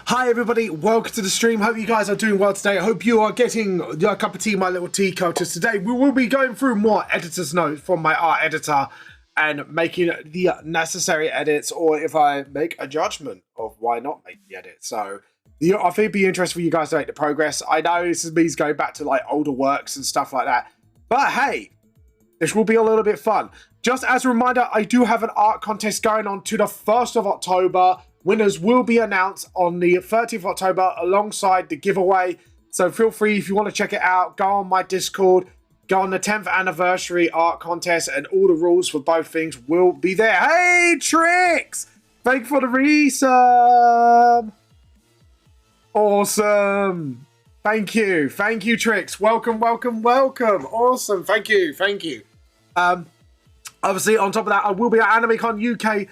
Hi everybody, welcome to the stream. Hope you guys are doing well today. I hope you are getting your cup of tea, my little tea cultures. Today we will be going through more editor's notes from my art editor and making the necessary edits, or if I make a judgment of why not make the edit. So I think it'd be interesting for you guys to make the progress. I know this is me going back to like older works and stuff like that, but hey, this will be a little bit fun. Just as a reminder, I do have an art contest going on to the 1st of October. Winners will be announced on the 30th of October alongside the giveaway. So feel free, if you want to check it out, go on my Discord, go on the 10th anniversary art contest, and all the rules for both things will be there. Hey, Trix! Thank you for the resub. Awesome. Thank you. Thank you, Trix. Welcome, welcome, welcome. Awesome. Thank you. Thank you. Obviously, on top of that, I will be at AnimeCon UK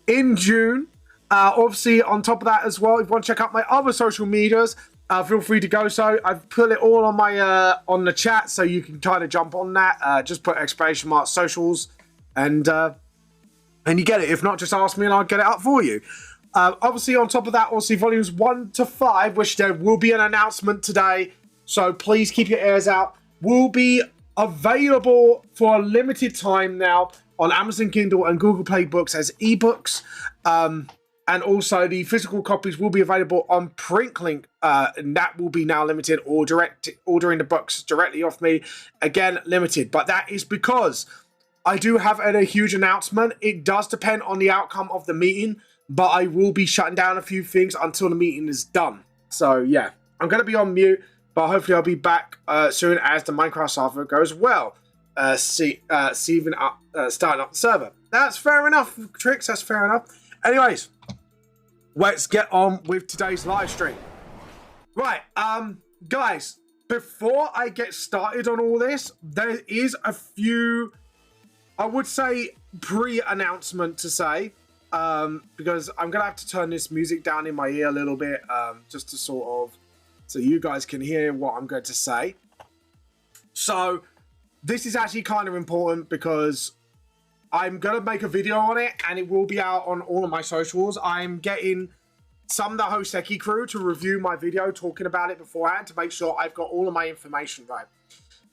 in June. Obviously, on top of that as well, if you want to check out my other social medias, feel free to go so. I've put it all on my on the chat, so you can kind of jump on that. Just put exclamation mark socials, and you get it. If not, just ask me and I'll get it up for you. Obviously, on top of that, obviously, volumes 1 to 5, which there will be an announcement today. So please keep your ears out. Will be available for a limited time now on Amazon Kindle and Google Play Books as ebooks. And also the physical copies will be available on PrintLink, and that will be now limited, or ordering the books directly off me. Again, limited, but that is because I do have a huge announcement. It does depend on the outcome of the meeting, but I will be shutting down a few things until the meeting is done. So yeah, I'm going to be on mute, but hopefully I'll be back soon as the Minecraft server goes well. Starting up the server. That's fair enough, Trix. That's fair enough. Anyways, let's get on with today's live stream. Right, guys, before I get started on all this, there is a few, I would say, pre-announcement to say, because I'm going to have to turn this music down in my ear a little bit, just to sort of, so you guys can hear what I'm going to say. So, this is actually kind of important because I'm going to make a video on it, and it will be out on all of my socials. I'm getting some of the Hoseki crew to review my video, talking about it beforehand to make sure I've got all of my information right.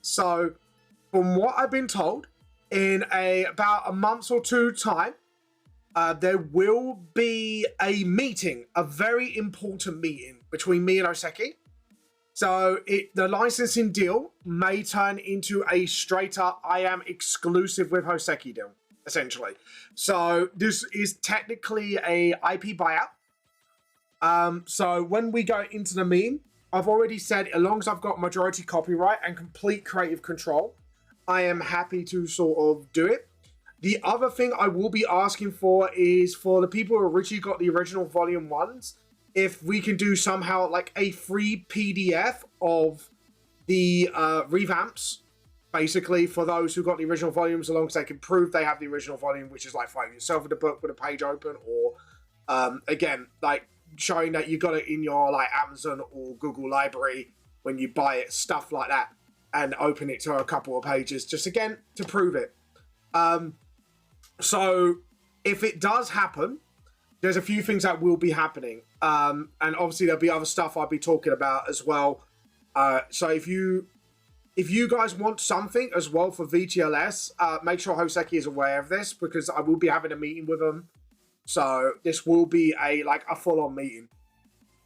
So, from what I've been told, in about a month or two time, there will be a meeting, a very important meeting between me and Hoseki. So the licensing deal may turn into a straight up I am exclusive with Hoseki deal, essentially. So this is technically a IP buyout. So when we go into the meeting, I've already said, as long as I've got majority copyright and complete creative control, I am happy to sort of do it. The other thing I will be asking for is for the people who originally got the original volume 1s, if we can do somehow like a free PDF of the revamps, basically for those who got the original volumes, as long as they can prove they have the original volume, which is like finding yourself in the book with a page open, or again, like showing that you got it in your like Amazon or Google library when you buy it, stuff like that, and open it to a couple of pages, just again to prove it. So if it does happen, there's a few things that will be happening. And obviously there'll be other stuff I'll be talking about as well. So if you guys want something as well for VTLS, make sure Hoseki is aware of this, because I will be having a meeting with them. So this will be a full-on meeting.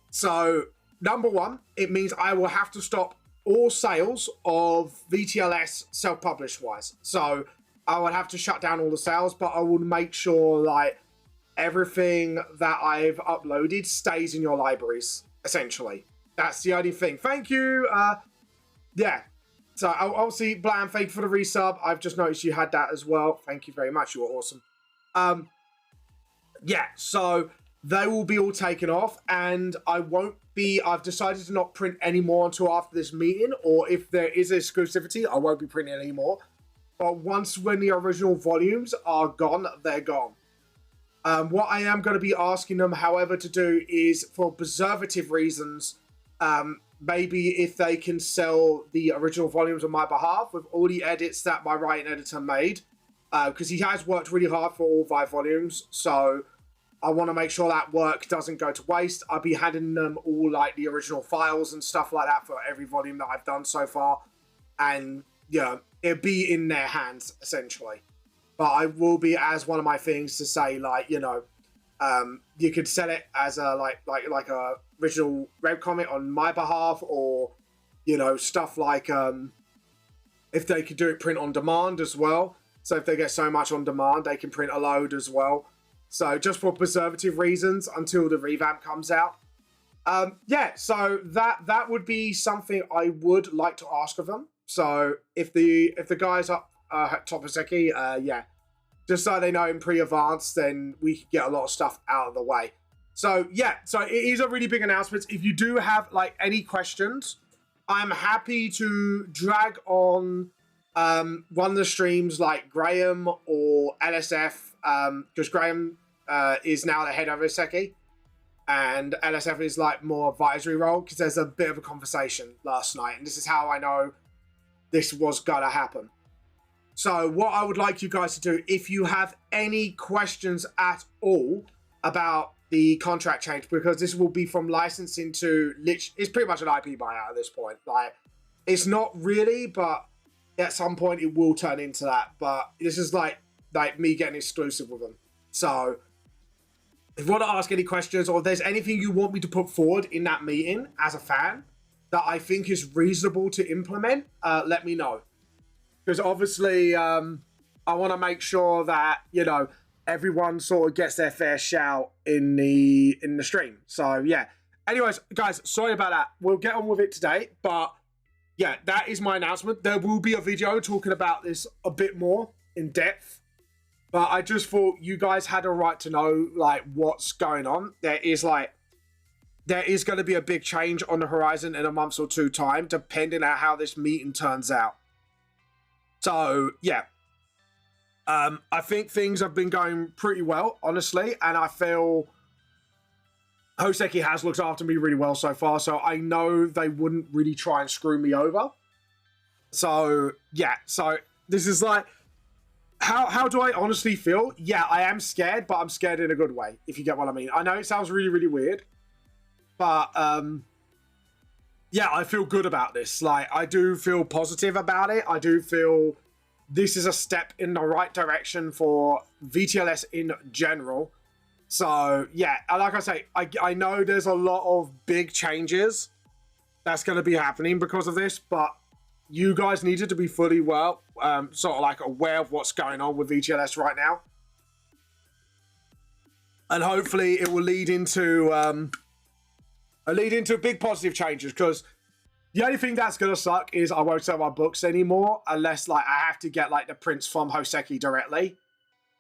So number one, it means I will have to stop all sales of VTLS self-published wise. So I would have to shut down all the sales, but I will make sure like everything that I've uploaded stays in your libraries, essentially. That's the only thing. Thank you. Yeah. So obviously, Blam, thank you for the resub. I've just noticed you had that as well. Thank you very much. You were awesome. Yeah, so they will be all taken off, and I've decided to not print anymore until after this meeting, or if there is exclusivity, I won't be printing anymore. But when the original volumes are gone, they're gone. What I am going to be asking them, however, to do is, for preservative reasons, maybe if they can sell the original volumes on my behalf with all the edits that my writing editor made, because he has worked really hard for all 5 volumes. So I want to make sure that work doesn't go to waste. I'll be handing them all like the original files and stuff like that for every volume that I've done so far. And yeah, it'll be in their hands essentially. But I will be, as one of my things, to say like, you know, you could sell it as a like a original webcomic on my behalf, or you know, stuff like if they could do it print on demand as well. So if they get so much on demand, they can print a load as well. So just for preservative reasons until the revamp comes out. Yeah, so that would be something I would like to ask of them. So if the guys up Topaseki, yeah, just so they know in pre-advance, then we can get a lot of stuff out of the way. So yeah, so it is a really big announcement. If you do have like any questions, I'm happy to drag on one of the streams like Graham or LSF, because Graham is now the head of Oseki, and LSF is like more advisory role, because there's a bit of a conversation last night, and this is how I know this was gonna happen. So what I would like you guys to do, if you have any questions at all about the contract change, because this will be from licensing to it's pretty much an IP buyout at this point. Like, it's not really, but at some point it will turn into that. But this is like me getting exclusive with them. So if you want to ask any questions, or if there's anything you want me to put forward in that meeting as a fan that I think is reasonable to implement, let me know. Because obviously, I want to make sure that, you know, everyone sort of gets their fair shout in the stream. So yeah. Anyways, guys, sorry about that. We'll get on with it today. But yeah, that is my announcement. There will be a video talking about this a bit more in depth. But I just thought you guys had a right to know like what's going on. There is going to be a big change on the horizon in a month or two time, depending on how this meeting turns out. So yeah, I think things have been going pretty well, honestly, and I feel Hoseki has looked after me really well so far, so I know they wouldn't really try and screw me over. So yeah, so this is like, how do I honestly feel? Yeah, I am scared, but I'm scared in a good way, if you get what I mean. I know it sounds really, really weird, but yeah, I feel good about this. Like, I do feel positive about it. I do feel this is a step in the right direction for VTLS in general. So, yeah, like I say, I know there's a lot of big changes that's going to be happening because of this, but you guys needed to be fully sort of like aware of what's going on with VTLS right now. And hopefully it will lead into big positive changes, because the only thing that's going to suck is I won't sell my books anymore unless like I have to get like the prints from Hoseki directly.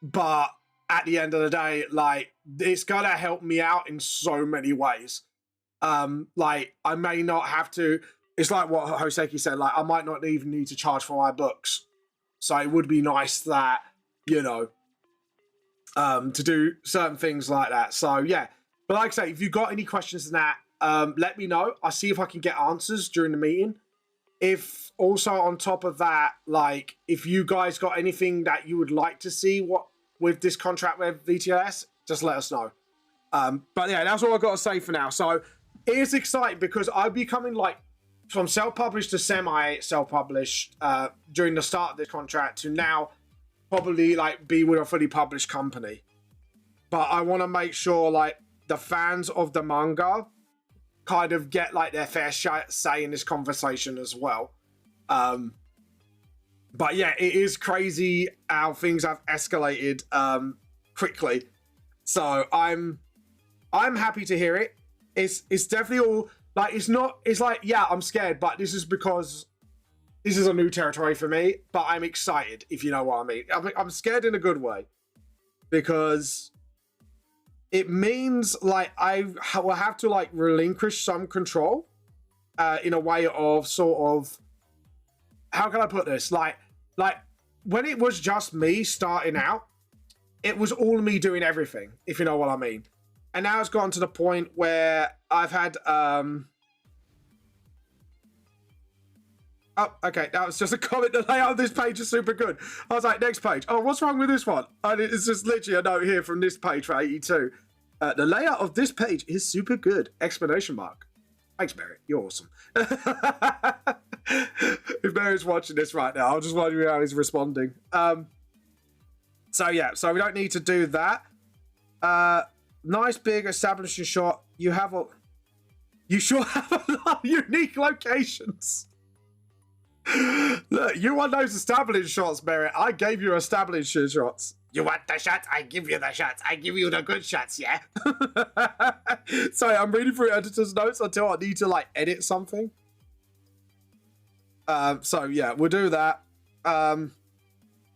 But at the end of the day, like, it's going to help me out in so many ways. Like, I may not have to, it's like what Hoseki said, like, I might not even need to charge for my books. So it would be nice that, you know, to do certain things like that. So yeah, but like I say, if you've got any questions on that, let me know. I'll see if I can get answers during the meeting. If also on top of that, like, if you guys got anything that you would like to see with this contract with VTLS, just let us know. But yeah, that's all I've got to say for now. So it is exciting because I'll be coming like from self-published to semi-self-published during the start of this contract to now probably like be with a fully published company. But I want to make sure like the fans of the manga kind of get like their fair say in this conversation as well. But yeah, it is crazy how things have escalated quickly. So I'm happy to hear it. It's definitely all like, it's like, yeah, I'm scared, but this is because this is a new territory for me, but I'm excited, if you know what I mean. I'm scared in a good way, because it means like I will have to like relinquish some control in a way of sort of, how can I put this? Like when it was just me starting out, it was all me doing everything, if you know what I mean. And now it's gotten to the point where I've had, oh, okay, that was just a comment. The layout of this page is super good. I was like, next page. Oh, what's wrong with this one? And it's just literally a note here from this page for 82. The layout of this page is super good! Explanation mark. Thanks, Barry. You're awesome. If Barry's watching this right now, I'm just wondering how he's responding. So yeah, so we don't need to do that. Nice big establishing shot. You sure have a lot of unique locations. Look, you want those establishing shots, Barry. I gave you establishing shots. You want the shots? I give you the shots. I give you the good shots, yeah? Sorry, I'm reading through editor's notes until I need to, like, edit something. So, yeah, we'll do that.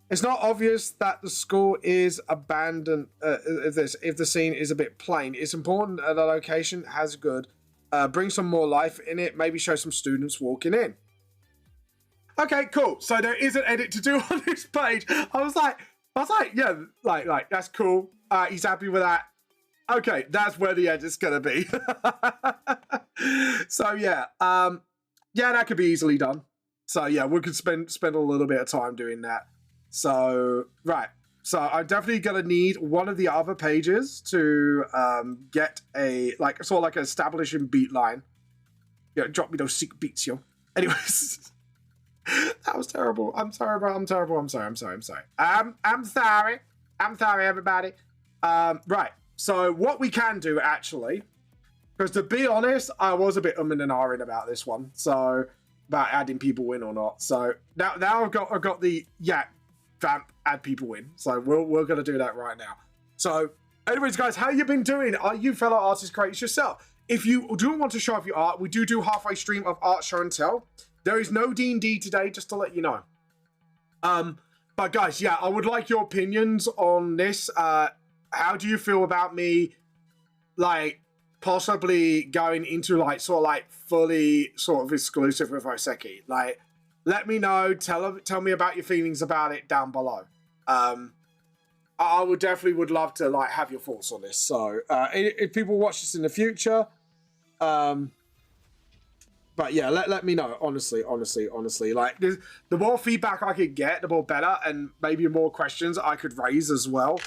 It's not obvious that the school is abandoned if the scene is a bit plain. It's important that the location has good. Bring some more life in it. Maybe show some students walking in. Okay, cool. So there is an edit to do on this page. I was like, yeah, like that's cool. He's happy with that. Okay, that's where the edit's gonna be. So yeah, yeah, that could be easily done. So yeah, we could spend a little bit of time doing that. So right, so I'm definitely gonna need one of the other pages to get a sort of like an establishing beat line. Yeah, drop me those sick beats, yo. Anyways. That was terrible. I'm sorry, bro. I'm terrible. I'm sorry. I'm sorry, everybody. Right. So what we can do, actually, because to be honest, I was a bit and ahhing about this one. So about adding people in or not. So now I've got the vamp add people in. So we're gonna do that right now. So anyways, guys, how you been doing? Are you fellow artists creators yourself? If you do want to show off your art, we do halfway stream of art show and tell. There is no D&D today, just to let you know. But guys, yeah, I would like your opinions on this. How do you feel about me, like, possibly going into, like, sort of, like, fully sort of exclusive with Hoseki? Like, let me know. Tell me about your feelings about it down below. I would definitely love to, like, have your thoughts on this. So, if people watch this in the future, but yeah, let me know, honestly. Like, the more feedback I could get, the more better, and maybe more questions I could raise as well,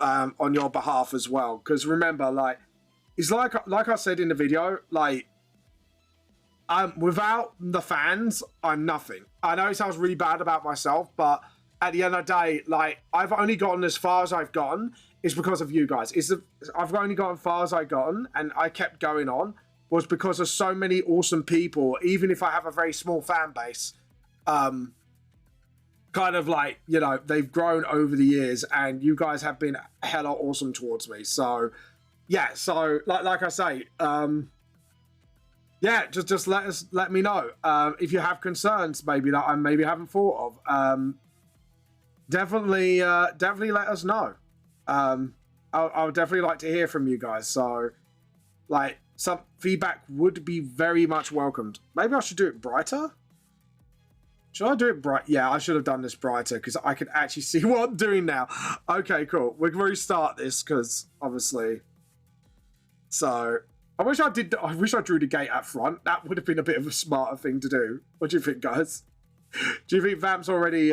on your behalf as well. Because remember, like, it's like I said in the video, like, without the fans, I'm nothing. I know it sounds really bad about myself, but at the end of the day, like, I've only gotten as far as I've gotten is because of you guys. I've only gotten as far as I've gotten, and I kept going on. Was because of so many awesome people, even if I have a very small fan base, kind of like, you know, they've grown over the years, and you guys have been hella awesome towards me. So, yeah, so like I say, yeah, just let me know if you have concerns maybe that I maybe haven't thought of. Definitely let us know. I would definitely like to hear from you guys. So, like, some feedback would be very much welcomed. Maybe I should do it brighter? Should I do it bright? Yeah, I should have done this brighter because I can actually see what I'm doing now. Okay, cool. We can restart this because obviously. So I wish I drew the gate up front. That would have been a bit of a smarter thing to do. What do you think, guys? Do you think Vamp's already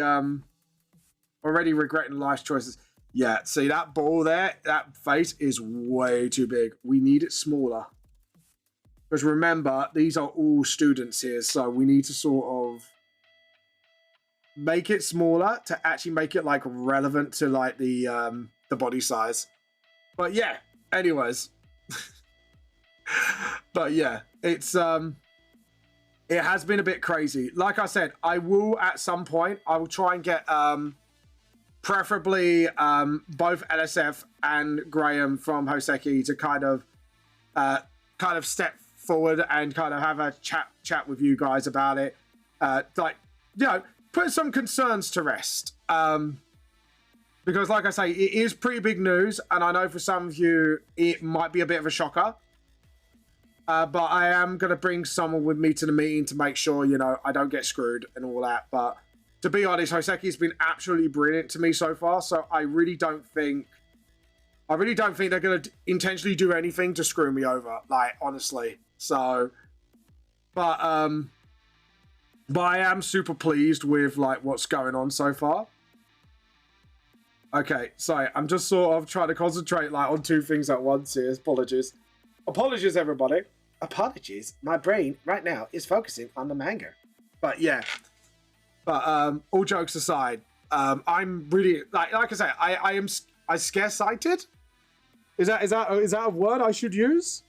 regretting life's choices? Yeah, see that ball there? That face is way too big. We need it smaller. Because remember, these are all students here, so we need to sort of make it smaller to actually make it, like, relevant to, like, the body size. But yeah, anyways. But yeah, it's it has been a bit crazy. Like I said, I will at some point, I will try and get preferably both LSF and Graham from Hoseki to kind of step forward and kind of have a chat with you guys about it. Like, you know, put some concerns to rest. Because like I say, it is pretty big news, and I know for some of you it might be a bit of a shocker. But I am going to bring someone with me to the meeting to make sure, you know, I don't get screwed and all that. But to be honest, Hoseki's been absolutely brilliant to me so far, so I really don't think they're going to intentionally do anything to screw me over, like, honestly. So, but I am super pleased with, like, what's going on so far. Okay, sorry, I'm just sort of trying to concentrate like on two things at once here. Apologies. Apologies, everybody. Apologies. My brain right now is focusing on the manga. But yeah. But all jokes aside, I'm really like I say, I scare-sighted. Is that a word I should use?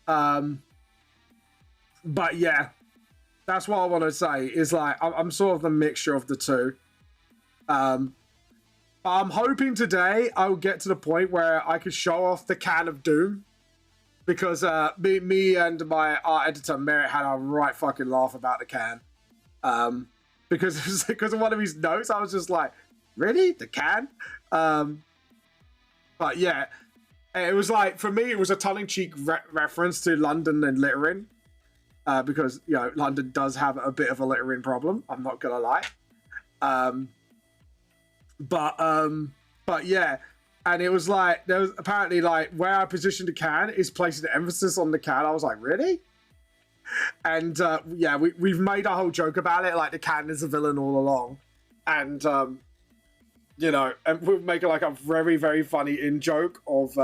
But yeah, that's what I want to say. Is like I'm sort of the mixture of the two. I'm hoping today I'll get to the point where I can show off the can of doom, because me and my art editor Merritt had a right fucking laugh about the can. Because of one of his notes, I was just like, really? The can? But yeah, it was like, for me, it was a tongue-in-cheek reference to London and littering. Because, you know, London does have a bit of a littering problem. I'm not going to lie. But yeah, and it was like, there was apparently like where I positioned the can is placing the emphasis on the can. I was like, really? And yeah, we've made a whole joke about it, like the can is a villain all along. And, you know, and we'll make like a very, very funny in-joke of,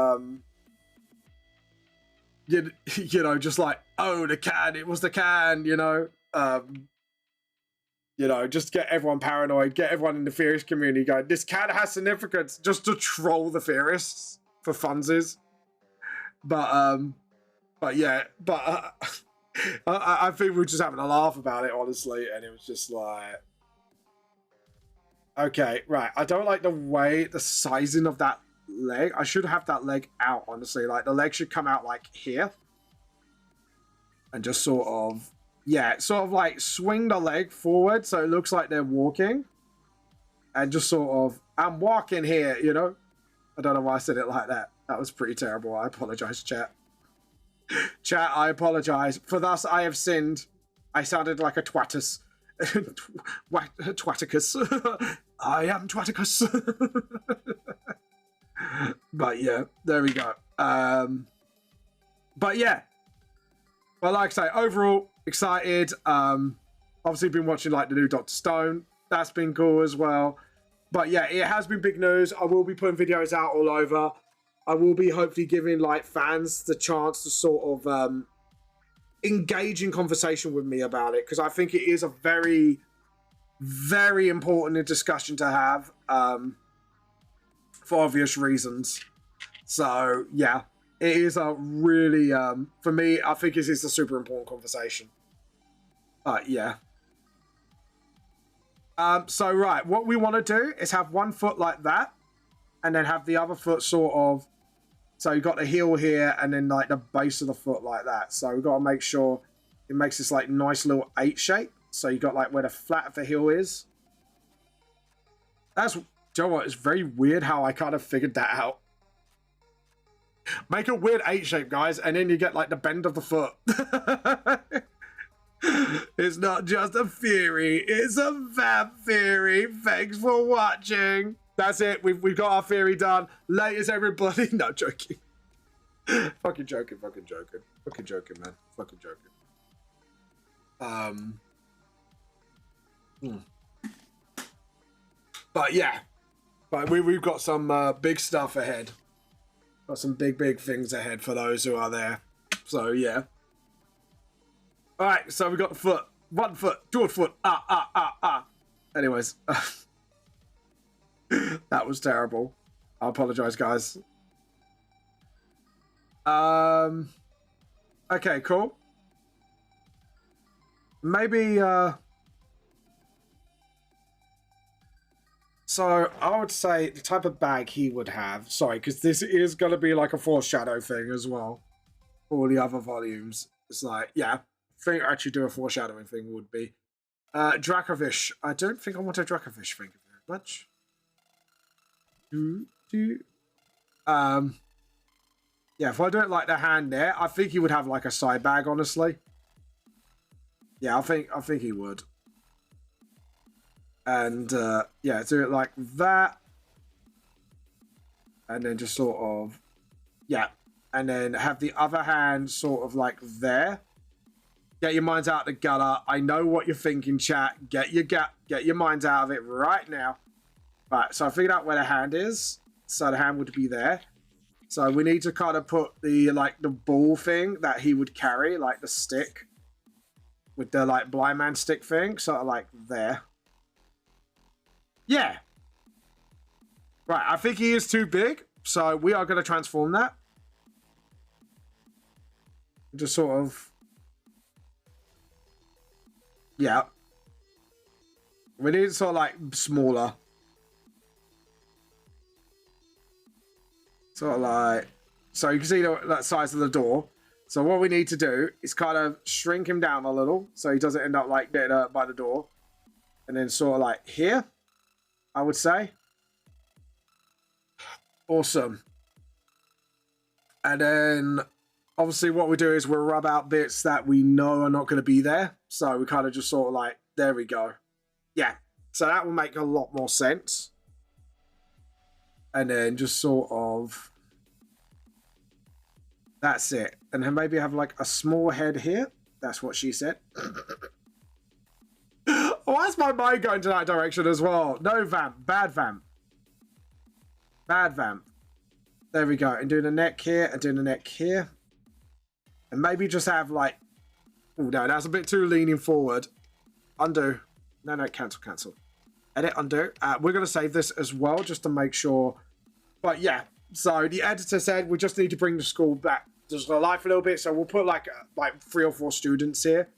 you know, just like, oh, the can, it was the can, you know. You know, just get everyone paranoid, get everyone in the theorist community going, this can has significance, just to troll the theorists for funsies. But yeah, but I think we were just having a laugh about it, honestly, and it was just like, okay, right, I don't like the sizing of that leg. I should have that leg out, honestly. Like, the leg should come out like here. And just sort of, yeah, sort of like swing the leg forward so it looks like they're walking. And just sort of, I'm walking here, you know? I don't know why I said it like that. That was pretty terrible. I apologize, chat. Chat, I apologize. For thus I have sinned. I sounded like a twattus. Twatticus. I am Twatticus. But yeah, there we go. But yeah. But like I say, overall, excited. Obviously been watching like the new Dr. Stone. That's been cool as well. But yeah, it has been big news. I will be putting videos out all over. I will be hopefully giving like fans the chance to sort of engage in conversation with me about it, because I think it is a very, very important discussion to have, for obvious reasons. So yeah, it is a really, for me, I think it is a super important conversation. But yeah. So right, what we want to do is have one foot like that, and then have the other foot sort of, so you've got the heel here, and then like the base of the foot like that. So we've got to make sure it makes this like nice little 8 shape. So you got like where the flat of the heel is. That's, do you know what? It's very weird how I kind of figured that out. Make a weird 8 shape, guys, and then you get like the bend of the foot. It's not just a theory, it's a fab theory. Thanks for watching. That's it. We've got our theory done. Laters, everybody. No, joking. Fucking joking, man. Fucking joking. But yeah. But we've got some big stuff ahead. Got some big things ahead for those who are there. So yeah. Alright, so we got the foot. 1 foot, 2 foot. Anyways. That was terrible. I apologize, guys. Okay, cool. Maybe, so I would say the type of bag he would have, sorry, because this is going to be like a foreshadow thing as well. All the other volumes. It's like, yeah, I think actually do a foreshadowing thing would be. Dracovish. I don't think I want a Dracovish thing very much. Yeah, if I do it like the hand there, I think he would have like a side bag, honestly. Yeah, I think he would. And yeah, do it like that. And then just sort of, yeah. And then have the other hand sort of like there. Get your minds out of the gutter. I know what you're thinking, chat. Get your minds out of it right now. Right, so I figured out where the hand is. So the hand would be there. So we need to kind of put the, like, the ball thing that he would carry, like the stick. With the, like, blind man stick thing. Sort of like there. Yeah. Right, I think he is too big. So we are going to transform that. Just sort of... Yeah. We need it sort of like smaller. Sort of like... So you can see that size of the door. So what we need to do is kind of shrink him down a little. So he doesn't end up like getting hurt by the door. And then sort of like here, I would say. Awesome. And then obviously what we do is we'll rub out bits that we know are not going to be there. So we kind of just sort of like, there we go. Yeah. So that will make a lot more sense. And then just sort of... That's it. And then maybe have like a small head here. That's what she said. Why is my mind going to that direction as well? No vamp. Bad vamp. Bad vamp. There we go. And doing the neck here and doing the neck here. And maybe just have like... Oh no, that's a bit too leaning forward. Undo. No, cancel, cancel. Edit, undo. We're going to save this as well just to make sure. But yeah, so the editor said we just need to bring the school back to life a little bit. So we'll put like 3 or 4 students here.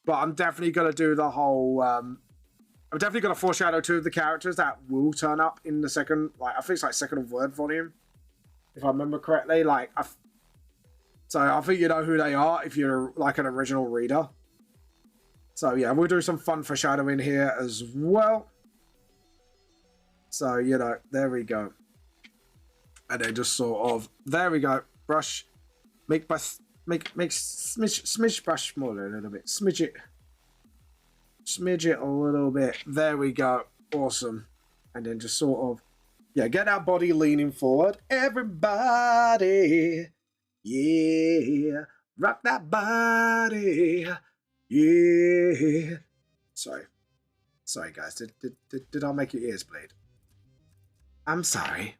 But I'm definitely going to do the whole... I'm definitely going to foreshadow 2 of the characters that will turn up in the second... Like I think it's like second or third volume. If I remember correctly. Like, so I think you know who they are if you're like an original reader. So yeah, we'll do some fun foreshadowing here as well. So, you know, there we go. And then just sort of, there we go. Brush, make smidge brush smaller a little bit. Smidge it a little bit. There we go. Awesome. And then just sort of, yeah, get our body leaning forward. Everybody, yeah, rock that body, yeah. Sorry guys, did I make your ears bleed? I'm sorry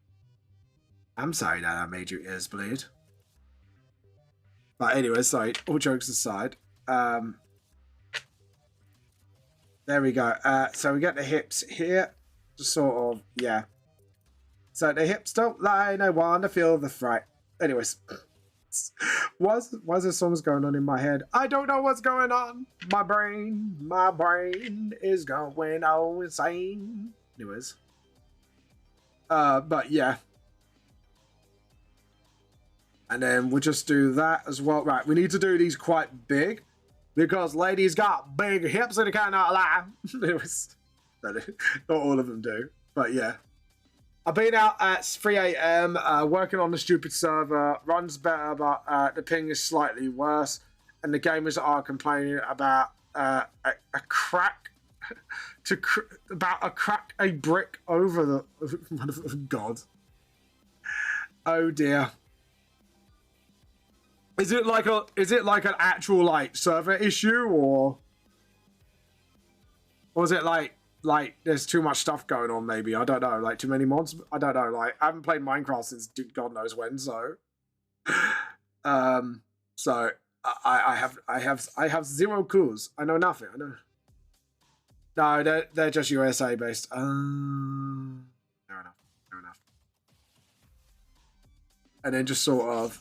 that I made your ears bleed. But anyway, sorry, all jokes aside. There we go. So we get the hips here. Just sort of, yeah. So the hips don't lie, I want to feel the fright. Anyways. Why's the songs going on in my head? I don't know what's going on. My brain is going all insane. Anyways. But yeah. And then we'll just do that as well. Right, we need to do these quite big. Because ladies got big hips and they cannot lie. Anyways. Not all of them do. But yeah. I've been out at 3 AM working on the stupid server. Runs better, but the ping is slightly worse. And the gamers are complaining about a crack. A brick over the... God. Oh dear. Is it like an actual like server issue or is it like there's too much stuff going on? Maybe I don't know. Like too many mods. I don't know. Like I haven't played Minecraft since God knows when. So, so I have zero clues. I know nothing. I know. No, they're just USA based. Fair enough. And then just sort of,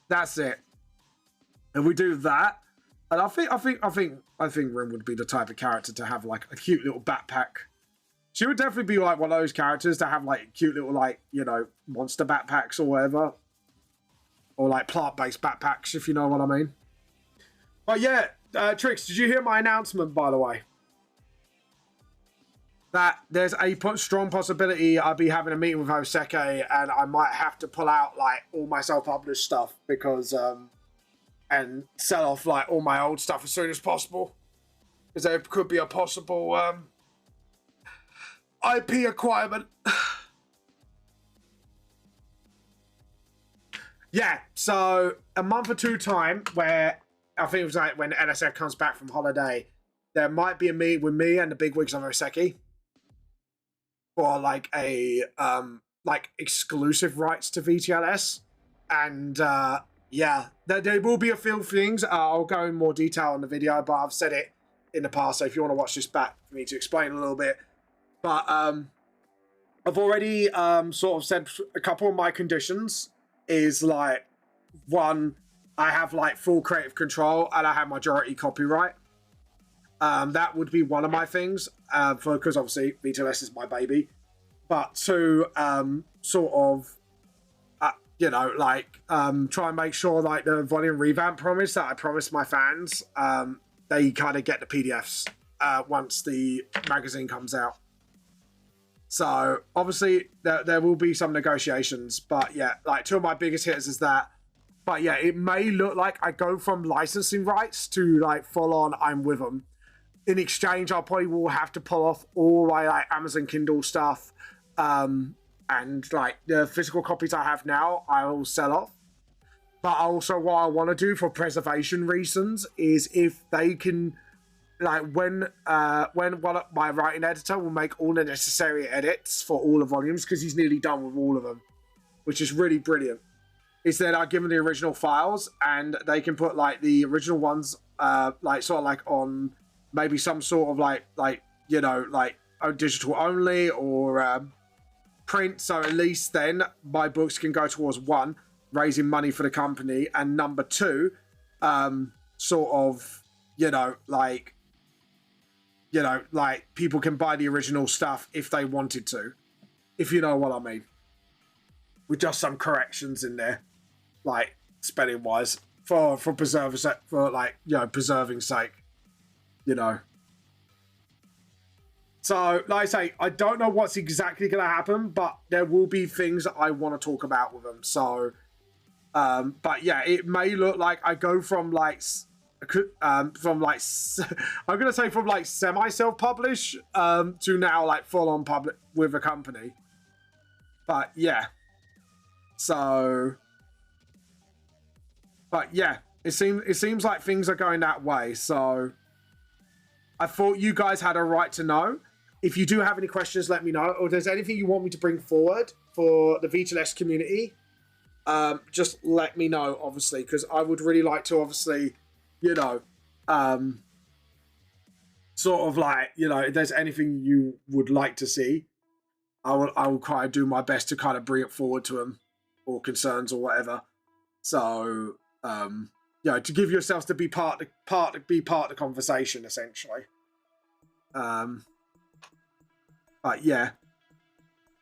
that's it. And we do that, and I think Rim would be the type of character to have like a cute little backpack. She would definitely be like one of those characters to have like cute little like, you know, monster backpacks or whatever, or like plant-based backpacks, if you know what I mean. But yeah, Trix, did you hear my announcement, by the way? That there's a strong possibility I'll be having a meeting with Hoseki, and I might have to pull out like all my self-published stuff because and sell off like all my old stuff as soon as possible, because there could be a possible IP acquirement. Yeah, so a month or 2 time, where I think it was like when NSF comes back from holiday, there might be a meet with me and the big wigs of Hoseki. for like a like exclusive rights to VTLS, and yeah, there will be a few things. I'll go in more detail in the video, but I've said it in the past, so if you want to watch this back for me to explain a little bit. But I've already sort of said a couple of my conditions is like, one, I have like full creative control and I have majority copyright. That would be one of my things, because obviously VTLS is my baby. But two, sort of, you know, like try and make sure like the volume revamp promise that I promised my fans, they kind of get the PDFs once the magazine comes out. So obviously there will be some negotiations, but yeah, like two of my biggest hitters is that. But yeah, it may look like I go from licensing rights to like full on I'm with them. In exchange, I probably will have to pull off all my like Amazon Kindle stuff, and like the physical copies I have now, I will sell off. But also, what I want to do for preservation reasons is if they can, like when one of my writing editor will make all the necessary edits for all the volumes, because he's nearly done with all of them, which is really brilliant. Is that I give them the original files and they can put like the original ones, like sort of like on maybe some sort of like you know, like digital only or print. So at least then my books can go towards one, raising money for the company, and number two, sort of, you know, like people can buy the original stuff if they wanted to, if you know what I mean, with just some corrections in there, like spelling wise, for preservers, for like, you know, preserving sake, you know. So, like I say, I don't know what's exactly going to happen, but there will be things that I want to talk about with them. So, but yeah, it may look like I go from like I'm gonna say from like semi self-publish to now like full on public with a company. But yeah, so, but yeah, it seems like things are going that way. So I thought you guys had a right to know. If you do have any questions, let me know. Or if there's anything you want me to bring forward for the VTLS community, just let me know, obviously, because I would really like to, obviously, you know, sort of like, you know, if there's anything you would like to see, I will kind of do my best to kind of bring it forward to them, or concerns or whatever. So, you know, to give yourselves to be part of the conversation, essentially. But yeah,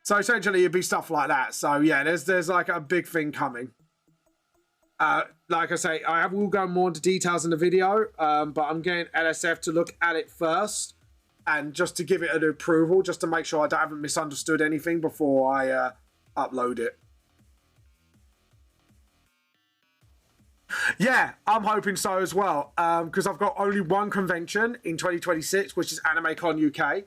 so essentially it'd be stuff like that. So yeah, there's like a big thing coming. Like I say, I will go more into details in the video, but I'm getting LSF to look at it first, and just to give it an approval, just to make sure I haven't misunderstood anything before I upload it. Yeah, I'm hoping so as well, because I've got only one convention in 2026, which is AnimeCon UK.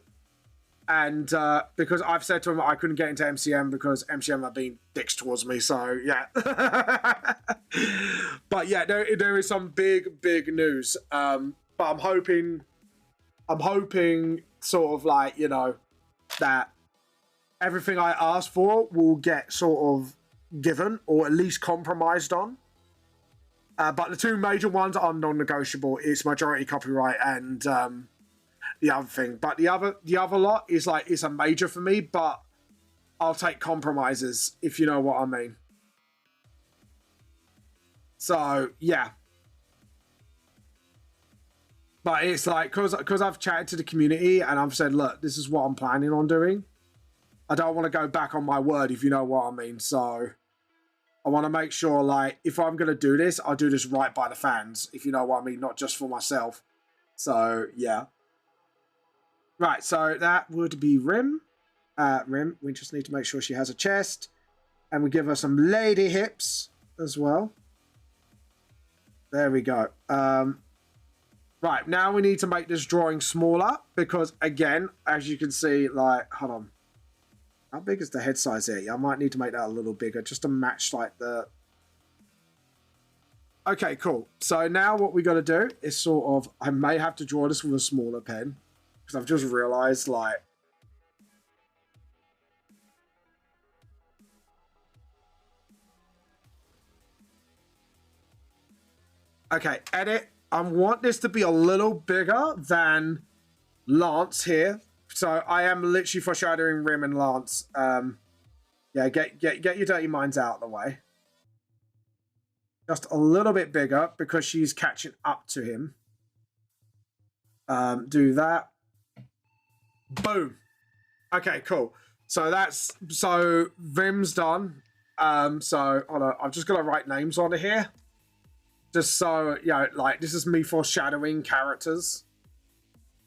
And because I've said to him I couldn't get into MCM because MCM have been dicks towards me, so yeah. But yeah, there is some big news. But I'm hoping sort of like, you know, that everything I asked for will get sort of given, or at least compromised on. But the two major ones are non-negotiable. It's majority copyright and the other thing. But the other lot is like, it's a major for me, but I'll take compromises, if you know what I mean. So yeah, but it's like, because I've chatted to the community and I've said, look, this is what I'm planning on doing. I don't want to go back on my word, if you know what I mean. So I want to make sure, like, if I'm going to do this, I'll do this right by the fans, if you know what I mean, not just for myself. So yeah. Right, so that would be Rim. Rim, we just need to make sure she has a chest. And we give her some lady hips as well. There we go. Right, now we need to make this drawing smaller. Because, again, as you can see, like, hold on. How big is the head size here? Yeah, I might need to make that a little bigger just to match, like, the... Okay, cool. So now what we got to do is sort of... I may have to draw this with a smaller pen. Because I've just realised, like... Okay, edit. I want this to be a little bigger than Lance here. So I am literally foreshadowing Rim and Lance. Yeah, get your dirty minds out of the way. Just a little bit bigger because she's catching up to him. Do that. Boom. Okay, cool. So Rim's done. So hold on, I'm just gonna write names on here. Just so, you know, like, this is me foreshadowing characters.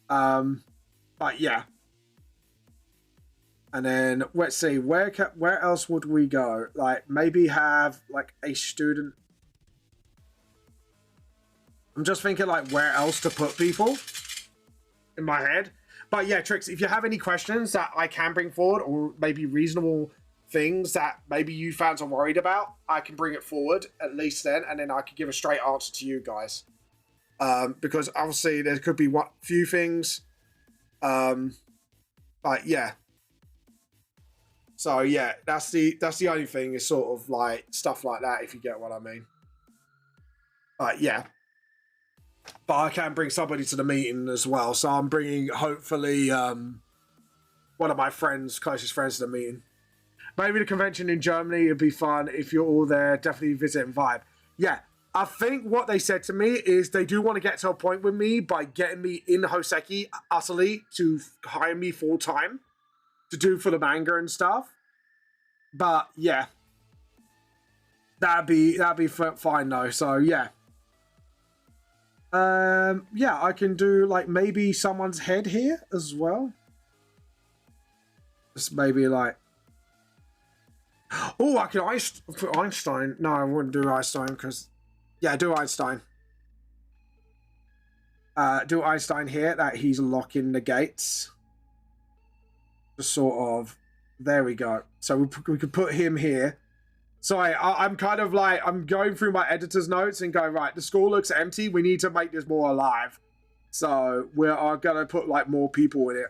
But yeah. And then, let's see, where else would we go? Like, maybe have, like, a student. I'm just thinking, like, where else to put people in my head. But yeah, Trix, if you have any questions that I can bring forward, or maybe reasonable things that maybe you fans are worried about, I can bring it forward at least then, and then I can give a straight answer to you guys. Because obviously there could be few things. But yeah. So yeah, that's the only thing, is sort of like stuff like that, if you get what I mean. But yeah. But I can bring somebody to the meeting as well. So I'm bringing, hopefully, one of my closest friends to the meeting. Maybe the convention in Germany would be fun. If you're all there, definitely visit and vibe. Yeah, I think what they said to me is they do want to get to a point with me by getting me in Hoseki utterly to hire me full time to do for the manga and stuff. But yeah, that'd be fine though. So yeah. Yeah, I can do like maybe someone's head here as well. Just maybe like, oh, I can put Einstein. No, I wouldn't do Einstein because, yeah, do Einstein. Do Einstein here, that he's locking the gates. Just sort of, there we go. So we could put him here. Sorry, I'm kind of like, I'm going through my editor's notes and going, right, the school looks empty. We need to make this more alive. So we are going to put like more people in it.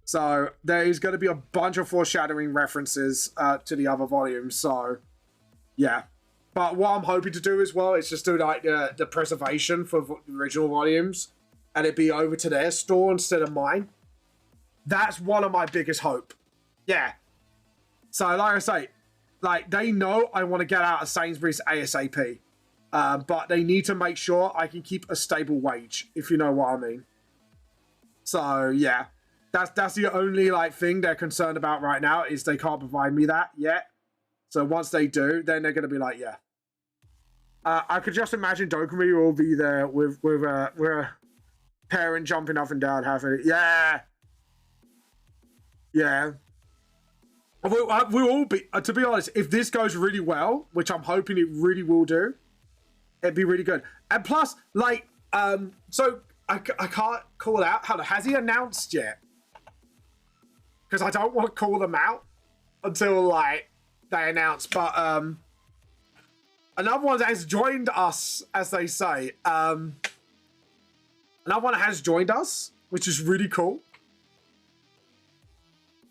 So there is going to be a bunch of foreshadowing references to the other volumes. So yeah. But what I'm hoping to do as well is just do like the preservation for the original volumes and it be over to their store instead of mine. That's one of my biggest hope. Yeah. So like I say, like they know I want to get out of Sainsbury's ASAP. But they need to make sure I can keep a stable wage, if you know what I mean. So yeah. That's the only like thing they're concerned about right now, is they can't provide me that yet. So once they do, then they're gonna be like, yeah. I could just imagine Dokumi will be there with a parent jumping up and down, having it. Yeah, yeah. We'll all be. To be honest, if this goes really well, which I'm hoping it really will do, it'd be really good. And plus, like, so I can't call out. Has he announced yet? Because I don't want to call them out until like they announce. But another one that has joined us, as they say. Another one has joined us, which is really cool.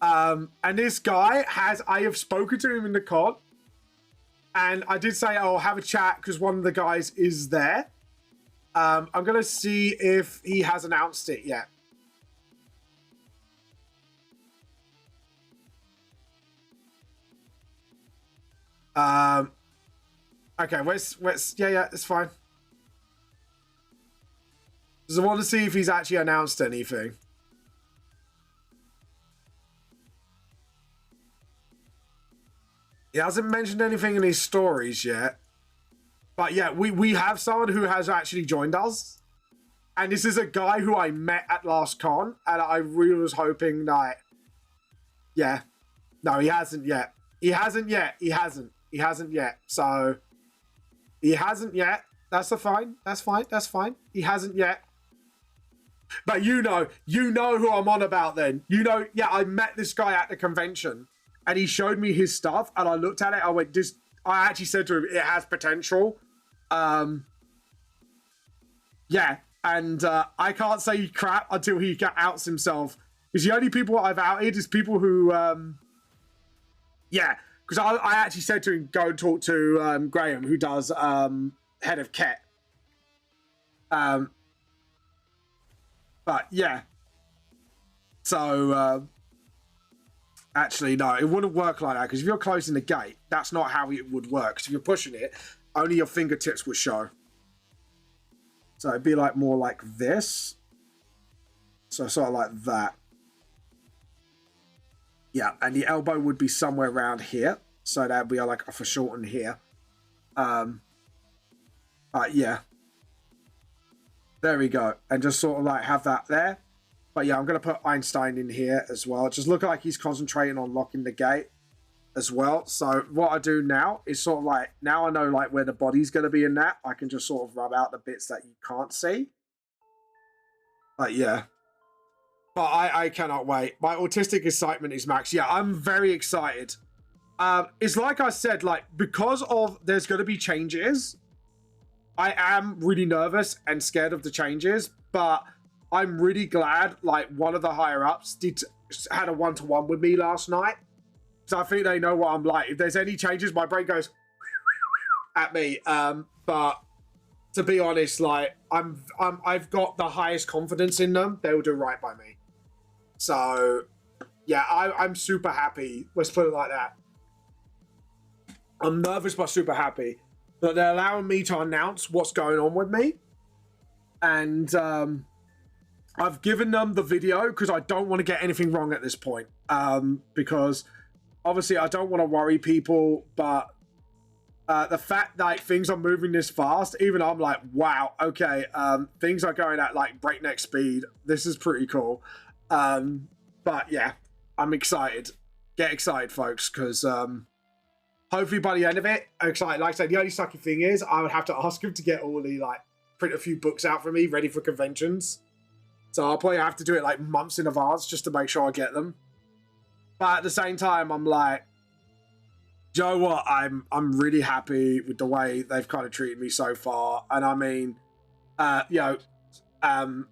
And this guy I have spoken to him in the con. And I did say I'll have a chat because one of the guys is there. I'm going to see if he has announced it yet. Okay, yeah, it's fine. Just want to see if he's actually announced anything. He hasn't mentioned anything in his stories yet. But yeah, we have someone who has actually joined us. And this is a guy who I met at last con. And I really was hoping that... Yeah. No, he hasn't yet. He hasn't yet. He hasn't yet. So... He hasn't yet. That's fine. That's fine. That's fine. He hasn't yet. But you know who I'm on about then. You know, yeah, I met this guy at the convention. And he showed me his stuff. And I looked at it. I went, I actually said to him, it has potential. Yeah. And I can't say crap until he outs himself. Because the only people I've outed is people who... yeah. Because I actually said to him, go and talk to Graham, who does Head of Ket. But yeah. So actually, no, it wouldn't work like that, because if you're closing the gate, that's not how it would work. Because if you're pushing it, only your fingertips would show. So it'd be like more like this. So sort of like that. Yeah, and the elbow would be somewhere around here. So that'd be like a foreshorten here. Yeah. There we go. And just sort of like have that there. But yeah, I'm going to put Einstein in here as well. Just look like he's concentrating on locking the gate as well. So what I do now is sort of like, now I know like where the body's going to be in that. I can just sort of rub out the bits that you can't see. But yeah. But I cannot wait. My autistic excitement is max. Yeah, I'm very excited. It's like I said, like, because of there's going to be changes, I am really nervous and scared of the changes, but I'm really glad, like, one of the higher-ups had a one-to-one with me last night. So I think they know what I'm like. If there's any changes, my brain goes at me. But to be honest, like, I've got the highest confidence in them. They'll do right by me. So, yeah, I'm super happy. Let's put it like that. I'm nervous but super happy that they're allowing me to announce what's going on with me. And I've given them the video because I don't want to get anything wrong at this point. Because obviously I don't want to worry people, but the fact that things are moving this fast, even I'm like, wow, okay, things are going at like breakneck speed. This is pretty cool. But yeah, I'm excited. Get excited, folks, because hopefully by the end of it, I'm excited. Like I said, the only sucky thing is I would have to ask him to get all the, like, print a few books out for me, ready for conventions. So I'll probably have to do it like months in advance just to make sure I get them. But at the same time, I'm like, do you know what? I'm really happy with the way they've kind of treated me so far. And I mean, you know,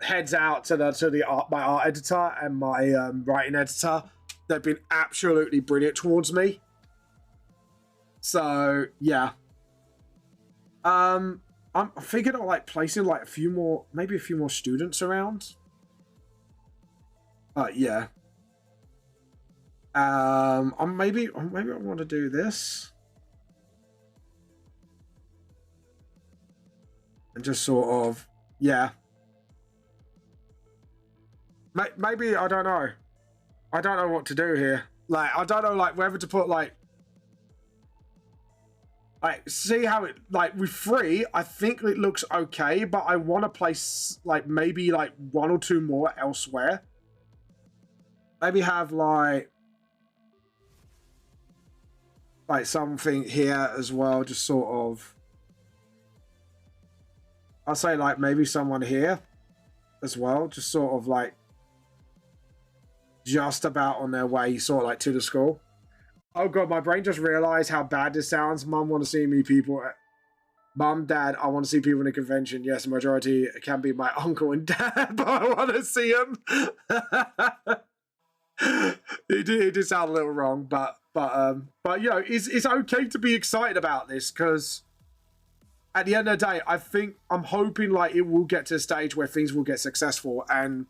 heads out to my art editor and my writing editor. They've been absolutely brilliant towards me. So yeah, I'm thinking of like placing like maybe a few more students around. Yeah. Maybe I want to do this and just sort of, yeah. Maybe I don't know. I don't know what to do here. Like, I don't know, like, whether to put like see how it, like, with 3, I think it looks okay, but I want to place like maybe like 1 or 2 more elsewhere. Maybe have like something here as well, just sort of, I'll say like maybe someone here as well, just sort of like just about on their way sort of like to the school. Oh god, my brain just realized how bad this sounds. Mum want to see me people. Mum, Dad, I want to see people in a convention. Yes, the majority can be my uncle and dad, but I want to see them. It did sound a little wrong, but you know, it's okay to be excited about this, because at the end of the day, I'm hoping like it will get to a stage where things will get successful. And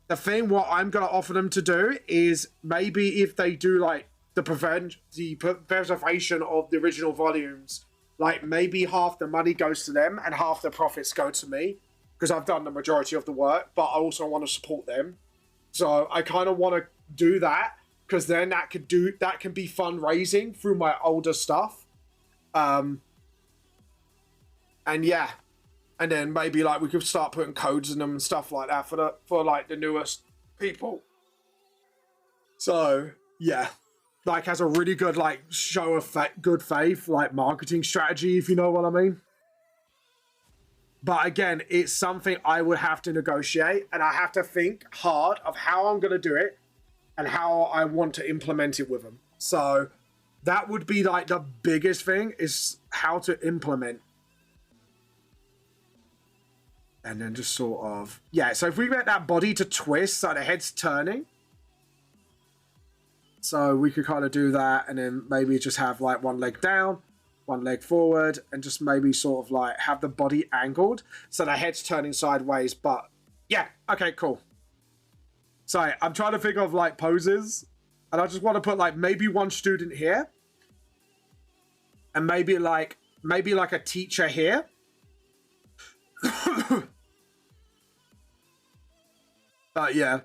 the thing, what I'm going to offer them to do is maybe if they do like the preservation of the original volumes, like maybe half the money goes to them and half the profits go to me, because I've done the majority of the work, but I also want to support them. So I kind of want to do that, because then that can be fundraising through my older stuff. And yeah, and then maybe like we could start putting codes in them and stuff like that for like the newest people. So yeah, like has a really good like show of good faith like marketing strategy, if you know what I mean. But again, it's something I would have to negotiate, and I have to think hard of how I'm going to do it and how I want to implement it with them. So that would be like the biggest thing, is how to implement. And then just sort of, yeah, so if we get that body to twist so the head's turning, so we could kind of do that, and then maybe just have like one leg down, one leg forward, and just maybe sort of like have the body angled so the head's turning sideways. But yeah, okay, cool. Sorry, I'm trying to think of like poses, and I just want to put like maybe one student here, and maybe like a teacher here. But yeah,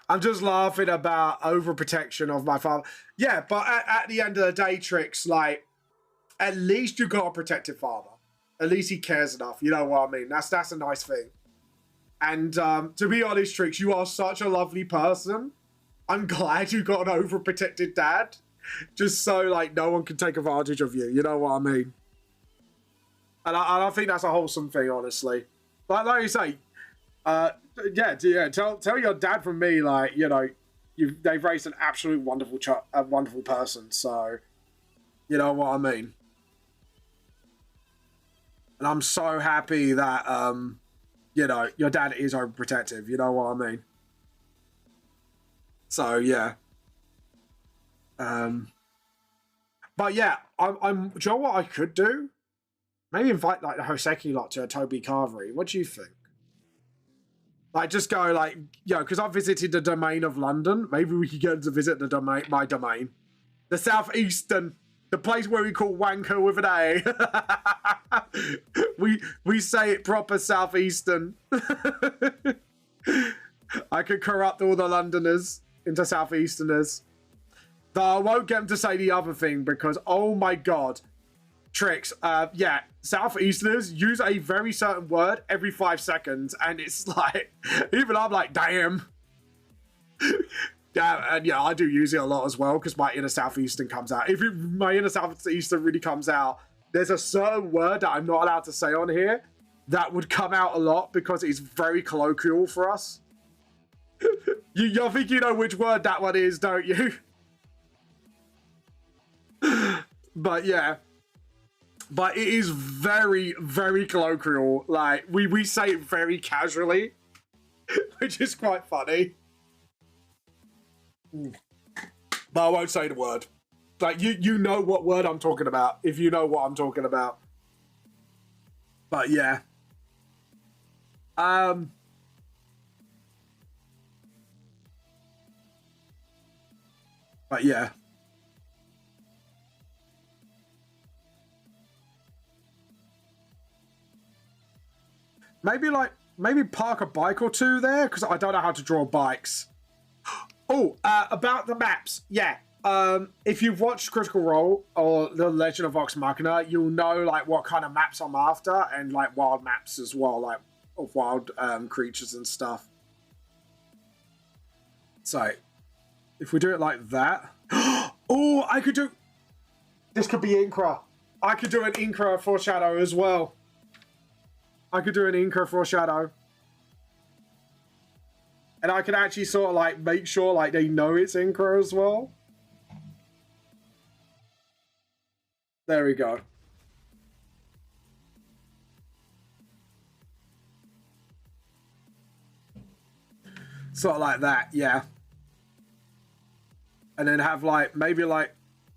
I'm just laughing about overprotection of my father. Yeah, but at the end of the day, Tricks, like, at least you got a protective father. At least he cares enough. You know what I mean? That's a nice thing. And to be honest, Tricks, you are such a lovely person. I'm glad you got an overprotected dad. Just so, like, no one can take advantage of you. You know what I mean? And I think that's a wholesome thing, honestly. Like you say, yeah. Tell your dad from me, like, you know, they've raised an absolute wonderful person. So, you know what I mean. And I'm so happy that you know, your dad is overprotective. You know what I mean. So yeah. But yeah, I'm. Do you know what I could do? Maybe invite like the Hoseki lot to a Toby Carvery. What do you think? Like, just go like, yo, because I visited the domain of London. Maybe we could get to visit the domain, my domain, the southeastern, the place where we call Wanker with an A. we say it proper southeastern. I could corrupt all the Londoners into southeasterners. Though I won't get them to say the other thing because, oh my god, Tricks. Yeah, southeasterners use a very certain word every 5 seconds, and it's like, even I'm like, damn. Yeah, and yeah, I do use it a lot as well because my inner southeastern comes out. If my inner southeastern really comes out, there's a certain word that I'm not allowed to say on here that would come out a lot because it's very colloquial for us. You think you know which word that one is, don't you? But yeah. But it is very, very colloquial. Like, we say it very casually, which is quite funny. But I won't say the word. Like, you know what word I'm talking about, if you know what I'm talking about. But yeah. But yeah. Maybe park a bike or two there, because I don't know how to draw bikes. Oh, about the maps. Yeah. If you've watched Critical Role or The Legend of Vox Machina, you'll know like what kind of maps I'm after, and like wild maps as well, like of wild creatures and stuff. So, if we do it like that. Oh, I could do... This could be Inkra. I could do an Inkra foreshadow as well. I could do an Inkra foreshadow. And I can actually sort of like make sure like they know it's Inkra as well. There we go. Sort of like that, yeah. And then have like, maybe like,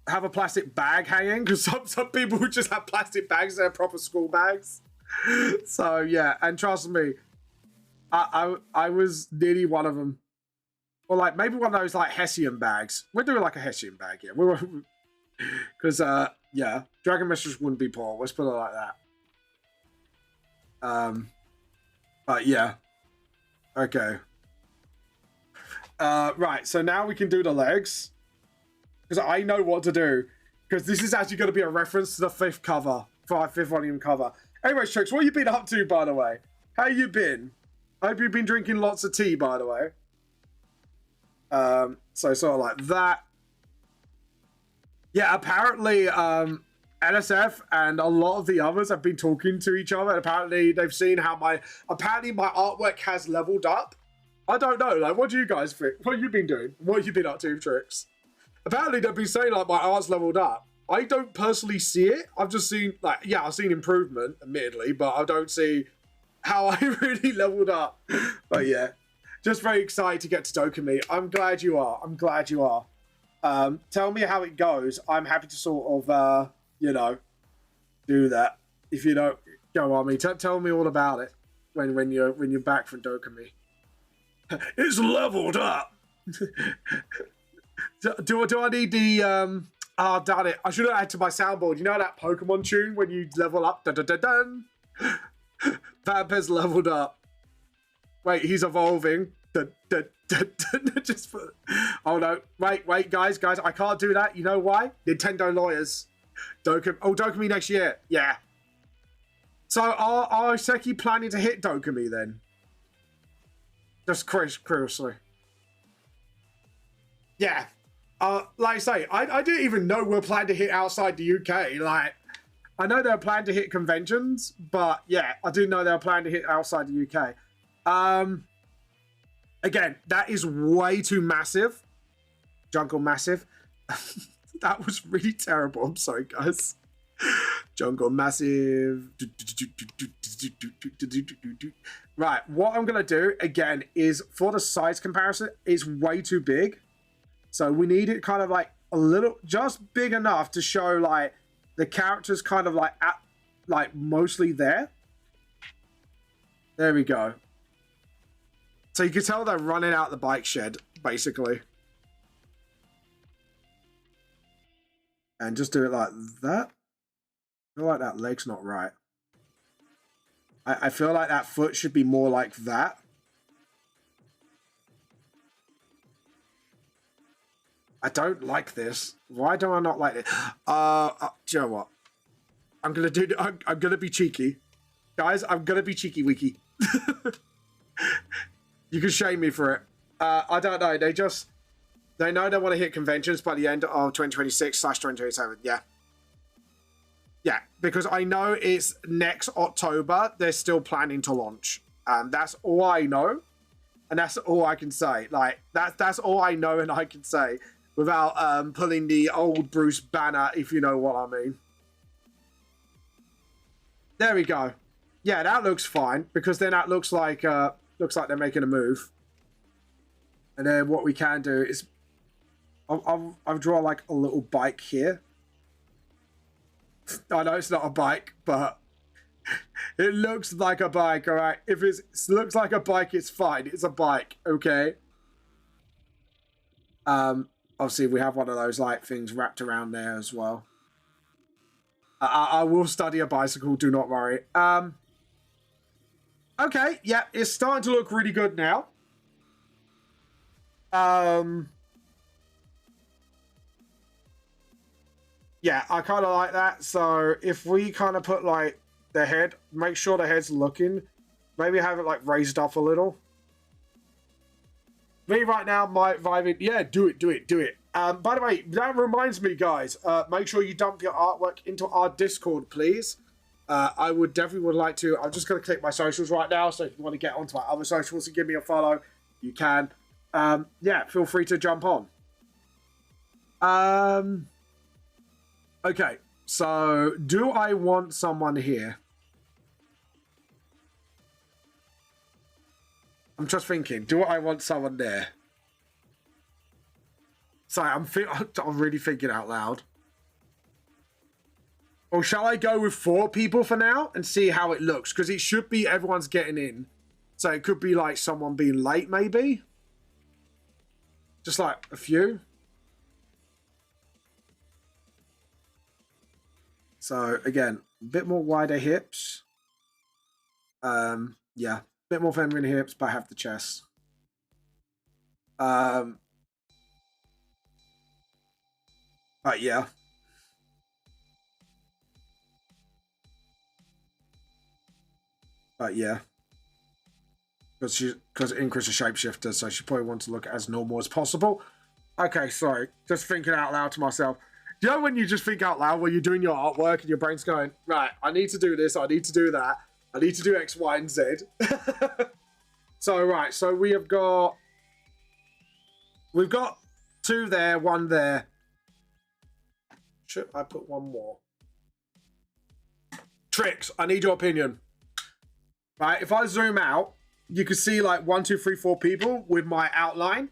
have a plastic bag hanging, because some people would just have plastic bags, they're proper school bags. So yeah, and trust me, I was nearly one of them, or like maybe one of those like Hessian bags. We're doing like a Hessian bag, yeah. Because yeah, Dragon Mistress wouldn't be poor. Let's put it like that. But yeah, okay. Right, so now we can do the legs, because I know what to do, because this is actually going to be a reference to the 5th cover, for our 5th volume cover. Anyways, Tricks, what have you been up to, by the way? How you been? I hope you've been drinking lots of tea, by the way. So sort of like that. Yeah, apparently NSF and a lot of the others have been talking to each other. And apparently they've seen how my artwork has leveled up. I don't know, like, what do you guys think? What have you been doing? What have you been up to, Tricks? Apparently they've been saying like my art's leveled up. I don't personally see it. I've just seen, like, yeah, I've seen improvement, admittedly, but I don't see how I really leveled up. But yeah, just very excited to get to Dokumi. I'm glad you are. I'm glad you are. Tell me how it goes. I'm happy to sort of you know, do that. If you don't, go on me. Tell me all about it when you're back from Dokumi. It's leveled up. do I need the oh, damn it. I should have added to my soundboard. You know that Pokemon tune when you level up? Dun, dun, dun, dun. Vampir's leveled up. Wait, he's evolving. Dun, dun, dun, dun. Just for... Oh, no. Wait, guys. I can't do that. You know why? Nintendo lawyers. Dokumi next year. Yeah. So are Seki planning to hit Dokumi then? Just curiously. Yeah. Like I say, I didn't even know we're planning to hit outside the UK. Like, I know they're planning to hit conventions, but yeah, I didn't know they were planning to hit outside the UK. Again, that is way too massive. Jungle massive. That was really terrible. I'm sorry, guys. Jungle massive. Right, what I'm going to do, again, is for the size comparison, it's way too big. So we need it kind of like a little, just big enough to show like the characters kind of like at, like mostly there. There we go. So you can tell they're running out the bike shed, basically. And just do it like that. I feel like that leg's not right. I feel like that foot should be more like that. I don't like this. Why do I not like it? Do you know what? I'm gonna be cheeky. Guys, I'm gonna be cheeky wiki. You can shame me for it. I don't know. They know they want to hit conventions by the end of 2026/2027. Yeah. Yeah, because I know it's next October. They're still planning to launch. That's all I know. And that's all I can say. Like, that's all I know and I can say without pulling the old Bruce Banner, if you know what I mean. There we go. Yeah, that looks fine, because then that looks like they're making a move. And then what we can do is I'll draw like a little bike here. I know it's not a bike, but it looks like a bike, all right? If it looks like a bike, it's fine. It's a bike, okay? Obviously, we have one of those like things wrapped around there as well. I will study a bicycle, do not worry. Okay, yeah, it's starting to look really good now. Yeah, I kind of like that. So if we kind of put like the head, make sure the head's looking, maybe have it like raised up a little. Me right now might vibe it. Yeah, do it. By the way, that reminds me, guys, make sure you dump your artwork into our Discord, please. I would definitely like to. I'm just going to click my socials right now. So if you want to get onto my other socials and give me a follow, you can. Yeah, feel free to jump on. Okay, so do I want someone here? I'm just thinking, do I want someone there? Sorry, I'm really thinking out loud. Or shall I go with 4 people for now and see how it looks? Because it should be everyone's getting in. So it could be like someone being late, maybe. Just like a few. So again, a bit more wider hips. Yeah, a bit more feminine hips, but I have the chest. But yeah. But yeah. Because Inquis is a shapeshifter, so she probably wants to look as normal as possible. Okay, sorry. Just thinking out loud to myself. You know when you just think out loud when you're doing your artwork and your brain's going, right, I need to do this, I need to do that, I need to do X, Y, and Z. So, right, so we've got 2 there, 1 there. Should I put 1 more? Tricks, I need your opinion. Right, if I zoom out, you can see like 1, 2, 3, 4 people with my outline.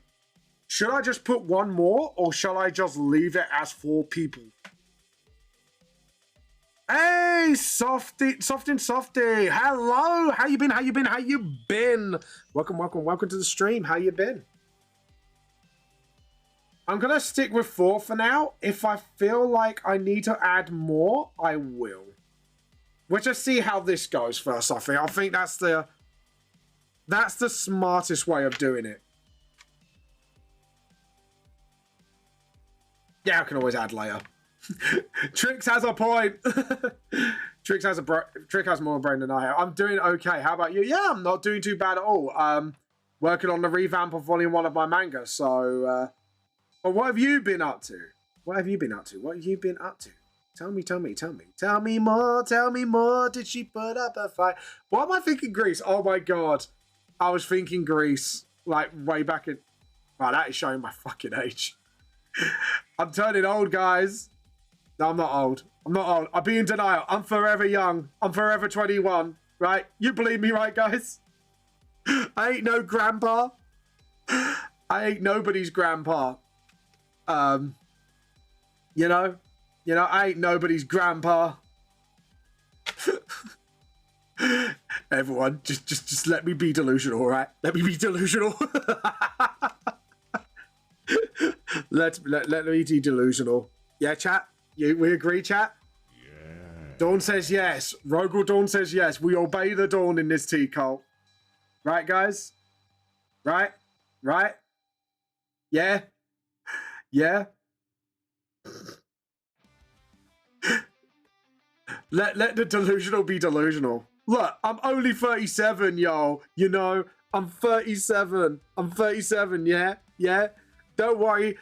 Should I just put 1 more, or shall I just leave it as 4 people? Hey, Softy, Softy. Hello. How you been? How you been? How you been? Welcome to the stream. How you been? I'm going to stick with 4 for now. If I feel like I need to add more, I will. We'll just see how this goes first, I think. I think that's the smartest way of doing it. Yeah, I can always add later. Trix has a point. Trix has more brain than I have. I'm doing okay. How about you? Yeah, I'm not doing too bad at all. Working on the revamp of Volume 1 of my manga. So, but what have you been up to? What have you been up to? Tell me more. Did she put up a fight? Why am I thinking Greece? Oh my god. I was thinking Greece like way back in... Wow, that is showing my fucking age. I'm turning old, guys. No, I'm not old. I'll be in denial. I'm forever young. I'm forever 21, right? You believe me, right, guys? I ain't no grandpa. I ain't nobody's grandpa. You know, I ain't nobody's grandpa. Everyone, just let me be delusional, all right? Let me be delusional. Let me be delusional. Yeah, chat? We agree, chat? Yeah. Dawn says yes. Rogel Dawn says yes. We obey the Dawn in this tea cult. Right, guys? Right? Yeah? Yeah? Let the delusional be delusional. Look, I'm only 37, yo. You know, I'm 37. Yeah? Yeah? Don't worry,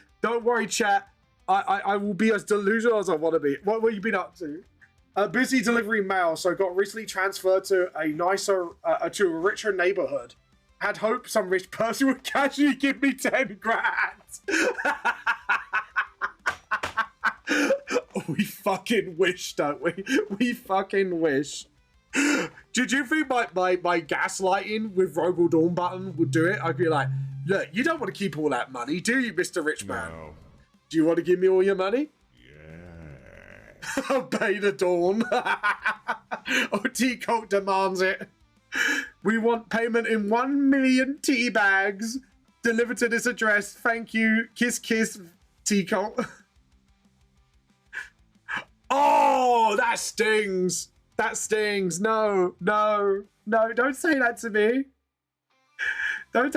chat. I will be as delusional as I want to be. What have you been up to? Busy delivering mail, so got recently transferred to a nicer, to a richer neighborhood. Had hoped some rich person would casually give me 10 grand. We fucking wish, don't we? We fucking wish. Did you think my gaslighting with Rogel Dawn button would do it? I'd be like, look, you don't want to keep all that money, do you, Mr. Rich Man? No. Do you want to give me all your money? Yeah. Obey the Dawn. Tea Cult demands it. We want payment in 1 million tea bags delivered to this address. Thank you. Kiss, kiss, Tea Cult. Oh, that stings. That stings. No. Don't say that to me. No.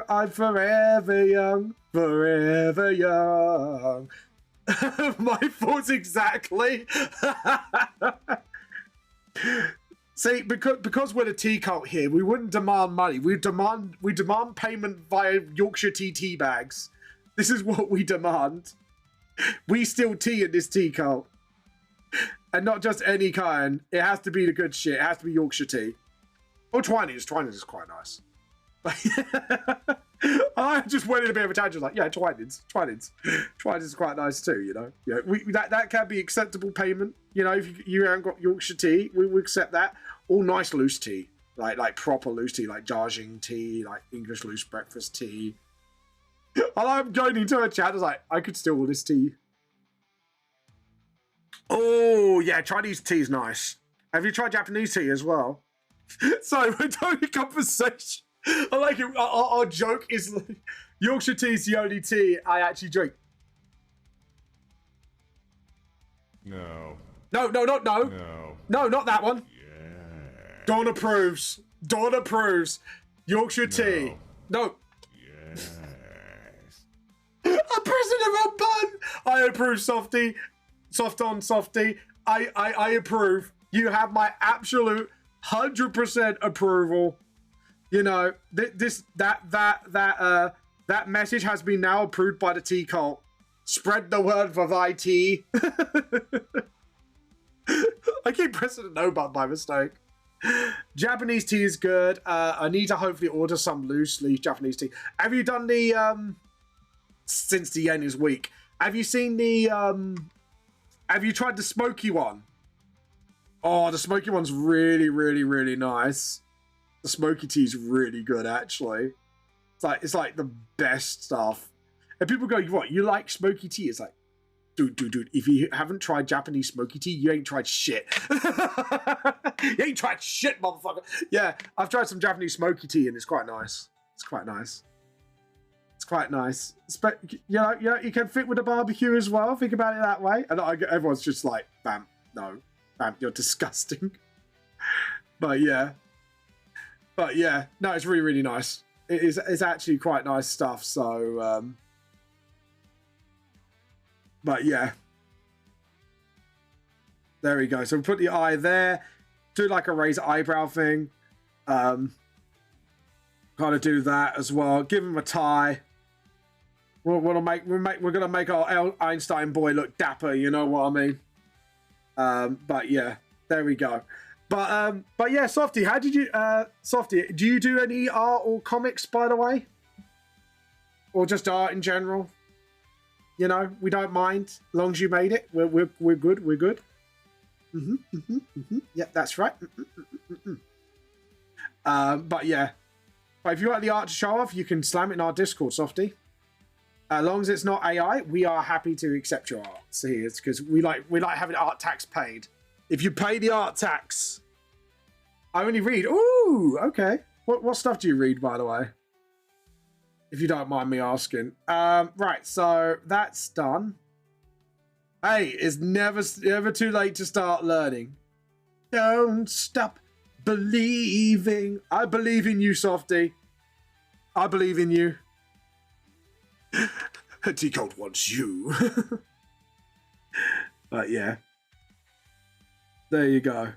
I'm forever young. Forever young. My thoughts exactly. See, because we're the tea cult here, we wouldn't demand money. We demand payment via Yorkshire tea bags. This is what we demand. We steal tea in this tea cult. And not just any kind. It has to be the good shit. It has to be Yorkshire tea. Oh, Twinings. Twinings is quite nice. I just went in a bit of a tangent, like, yeah, Twinings is quite nice too, you know. Yeah, that can be acceptable payment, you know. If you haven't got Yorkshire tea, we accept that. All nice loose tea, like proper loose tea, like Darjeeling tea, like English loose breakfast tea. I'm going into a chat, I was like, I could steal all this tea. Oh yeah, Chinese tea is nice. Have you tried Japanese tea as well? Sorry, we're doing a conversation. I like it. Our joke is like, Yorkshire tea is the only tea I actually drink. No, not that one. Yeah. Dawn approves. Yorkshire tea. No. Yes. I'm pressing the wrong button. I approve, Softy. Soft on, Softy. I approve. You have my absolute 100% approval. You know, that message has been now approved by the tea cult. Spread the word for thy tea. I keep pressing the no button by mistake. Japanese tea is good. I need to hopefully order some loose leaf Japanese tea. Have you done the since the yen is weak? Have you seen the have you tried the smoky one? Oh, the smoky one's really nice. The smoky tea is really good, actually. It's like the best stuff. And people go, what, you like smoky tea? It's like, dude, if you haven't tried Japanese smoky tea, you ain't tried shit. You ain't tried shit, motherfucker. Yeah, I've tried some Japanese smoky tea and it's quite nice. It's quite nice. It's quite nice. You can fit with a barbecue as well. Think about it that way. And everyone's just like, bam, no, bam, you're disgusting. But yeah, no, it's really, really nice. It's actually quite nice stuff. So, but yeah, there we go. So we put the eye there, do like a razor eyebrow thing, kind of do that as well. Give him a tie. We're gonna make our Einstein boy look dapper. You know what I mean? But yeah, there we go. But yeah, Softy, how did you, Softy, do you do any art or comics, by the way? Or just art in general? You know, we don't mind, as long as you made it. We're good, we're good. Yeah, that's right. But yeah. But if you want the art to show off, you can slam it in our Discord, Softy. As long as it's not AI, we are happy to accept your art. See, it's because we like having art tax paid. If you pay the art tax, I only read. Ooh, okay. What stuff do you read, by the way? If you don't mind me asking. Right, so that's done. Hey, it's never too late to start learning. Don't stop believing. I believe in you, Softy. I believe in you. T-Code wants you. But yeah. There you go.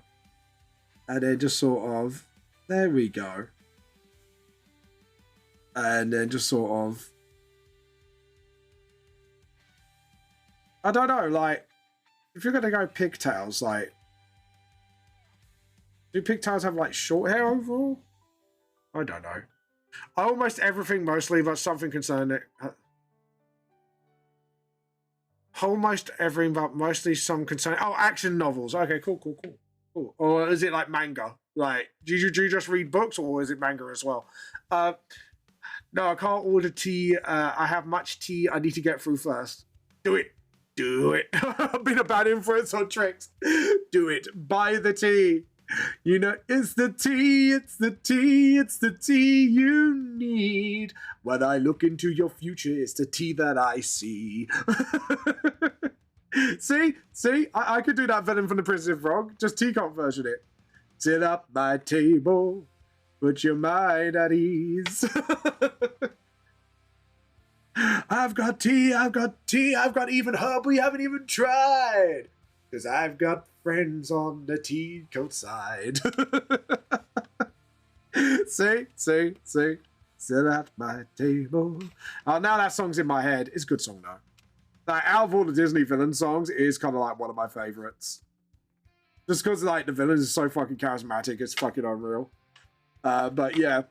And then just sort of, there we go. And then just sort of, I don't know, like, if you're going to go pigtails, like, do pigtails have, like, short hair overall? I don't know. Almost everything mostly, but something concerning it. Almost everything, but mostly some concern. Oh, action novels. Okay, cool. Or is it like manga? Like, do you just read books, or is it manga as well? No, I can't order tea. I have much tea I need to get through first. Do it. I've been a bad influence on Tricks. Do it. Buy the tea. You know, it's the tea you need. When I look into your future, it's the tea that I see. See? I could do that villain from the Prince of Frog. Just Teacup version it. Sit up my table, put your mind at ease. I've got tea, I've got even herb we haven't even tried. Because I've got friends on the Teacup side. See? Sit at my table. Oh, now that song's in my head. It's a good song, though. Like, out of all the Disney villain songs, it is kind of like one of my favorites. Just because, like, the villain is so fucking charismatic, it's fucking unreal. But yeah.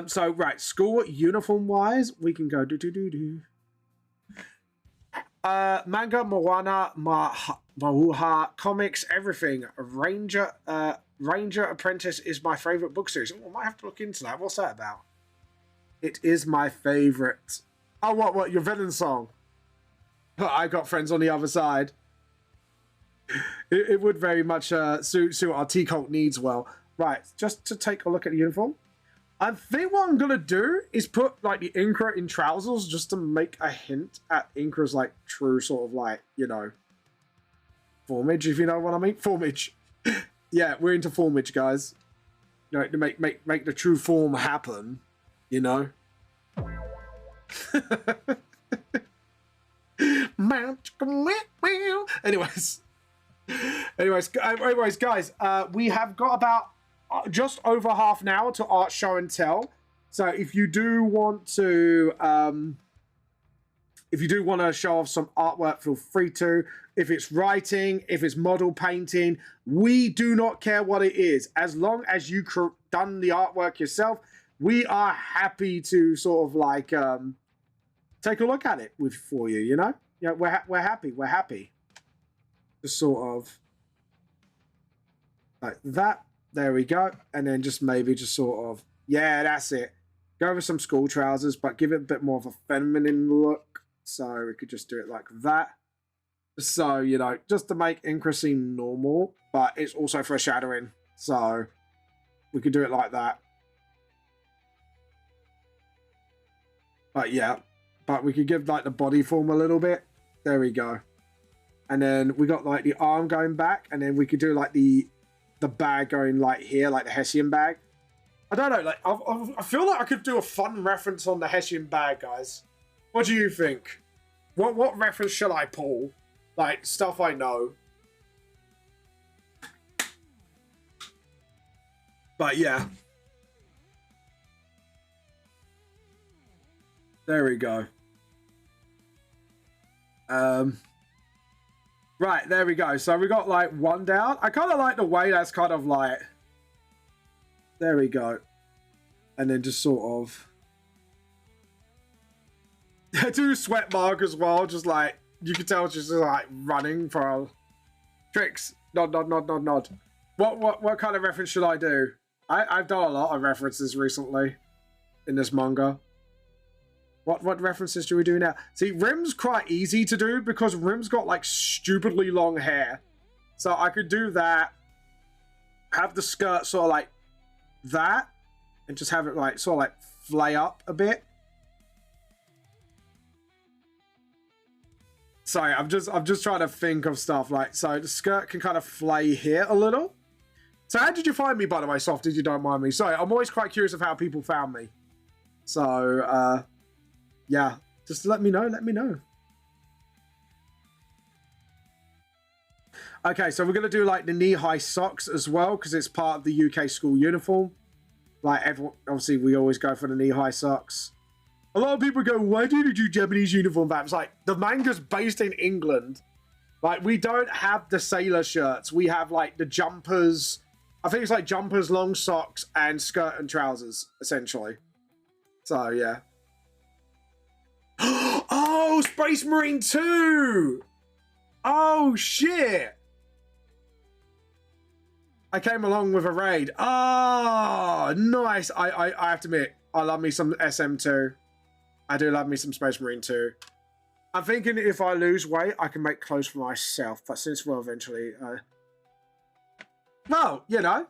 So, right, school uniform-wise, we can go do. Manga, Moana, Mahuha, comics, everything. Ranger Apprentice is my favorite book series. Oh, I might have to look into that. What's that about? It is my favorite. Oh, what? Your villain song? I got friends on the other side. It would very much suit our T-Cult needs well. Right, just to take a look at the uniform. I think what I'm going to do is put, like, the Inkra in trousers just to make a hint at Inkra's, like, true sort of, like, you know, formage, if you know what I mean. Formage. Yeah, we're into formage, guys. You know, to make the true form happen, you know. Anyways, guys, we have got about just over half an hour to art show and tell. So if you do want to show off some artwork, feel free to. If it's writing, if it's model painting, we do not care what it is. As long as you done the artwork yourself, we are happy to sort of like take a look at it for you. You know, yeah, we're happy. We're happy. Just sort of like that. There we go. And then just maybe just sort of, yeah, that's it. Go with some school trousers, but give it a bit more of a feminine look. So we could just do it like that. So, you know, just to make Incra seem normal, but it's also foreshadowing. So we could do it like that. But yeah, but we could give like the body form a little bit. There we go. And then we got like the arm going back, and then we could do like the bag going like here, like the Hessian bag. I don't know, like I feel like I could do a fun reference on the Hessian bag, guys. What do you think? What reference shall I pull? Like, stuff I know. But yeah. There we go. Right, there we go. So we got like one down. I kind of like the way that's kind of like... There we go. And then just sort of... I do a sweat mark as well, just like... You can tell she's just like running for a... Tricks. Nod, nod, nod, nod, nod. What kind of reference should I do? I've done a lot of references recently in this manga. What references do we do now? See, Rim's quite easy to do because Rim's got like stupidly long hair. So I could do that. Have the skirt sort of like that. And just have it like sort of like flay up a bit. Sorry, I'm just trying to think of stuff like, so the skirt can kind of flay here a little. So how did you find me, by the way, Soft, if you don't mind me? Sorry, I'm always quite curious of how people found me. So, yeah, just let me know, let me know. Okay, so we're going to do like the knee-high socks as well, because it's part of the UK school uniform. Like everyone, obviously we always go for the knee-high socks. A lot of people go, why do you do Japanese uniform vamps? Like, the manga's based in England. Like, we don't have the sailor shirts. We have, like, the jumpers. I think it's, like, jumpers, long socks, and skirt and trousers, essentially. So, yeah. Oh, Space Marine 2! Oh, shit! I came along with a raid. Oh, nice. I have to admit, I love me some SM2. I do love me some Space Marine 2. I'm thinking if I lose weight, I can make clothes for myself. But since we'll eventually... well, you know,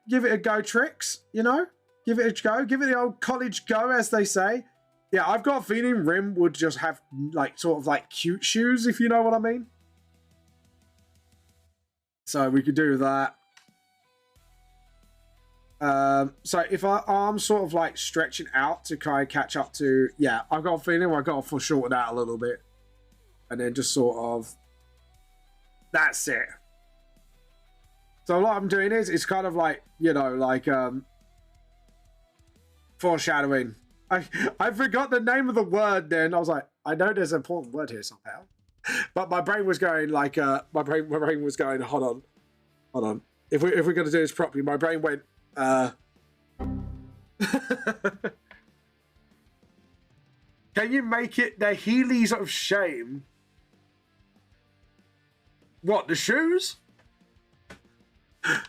give it a go, Tricks. You know, give it a go. Give it the old college go, as they say. Yeah, I've got a feeling Rim would just have, like, sort of, like, cute shoes, if you know what I mean. So we could do that. So if our arm's sort of like stretching out to kind of catch up to, yeah, I've got a feeling I've got to foreshorten that a little bit. And then just sort of, that's it. So what I'm doing is, it's kind of like, you know, like, foreshadowing. I forgot the name of the word then. I was like, I know there's an important word here somehow. But my brain was going like, my brain was going, hold on. If we're going to do this properly, my brain went, can you make it the Heelys of shame? What, the shoes? I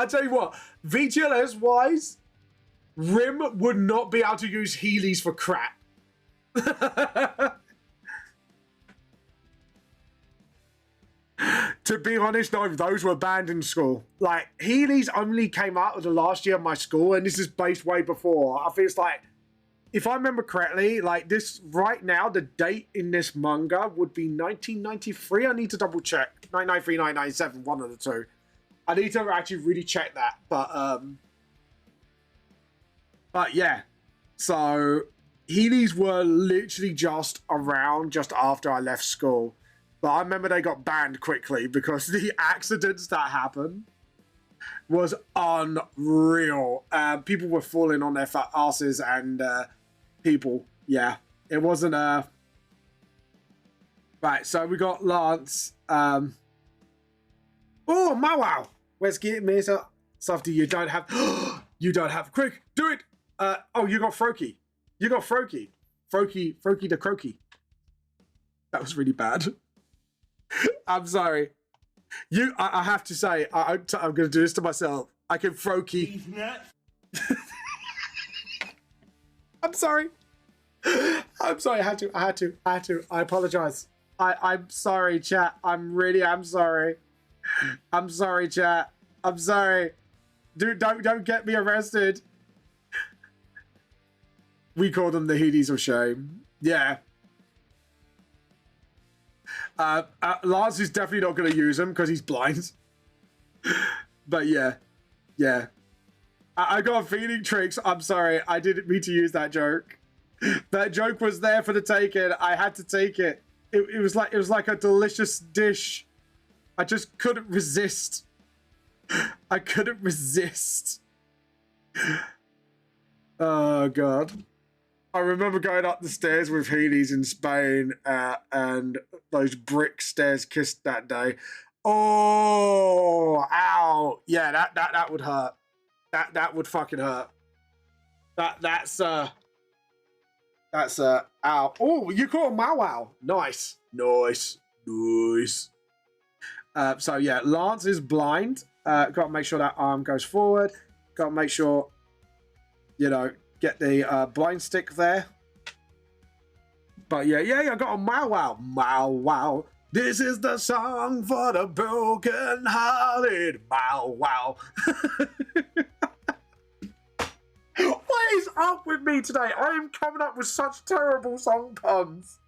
tell you what, VTLS wise, Rim would not be able to use Heelys for crap. To be honest, no, those were banned in school. Like, Heelys only came out of the last year of my school, and this is based way before. I think it's like, if I remember correctly, like this right now, the date in this manga would be 1993. I need to double check. 1993, 1997, one of the two. I need to actually really check that. But yeah. So, Heelys were literally just around just after I left school. But I remember they got banned quickly because the accidents that happened was unreal. People were falling on their fat asses and people. Yeah, it wasn't right, so we got Lance. Oh, my wow. Let's get me so Softy, you don't have you don't have quick, do it. Oh, you got Froakie. You got Froakie. Froakie the Croaky. That was really bad. I'm sorry. I have to say, I'm going to do this to myself. I can Froakie. I'm sorry. I'm sorry, I had to. I apologize. I'm sorry, chat. I'm sorry. I'm sorry, chat. I'm sorry. Dude, don't get me arrested. We call them the Hedes of Shame. Yeah. Lance is definitely not going to use him because he's blind. But yeah. Yeah. I got a feeling, Tricks. I'm sorry. I didn't mean to use that joke. That joke was there for the taking. I had to take it. It was like a delicious dish. I just couldn't resist. I couldn't resist. Oh, God. I remember going up the stairs with Hedes in Spain and those brick stairs kissed that day. Oh, ow. Yeah, that would hurt. That would fucking hurt. That's ow. Oh, you call him Wow Wow. Nice. Nice. Nice. So yeah, Lance is blind. Got to make sure that arm goes forward. Got to make sure, you know, get the blind stick there. But yeah, I got a Wow Wow. Wow Wow. This is the song for the broken-hearted. Wow Wow. What is up with me today? I am coming up with such terrible song puns.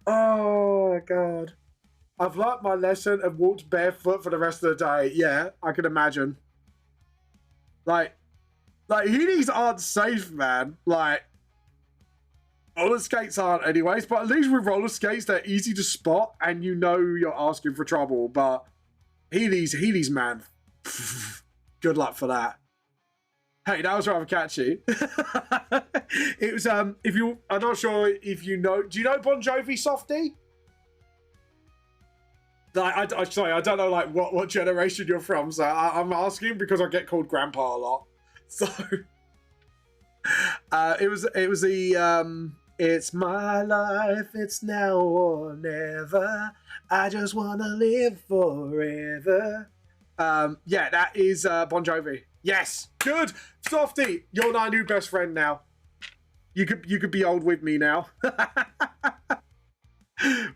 Oh, God. I've learnt my lesson and walked barefoot for the rest of the day. Yeah, I can imagine. Like Heelys aren't safe, man. Like, roller skates aren't anyways, but at least with roller skates, they're easy to spot and you know you're asking for trouble. But Heelys, man, good luck for that. Hey, that was rather catchy. It was, I'm not sure if you know, do you know Bon Jovi, Softy? Sorry, I don't know like what generation you're from, so I'm asking because I get called Grandpa a lot. So, it was the, it's my life, it's now or never, I just wanna live forever. Yeah, that is Bon Jovi. Yes, good, Softy. You're my new best friend now. You could be old with me now.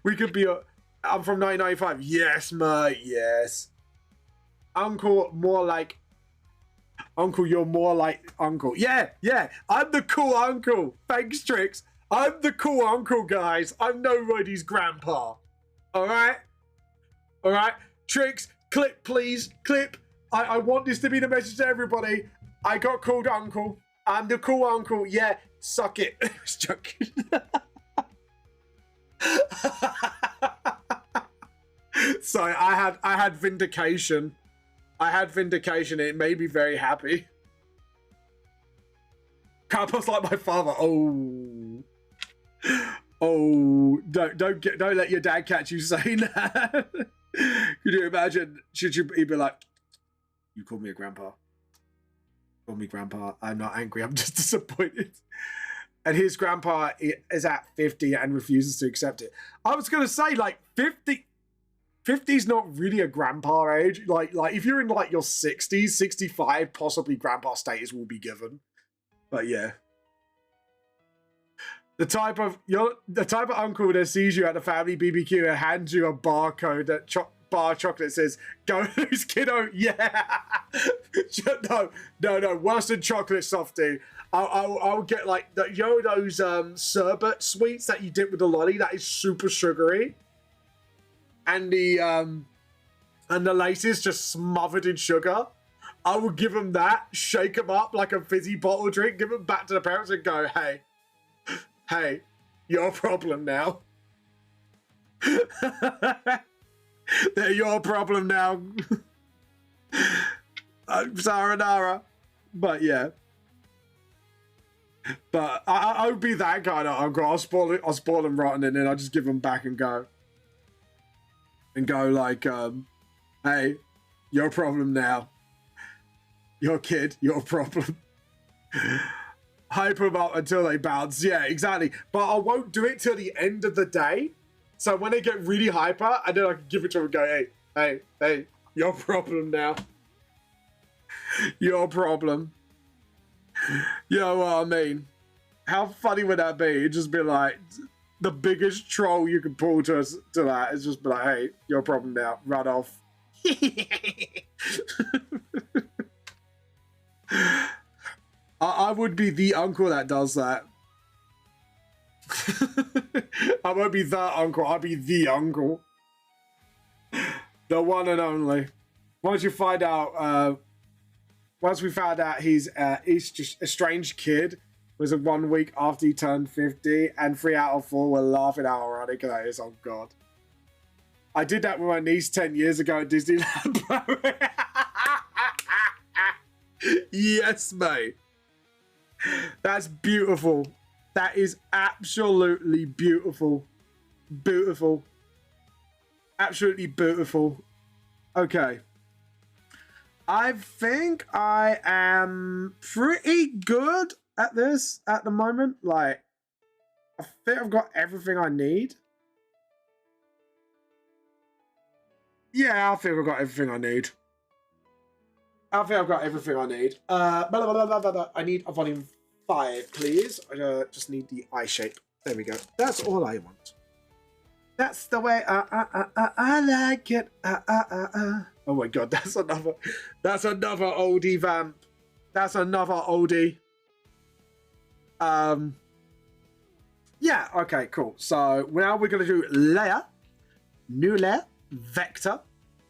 We could be. I'm from 1995. Yes, mate. Yes. Uncle, more like. Uncle, you're more like Uncle. Yeah. I'm the cool uncle. Thanks, Tricks. I'm the cool uncle, guys. I'm nobody's grandpa. All right. Tricks, clip, please. Clip. I want this to be the message to everybody. I got called uncle. I'm the cool uncle. Yeah, suck it. I was joking. So I had vindication. It made me very happy. Carpa's like my father. Don't let your dad catch you saying that. Could you imagine? Should you be like, you call me a grandpa? Call me grandpa. I'm not angry. I'm just disappointed. And his grandpa is at 50 and refuses to accept it. I was going to say, like, 50 is not really a grandpa age. Like if you're in like your 60s, 65, possibly grandpa status will be given. But yeah. The type of uncle that sees you at the family BBQ and hands you a barcode that bar chocolate says, "Go lose, kiddo." Yeah. No. Worse than chocolate, Softy. I'll get like those sherbet sweets that you dip with the lolly. That is super sugary, and the laces just smothered in sugar. I will give them that, shake them up like a fizzy bottle drink, give them back to the parents, and go, hey, your problem now. They're your problem now. Sayonara. But yeah. But I would be that kind of uncle. I'll spoil them rotten and then I'll just give them back and go. And go like, hey, your problem now. Your kid, your problem. Hype them up until they bounce. Yeah, exactly. But I won't do it till the end of the day. So when they get really hyper, and then I can give it to them and go, hey, your problem now. Your problem. You know what I mean? How funny would that be? It'd just be like the biggest troll you can pull to that. It's just be like, hey, your problem now. Run off. I would be the uncle that does that. I won't be that uncle. I'll be the uncle. The one and only. Once you find out, once we found out he's just a strange kid, was it 1 week after he turned 50, and 3 out of 4 were laughing how ironic that is. Oh god. I did that with my niece 10 years ago at Disneyland. Yes, mate. That's beautiful. That is absolutely beautiful. Beautiful. Absolutely beautiful. Okay. I think I am pretty good at this at the moment. Like, I think I've got everything I need. Yeah, I think I've got everything I need. I think I've got everything I need. I need a volume 5, please. I just need the eye shape. There we go. That's all I want. That's the way I like it. Oh my god, that's another oldie vamp. That's another oldie. Yeah, okay, cool. So now we're gonna do layer, new layer, vector,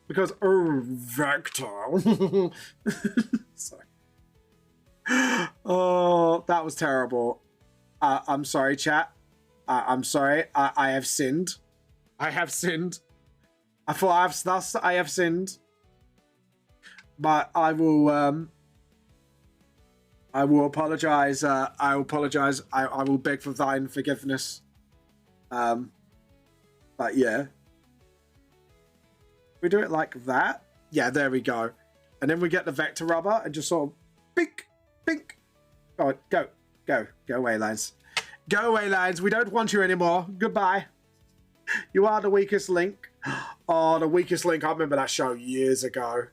because vector. Sorry. Oh, that was terrible. I'm sorry, chat. I'm sorry. I have sinned. I have sinned. I thought I have sinned. But I will apologize. I will apologize. I will beg for thine forgiveness. But yeah. We do it like that. Yeah, there we go. And then we get the vector rubber and just sort of pink, pink. Oh, go away, lines. Go away, lines. We don't want you anymore. Goodbye. You are the weakest link. Oh, the weakest link. I remember that show years ago.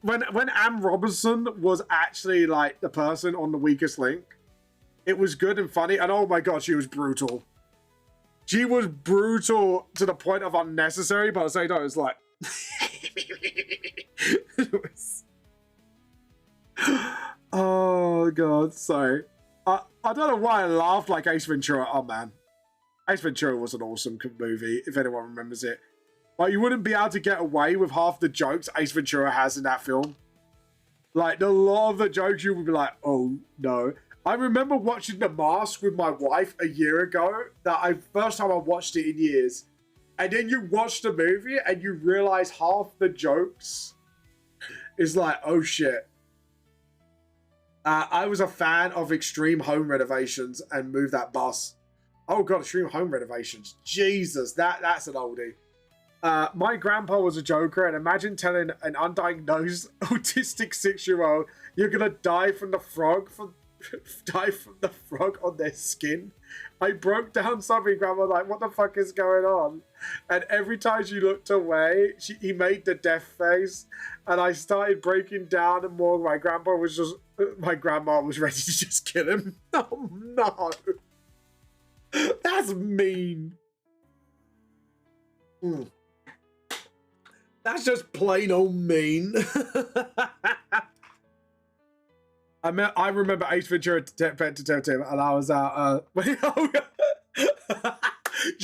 When Anne Robinson was actually like the person on the weakest link, it was good and funny. And oh my god, she was brutal. She was brutal to the point of unnecessary, but at the same time, it was like. Oh god, sorry. I don't know why I laughed like Ace Ventura. Oh man, Ace Ventura was an awesome movie, if anyone remembers it. Like, you wouldn't be able to get away with half the jokes Ace Ventura has in that film. Like, a lot of the jokes you would be like, oh no. I remember watching The Mask with my wife a year ago. First time I watched it in years. And then you watch the movie and you realize half the jokes is like, oh shit. I was a fan of Extreme Home Renovations and Move That Bus. Oh god, Extreme Home Renovations. Jesus, that's an oldie. My grandpa was a joker, and imagine telling an undiagnosed autistic 6-year-old you're gonna die from the frog on their skin. I broke down something, grandma, like, what the fuck is going on? And every time she looked away, he made the death face, and I started breaking down and more. My grandma was ready to just kill him. Oh no. That's mean. That's just plain old mean. I remember Ace Ventura Pet Detective, and I was out. You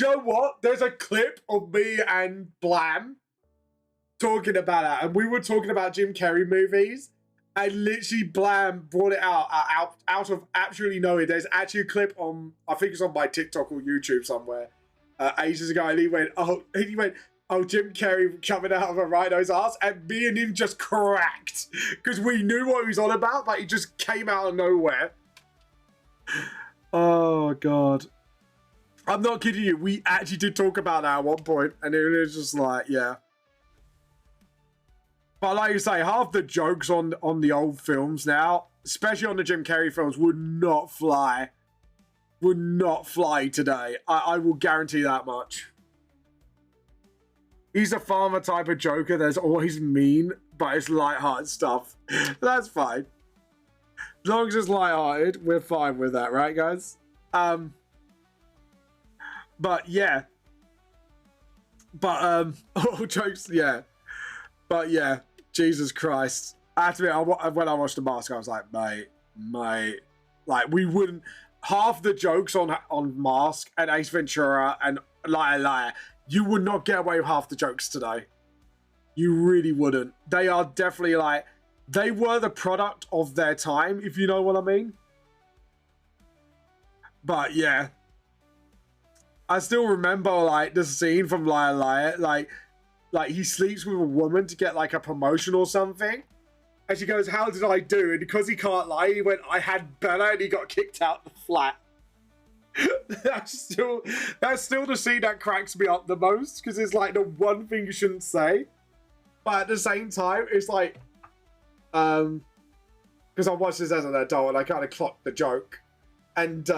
know what? There's a clip of me and Blam talking about it, and we were talking about Jim Carrey movies, and literally Blam brought it out of absolutely nowhere. There's actually a clip on, I think it's on my TikTok or YouTube somewhere, ages ago, and he went, oh, Jim Carrey coming out of a rhino's ass, and me and him just cracked because we knew what he was on about, but he just came out of nowhere. Oh god, I'm not kidding you. We actually did talk about that at one point, and it was just like, yeah. But like you say, half the jokes on the old films now, especially on the Jim Carrey films, would not fly. Would not fly today. I will guarantee that much. He's a farmer type of joker that's always mean, but it's light-hearted stuff. That's fine. As long as it's lighthearted, we're fine with that, right, guys? But yeah. But all jokes, yeah. But yeah, Jesus Christ. I have to admit, when I watched The Mask, I was like, mate, like we wouldn't. Half the jokes on Mask and Ace Ventura and Liar, you would not get away with half the jokes today. You really wouldn't. They are definitely like, they were the product of their time, if you know what I mean. But yeah. I still remember like the scene from Liar, like he sleeps with a woman to get like a promotion or something. And she goes, how did I do? And because he can't lie, he went, I had better, and he got kicked out the flat. That's still the scene that cracks me up the most, because it's like the one thing you shouldn't say. But at the same time, it's like, because I watched this as an adult and I kind of clocked the joke. And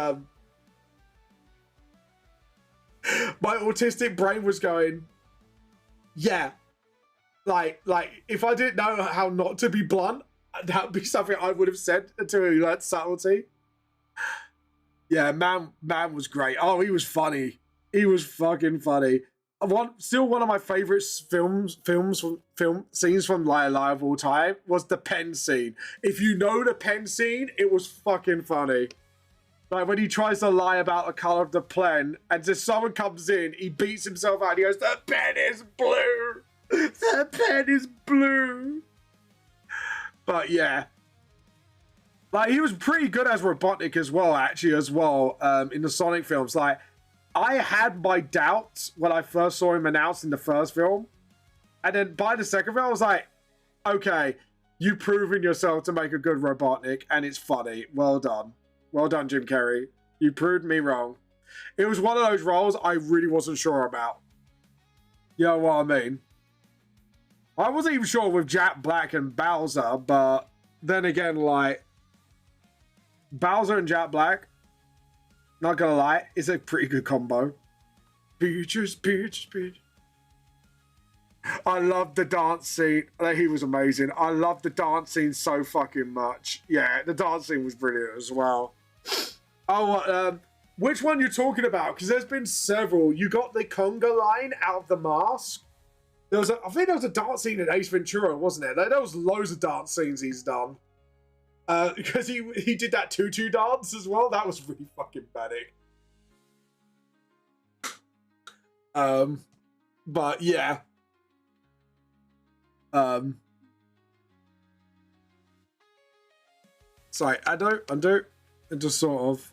my autistic brain was going, yeah, like if I didn't know how not to be blunt, that would be something I would have said until he learned subtlety. Yeah, man was great. Oh, he was funny. He was fucking funny. Still one of my favorite film scenes from Liar of all time was the pen scene. If you know the pen scene, it was fucking funny. Like when he tries to lie about the color of the pen, and just someone comes in, he beats himself out. And he goes, "The pen is blue. The pen is blue." But yeah, like he was pretty good as Robotnik as well. Actually, in the Sonic films, like. I had my doubts when I first saw him announced in the first film. And then by the second film, I was like, okay, you've proven yourself to make a good Robotnik, and it's funny. Well done. Well done, Jim Carrey. You proved me wrong. It was one of those roles I really wasn't sure about. You know what I mean? I wasn't even sure with Jack Black and Bowser, but then again, like, Bowser and Jack Black, not gonna lie, it's a pretty good combo. Peaches. I love the dance scene. He was amazing. I love the dance scene so fucking much. Yeah, the dance scene was brilliant as well. Oh, which one you're talking about? Because there's been several. You got the conga line out of The Mask. I think there was a dance scene in Ace Ventura, wasn't there? There was loads of dance scenes he's done. Because he did that tutu dance as well. That was really fucking manic. But yeah. Sorry, undo, and just sort of.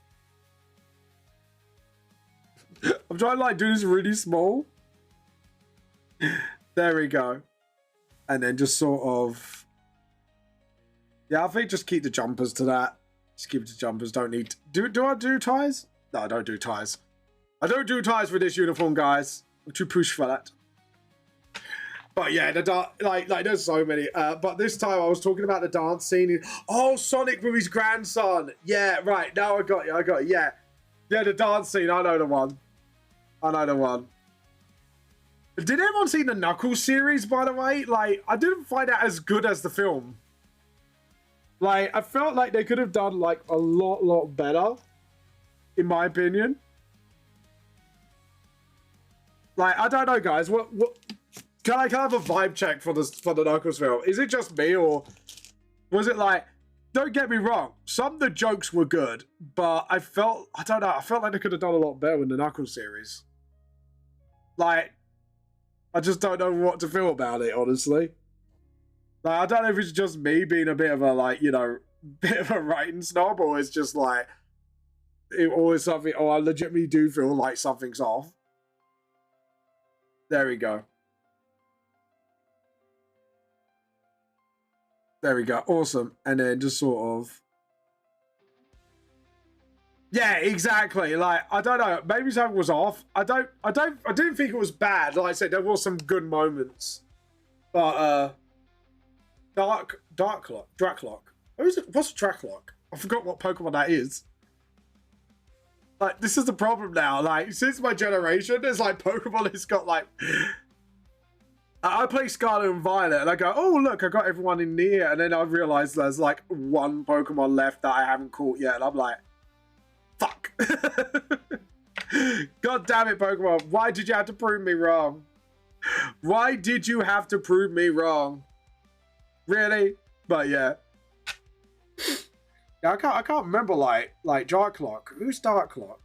I'm trying to like do this really small. There we go. And then just sort of. Yeah, I think just keep the jumpers to that. Just keep it to jumpers. Don't need to, do I do ties? No, I don't do ties. I don't do ties for this uniform, guys. I'm too push for that. But yeah, like there's so many. But this time I was talking about the dance scene. Oh, Sonic with his grandson. Yeah, right. Now I got you. Yeah, the dance scene. I know the one. Did anyone see the Knuckles series, by the way? Like, I didn't find that as good as the film. Like, I felt like they could have done, like, a lot better, in my opinion. Like, I don't know, guys. What can I have a vibe check for the Knuckles film? Is it just me, or was it like? Don't get me wrong. Some of the jokes were good, but I felt like they could have done a lot better in the Knuckles series. Like, I just don't know what to feel about it, honestly. Like, I don't know if it's just me being a bit of a, like, you know, bit of a writing snob, or it's just like, something, I legitimately do feel like something's off. There we go. There we go. Awesome. And then just sort of. Yeah, exactly. Like, I don't know. Maybe something was off. I didn't think it was bad. Like I said, there were some good moments. But, Draclock. What's a Draclock? I forgot what Pokemon that is. Like, this is the problem now. Like, since my generation, there's like Pokemon that's got like. I play Scarlet and Violet, and I go, oh, look, I got everyone in here. And then I realize there's like one Pokemon left that I haven't caught yet. And I'm like, fuck. God damn it, Pokemon. Why did you have to prove me wrong? Why did you have to prove me wrong? Really? But yeah. Yeah, I can't remember like Darklock. Who's Darklock?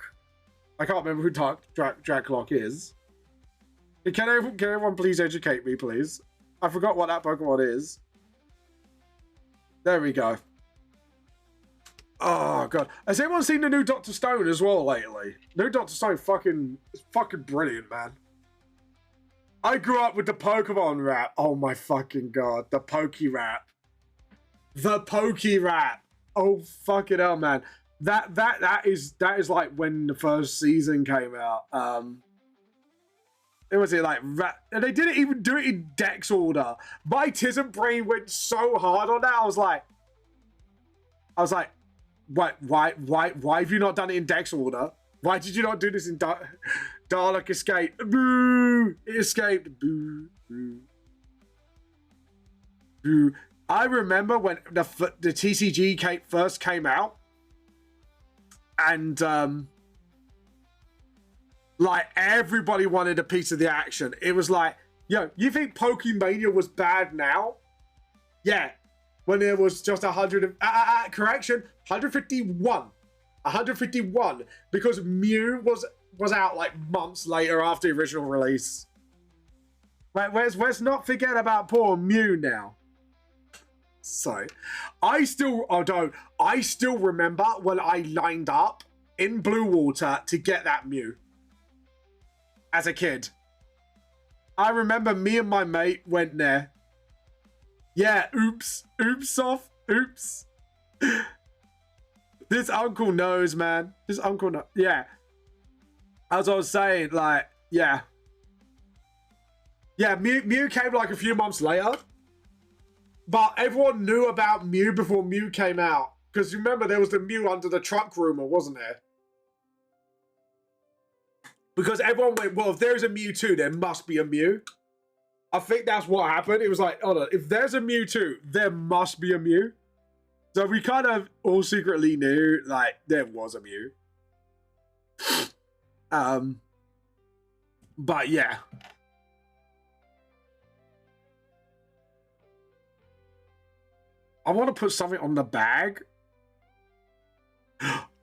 I can't remember who Darklock is. Can everyone please educate me, please? I forgot what that Pokemon is. There we go. Oh god. Has anyone seen the new Dr. Stone as well lately? New Dr. Stone is fucking brilliant, man. I grew up with the Pokemon rap. Oh my fucking god. The Poke rap. The Poke rap. Oh fucking hell, man. That is like when the first season came out. It was like rap, and they didn't even do it in Dex order. My Tism brain went so hard on that. I was like, what? Why have you not done it in Dex order? Why did you not do this in Dalek Escape? Boo! It escaped. Boo! Boo! Boo! I remember when the TCG first came out, and like everybody wanted a piece of the action. It was like, yo, you think Pokemania was bad now? Yeah, when there was just 100 correction, 151, because Mew was out like months later after the original release. Like, let's not forget about poor Mew now. So, I still remember when I lined up in Blue Water to get that Mew as a kid. I remember me and my mate went there. Yeah, oops, off, oops. This uncle knows, man. This uncle knows. Yeah. As I was saying, like, yeah. Yeah, Mew came like a few months later. But everyone knew about Mew before Mew came out. Because remember, there was the Mew under the truck rumor, wasn't there? Because everyone went, well, if there's a Mewtwo, there must be a Mew. I think that's what happened. It was like, hold on, if there's a Mewtwo, there must be a Mew. So we kind of all secretly knew, like, there was a Mew. But yeah. I want to put something on the bag.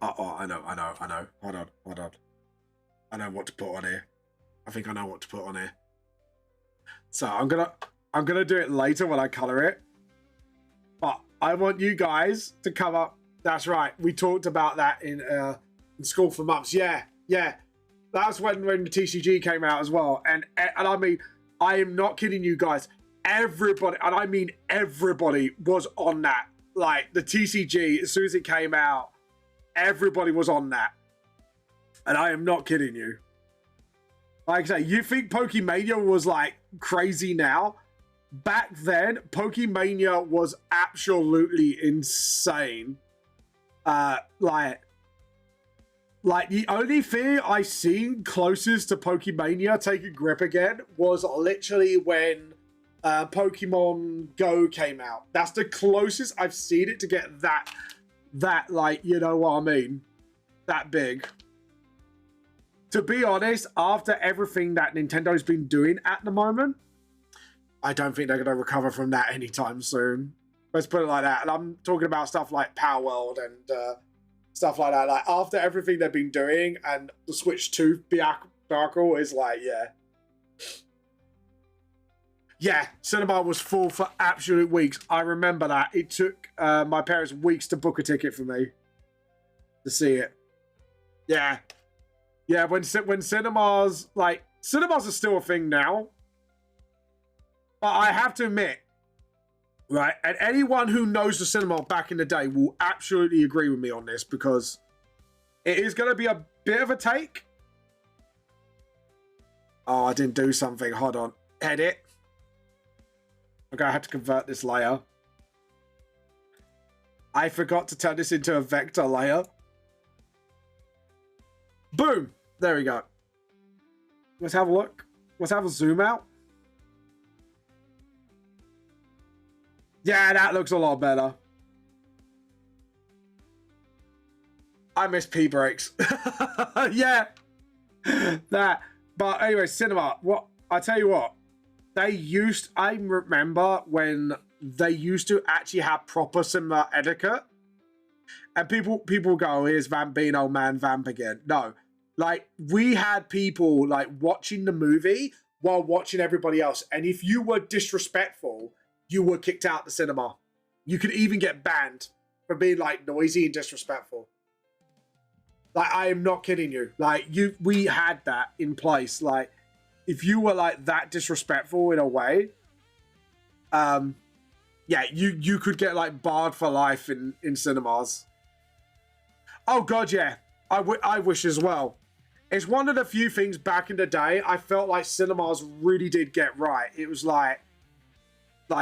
Oh, I know. Hold on. I know what to put on here. I think I know what to put on here. So I'm gonna do it later when I color it. But I want you guys to come up. That's right. We talked about that in school for months. Yeah. That's when the TCG came out as well. And I mean, I am not kidding you guys. Everybody, and I mean everybody, was on that. Like, the TCG, as soon as it came out, everybody was on that. And I am not kidding you. Like I say, you think Pokemania was, like, crazy now? Back then, Pokemania was absolutely insane. Like, the only thing I seen closest to Pokemania taking grip again was literally when Pokemon Go came out. That's the closest I've seen it to get that like, you know what I mean, that big. To be honest, after everything that Nintendo's been doing at the moment, I don't think they're going to recover from that anytime soon. Let's put it like that. And I'm talking about stuff like Power World and stuff like that. Like, after everything they've been doing, and the Switch 2 Sparkle is like, yeah. Yeah, cinema was full for absolute weeks. I remember that. It took my parents weeks to book a ticket for me to see it. Yeah. Yeah, when cinemas, like, cinemas are still a thing now. But I have to admit, right, and anyone who knows the cinema back in the day will absolutely agree with me on this, because it is going to be a bit of a take. Oh, I didn't do something. Hold on. Edit. Okay, I had to convert this layer. I forgot to turn this into a vector layer. Boom! There we go. Let's have a look. Let's have a zoom out. Yeah, that looks a lot better. I miss pee breaks. Yeah. That. But anyway, cinema. What I tell you what, I remember when they used to actually have proper cinema etiquette. And people go, here's Vamp being old man Vamp again. No. Like, we had people like watching the movie while watching everybody else. And if you were disrespectful, you were kicked out the cinema. You could even get banned for being like noisy and disrespectful. Like, I am not kidding you. Like, we had that in place. Like, if you were like that disrespectful in a way, yeah, you could get like barred for life in cinemas. Oh god, yeah. I wish as well. It's one of the few things back in the day I felt like cinemas really did get right. It was like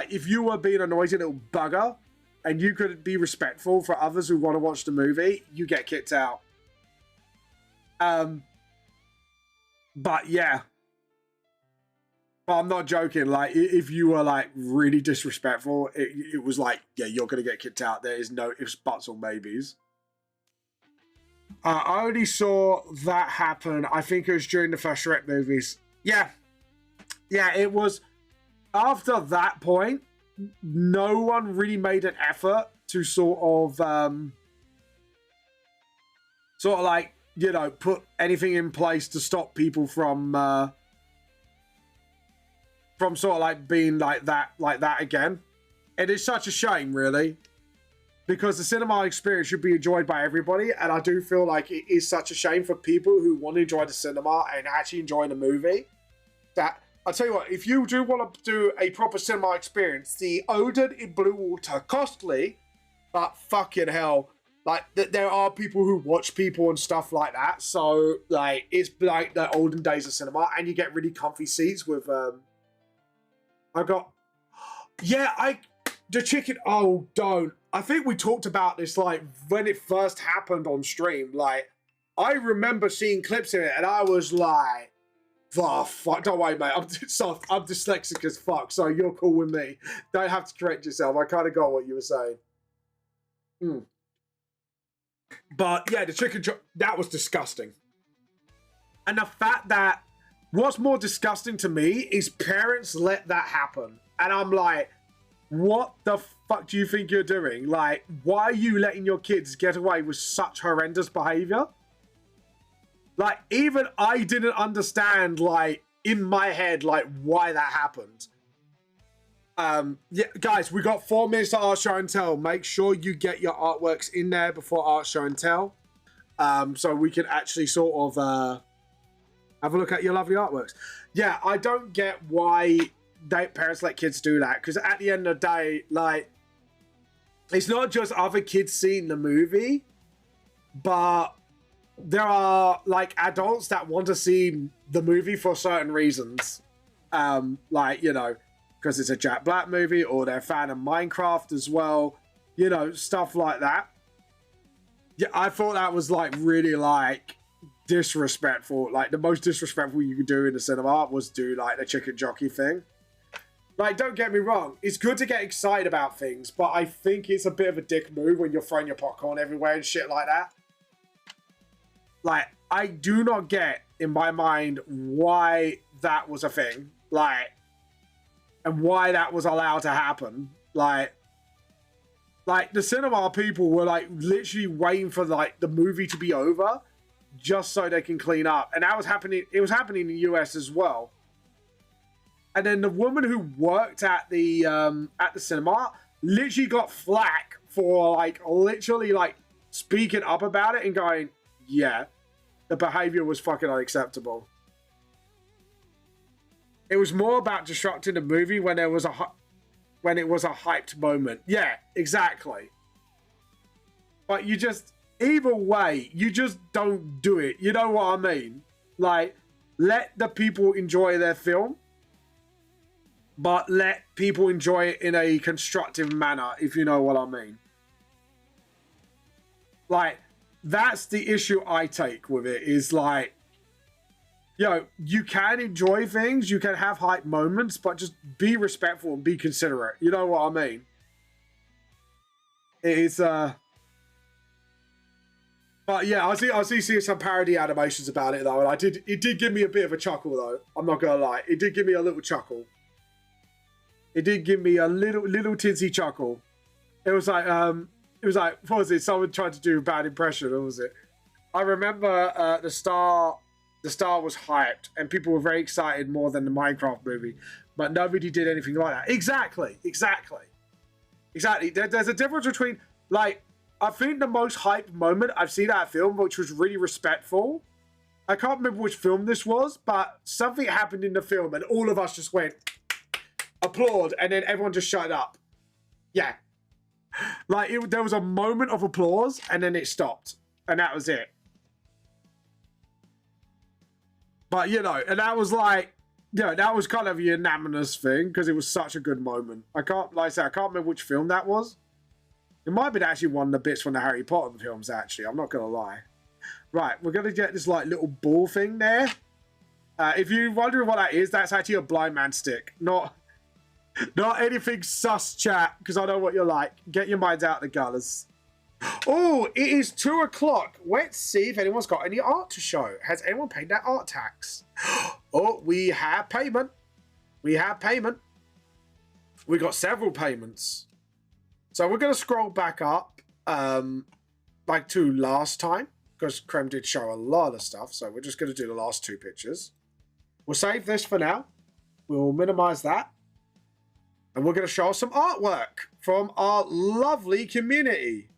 if you were being a noisy little bugger and you could be respectful for others who want to watch the movie, you get kicked out. But yeah. But I'm not joking. Like, if you were like really disrespectful, it was like, yeah, you're gonna get kicked out. There is no ifs, buts, or maybes. I only saw that happen. I think it was during the first Shrek movies. Yeah, it was. After that point, no one really made an effort to sort of like, you know, put anything in place to stop people from sort of like being like that again. It is such a shame, really, because the cinema experience should be enjoyed by everybody, and I do feel like it is such a shame for people who want to enjoy the cinema and actually enjoy the movie. That, I'll tell you what, if you do want to do a proper cinema experience, the Odin in Blue Water, costly, but fucking hell, like, there are people who watch people and stuff like that, so, like, it's like the olden days of cinema, and you get really comfy seats with, the chicken, oh, don't. I think we talked about this, like, when it first happened on stream. Like, I remember seeing clips in it, and I was like, oh, fuck, don't worry, mate. I'm dyslexic as fuck, so you're cool with me. Don't have to correct yourself. I kind of got what you were saying. But, yeah, the chicken chop, that was disgusting. And the fact that, what's more disgusting to me is parents let that happen. And I'm like, what the fuck do you think you're doing? Like, why are you letting your kids get away with such horrendous behavior? Like, even I didn't understand, like, in my head, like, why that happened. Yeah, guys, we got 4 minutes to Art Show and Tell. Make sure you get your artworks in there before Art Show and Tell. So we can actually sort of have a look at your lovely artworks. Yeah, I don't get why parents let kids do that, because at the end of the day, like, it's not just other kids seeing the movie, but there are like adults that want to see the movie for certain reasons, like, you know, because it's a Jack Black movie, or they're a fan of Minecraft as well, you know, stuff like that. Yeah, I thought that was like really like disrespectful. Like, the most disrespectful you could do in the cinema was do like the chicken jockey thing. Like, don't get me wrong, it's good to get excited about things, but I think it's a bit of a dick move when you're throwing your popcorn everywhere and shit like that. Like, I do not get, in my mind, why that was a thing. Like, and why that was allowed to happen. Like, the cinema people were, like, literally waiting for, like, the movie to be over just so they can clean up. And that was happening, it was happening in the US as well. And then the woman who worked at the cinema literally got flack for, like, literally, like, speaking up about it and going, yeah, the behavior was fucking unacceptable. It was more about disrupting the movie when it was a hyped moment. Yeah, exactly. But you just, either way, you just don't do it. You know what I mean? Like, let the people enjoy their film, but let people enjoy it in a constructive manner, if you know what I mean. Like, that's the issue I take with it, is like, you know, you can enjoy things, you can have hype moments, but just be respectful and be considerate. You know what I mean? It is, but yeah, I see some parody animations about it though, and it did give me a bit of a chuckle though. I'm not gonna lie, it did give me a little chuckle. It did give me a little tinsy chuckle. It was like, what was it? Someone tried to do a bad impression, or was it? I remember the star was hyped, and people were very excited more than the Minecraft movie, but nobody did anything like that. Exactly. There's a difference between, like, I think the most hyped moment I've seen out of film, which was really respectful. I can't remember which film this was, but something happened in the film, and all of us just went, applaud, and then everyone just shut up. Yeah. Like, there was a moment of applause, and then it stopped. And that was it. But, you know, and that was like, yeah, that was kind of a unanimous thing, because it was such a good moment. Like I said, I can't remember which film that was. It might be actually one of the bits from the Harry Potter films, actually. I'm not going to lie. Right, we're going to get this, like, little ball thing there. If you're wondering what that is, that's actually a blind man stick. Not anything sus, chat, because I know what you're like. Get your minds out of the gutters. Oh, it is 2 o'clock. Let's see if anyone's got any art to show. Has anyone paid their art tax? Oh, we have payment. We got several payments. So we're going to scroll back up, like to last time, because Creme did show a lot of stuff. So we're just going to do the last 2 pictures. We'll save this for now. We'll minimize that. And we're going to show some artwork from our lovely community.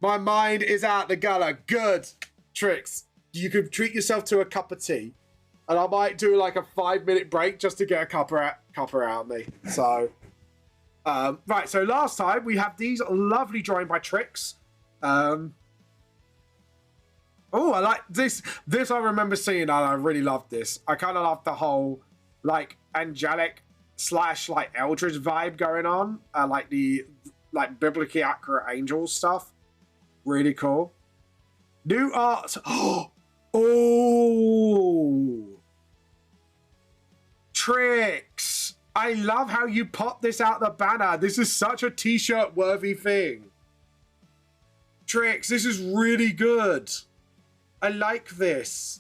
My mind is out the gutter. Good. Tricks. You could treat yourself to a cup of tea. And I might do like a 5-minute break just to get a cuppa out of me. So, right. So last time we have these lovely drawing by Tricks. Oh, I like this. This I remember seeing and I really loved this. I kind of loved the whole like angelic / like eldritch vibe going on. Like the biblically accurate angels stuff. Really cool. New art. Oh. Tricks. I love how you pop this out the banner. This is such a t-shirt worthy thing. Tricks, this is really good. I like this.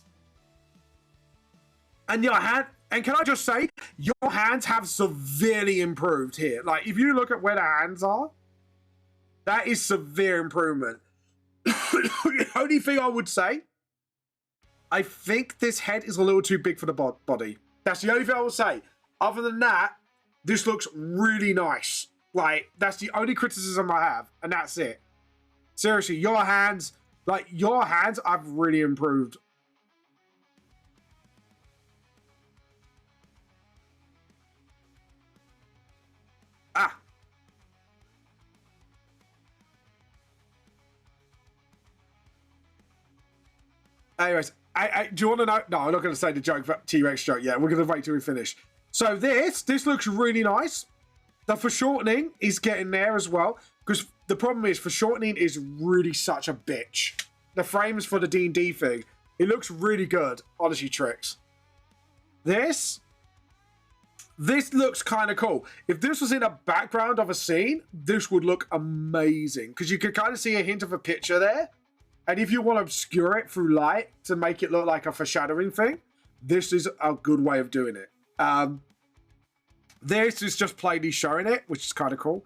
And your hand, and can I just say, your hands have severely improved here. Like, if you look at where the hands are, that is severe improvement. The only thing I would say, I think this head is a little too big for the body. That's the only thing I would say. Other than that, this looks really nice. Like, that's the only criticism I have, and that's it. Seriously, your hands have really improved. Ah. Anyways, do you want to know? No, I'm not going to say the joke, but T-Rex joke. Yeah, we're going to wait till we finish. So this looks really nice. The foreshortening is getting there as well, because the problem is foreshortening is really such a bitch. The frames for the D&D thing, it looks really good. Honestly, Tricks. This looks kind of cool. If this was in a background of a scene, this would look amazing, because you could kind of see a hint of a picture there. And if you want to obscure it through light to make it look like a foreshadowing thing, this is a good way of doing it. This is just plainly showing it, which is kind of cool.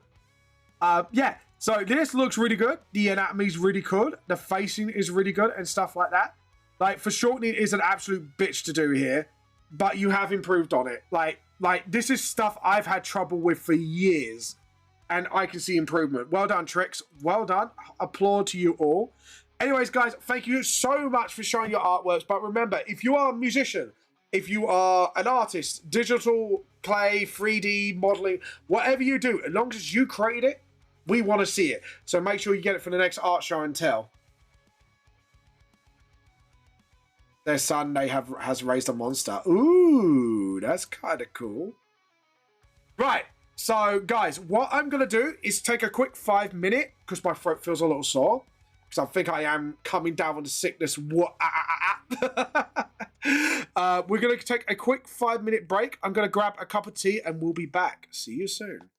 Yeah, so this looks really good. The anatomy is really good. The facing is really good and stuff like that. Like, foreshortening is an absolute bitch to do here, but you have improved on it. Like this is stuff I've had trouble with for years, and I can see improvement. Well done, Tricks. Well done. Applaud to you all. Anyways, guys, thank you so much for showing your artworks. But remember, if you are a musician, if you are an artist, digital, clay, 3D, modeling, whatever you do, as long as you created it, we want to see it. So make sure you get it for the next art show and tell. Their son, has raised a monster. Ooh, that's kind of cool. Right. So, guys, what I'm going to do is take a quick 5-minute, because my throat feels a little sore. Because I think I am coming down with the sickness. We're going to take a quick 5-minute break. I'm going to grab a cup of tea and we'll be back. See you soon.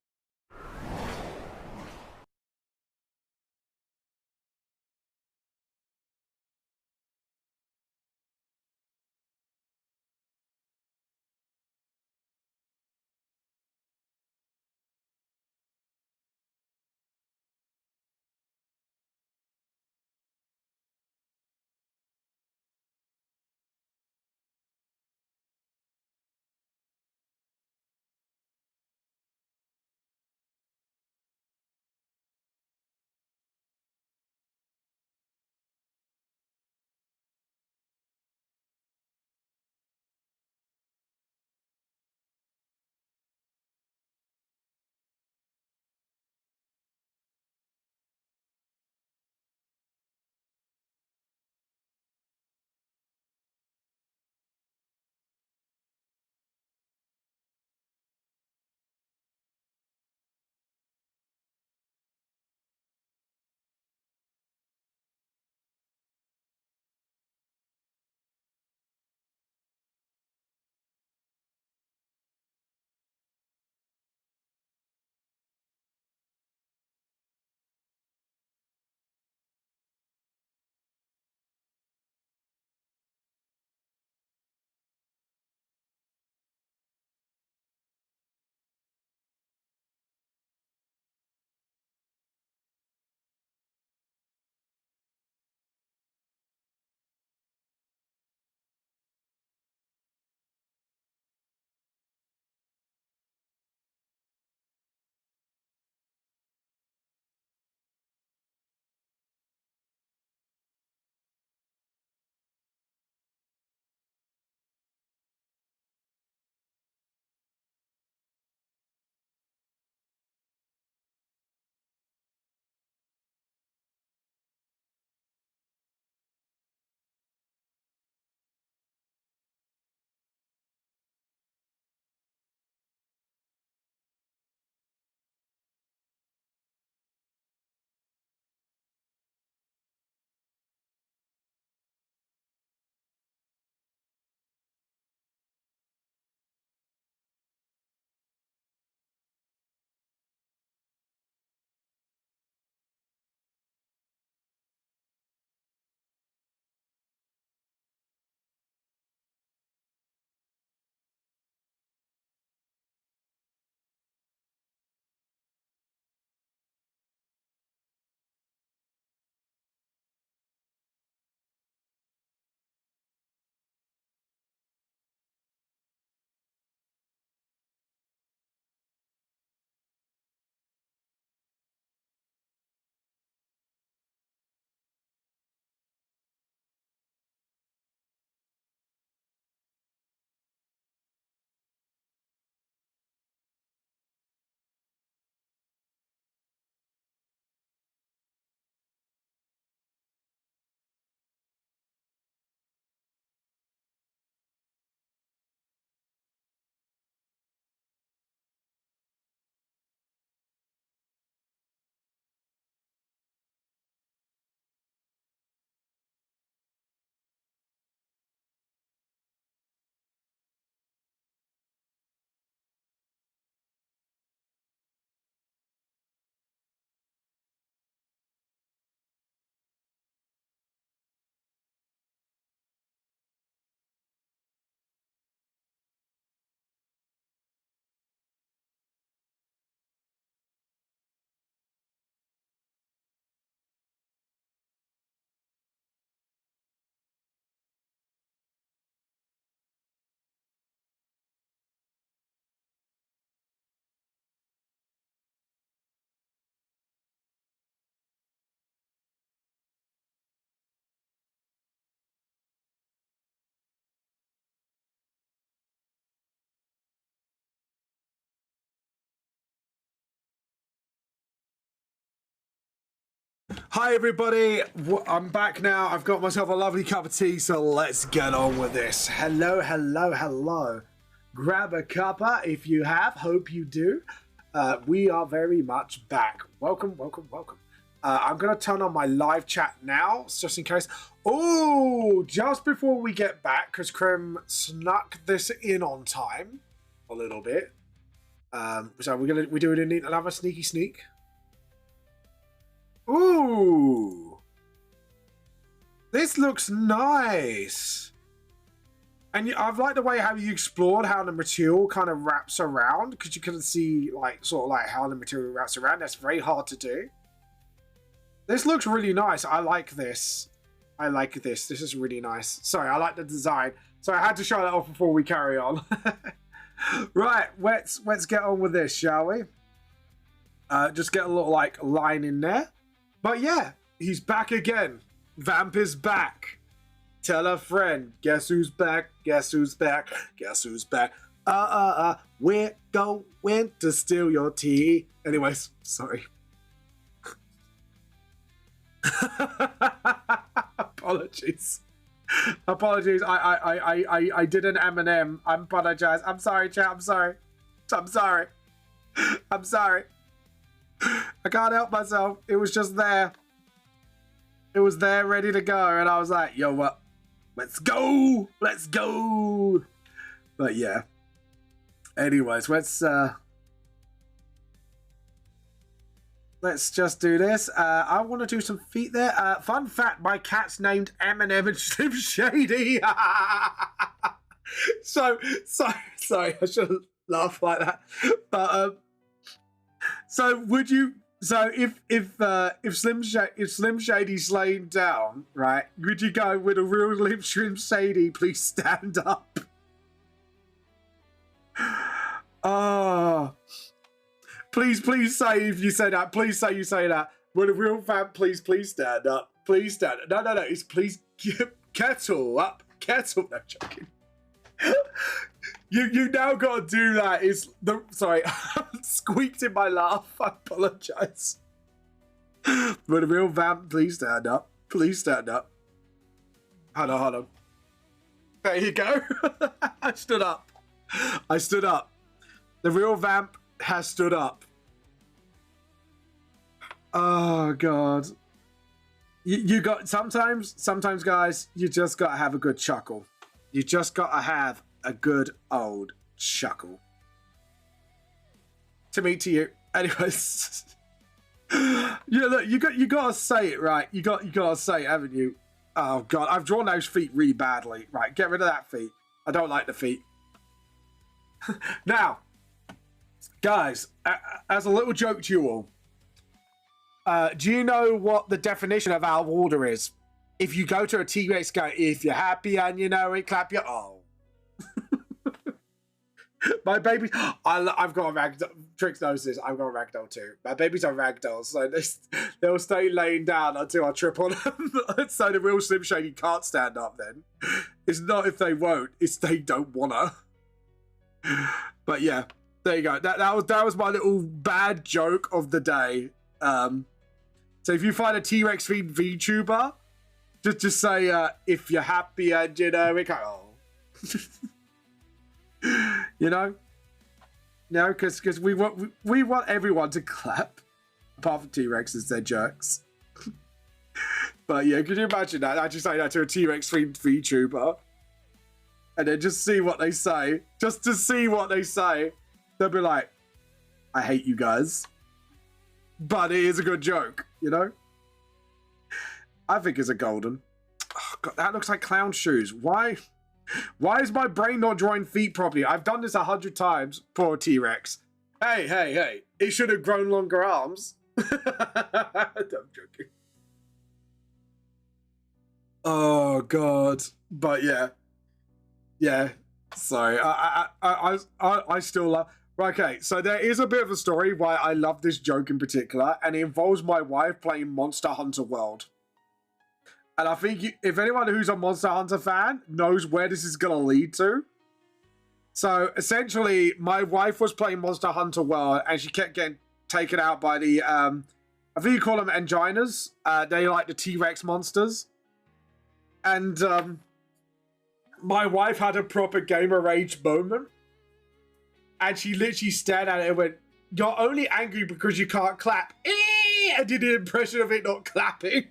Hi everybody, I'm back now. I've got myself a lovely cup of tea, so let's get on with this. Hello, hello, hello. Grab a cuppa if you have, hope you do. We are very much back. Welcome, welcome, welcome. I'm going to turn on my live chat now, just in case. Oh, just before we get back, because Krim snuck this in on time a little bit. So we're doing another sneaky sneak. Ooh, this looks nice. And I've liked the way how you explored how the material kind of wraps around, because you can see like sort of like how the material wraps around. That's very hard to do. This looks really nice. I like this. I like this. This is really nice. Sorry, I like the design. So I had to show that off before we carry on. Right, let's get on with this, shall we? Just get a little like line in there. But yeah, he's back again. Vamp is back. Tell a friend. Guess who's back? Guess who's back? Guess who's back? We're going to steal your tea. Anyways, sorry. Apologies. Apologies. I did an Eminem. I apologize. I'm sorry, chat. I'm sorry. I'm sorry. I'm sorry. I can't help myself. It was just there. It was there ready to go. And I was like, yo, what? Let's go. Let's go. But yeah. Anyways, let's just do this. I want to do some feet there. Fun fact, my cat's named Eminem and Slim Shady. So, sorry, I shouldn't laugh like that. But, so would you? So if Slim Shady's laying down, right? Would you go with a real Slim Shady? Please stand up. Oh, please say if you say that. Please say you say that. With a real fan, please stand up. Please stand up. No. It's please kettle up. Kettle. No, joking. You now got to do that. Is the sorry, squeaked in my laugh. I apologize. But a real vamp, please stand up. Please stand up. Hold on. There you go. I stood up. I stood up. The real vamp has stood up. Oh God. You got sometimes guys, you just gotta have a good chuckle. You just gotta have a good old chuckle. To me, to you. Anyways. Yeah, look, you gotta say it, right? You gotta say it, haven't you? Oh God, I've drawn those feet really badly. Right, get rid of that feet. I don't like the feet. Now, guys, as a little joke to you all, do you know what the definition of out of order is? If you go to a T-Rex go, if you're happy and you know it, clap your oh. My baby, I've got a ragdoll. Trix knows this. I've got a ragdoll too. My babies are ragdolls, so they'll stay laying down until I trip on them. So the real Slim Shady can't stand up then. It's not if they won't, it's they don't wanna. But yeah, there you go. That was my little bad joke of the day. So if you find a T-Rex themed VTuber, just say if you're happy and you know it. Oh. You know, no, because we want everyone to clap, apart from T-Rexes, they're jerks. But yeah, could you imagine that? I just say that to a T-Rex themed VTuber, and then just see what they say, just to see what they say. They'll be like, "I hate you guys," but it is a good joke, you know. I think it's a golden. Oh, God, that looks like clown shoes. Why is my brain not drawing feet properly? I've done this 100 times. Poor T-Rex. Hey. It should have grown longer arms. I'm joking. Oh, God. But yeah. Yeah. Sorry. I still love... Okay, so there is a bit of a story why I love this joke in particular, and it involves my wife playing Monster Hunter World. And I think if anyone who's a Monster Hunter fan knows where this is going to lead to. So essentially, my wife was playing Monster Hunter World and she kept getting taken out by the I think you call them anginas. They like the T-Rex monsters. And my wife had a proper gamer rage moment. And she literally stared at it and went, "You're only angry because you can't clap." And did an impression of it not clapping.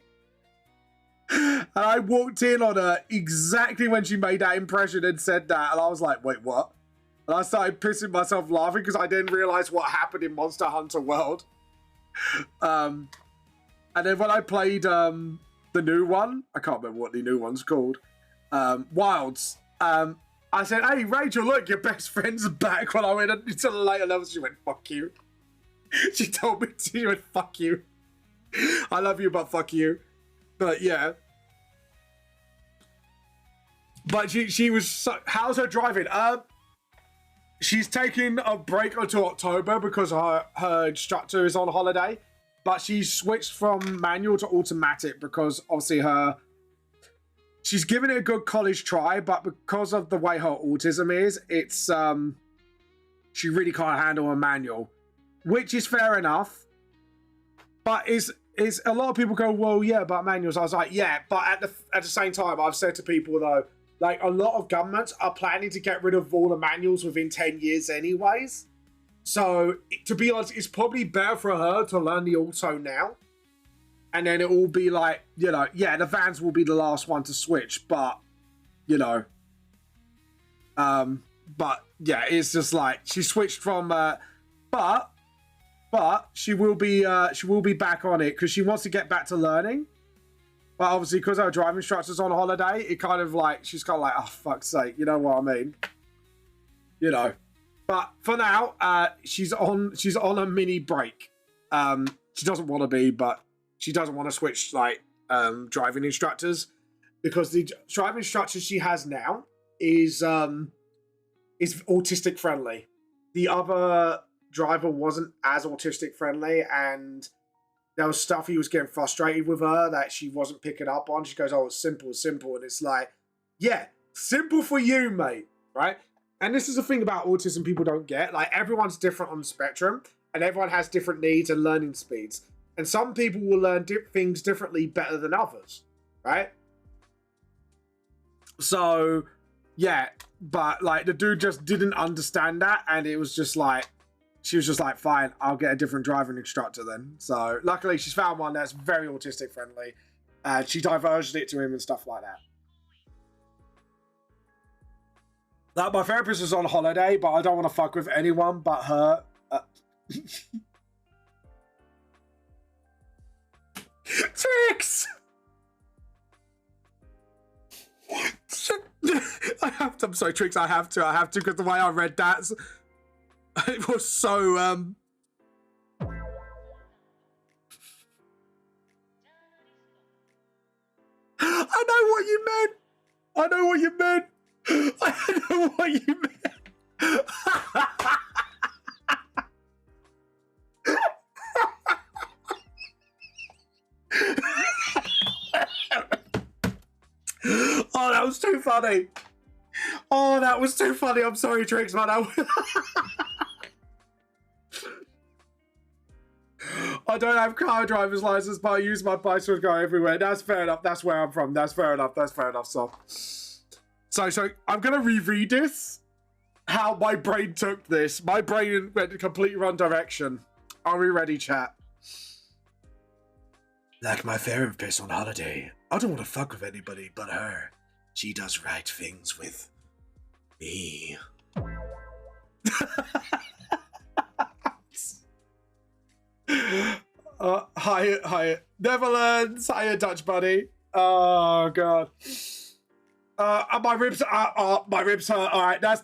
And I walked in on her exactly when she made that impression and said that. And I was like, wait, what? And I started pissing myself laughing because I didn't realize what happened in Monster Hunter World. And then when I played the new one, I can't remember what the new one's called, Wilds, I said, "Hey, Rachel, look, your best friend's back." When I went into the later levels, she went, "Fuck you." She told me, she went, "Fuck you. I love you, but fuck you." But yeah. But she was, so, how's her driving? She's taking a break until October because her instructor is on holiday. But she switched from manual to automatic because obviously she's given it a good college try, but because of the way her autism is, it's she really can't handle a manual, which is fair enough. But is a lot of people go, "Well, yeah, but manuals." I was like, yeah, but at the same time, I've said to people though, like a lot of governments are planning to get rid of all the manuals within 10 years anyways. So to be honest, it's probably better for her to learn the auto now. And then it will be like, you know, yeah, the vans will be the last one to switch, but, you know. But, yeah, it's just like, she switched from, but she will be back on it because she wants to get back to learning. But obviously, because her driving instructor's on holiday, it kind of like, she's kind of like, oh, fuck's sake, you know what I mean? You know. But for now, she's on a mini break. She doesn't want to be, but she doesn't want to switch like driving instructors because the driving instructor she has now is autistic friendly. The other driver wasn't as autistic friendly, and there was stuff he was getting frustrated with her that she wasn't picking up on. She goes, "Oh, it's simple," and it's like, yeah, simple for you, mate, right? And this is the thing about autism people don't get. Like, everyone's different on the spectrum, and everyone has different needs and learning speeds. And some people will learn things differently better than others, right? So, yeah, but, like, the dude just didn't understand that, and it was just like, she was just like, fine, I'll get a different driving instructor then. So, luckily, she's found one that's very autistic friendly, and she diverged it to him and stuff like that. Like, my therapist is on holiday, but I don't want to fuck with anyone but her. Tricks! I'm sorry, Tricks, I have to, because the way I read that, it was so, I know what you meant! I know what you meant! Oh, that was too funny. Oh, that was too funny. I'm sorry, Tricks, man. I don't have car driver's license, but I use my bicycle to go everywhere. That's fair enough. That's where I'm from. That's fair enough. So I'm going to reread this. How my brain took this. My brain went a completely wrong direction. Are we ready, chat? Like my therapist on holiday, I don't want to fuck with anybody but her. She does right things with me. Hi, Netherlands. Hiya, Dutch buddy. Oh god. My ribs hurt. All right, that's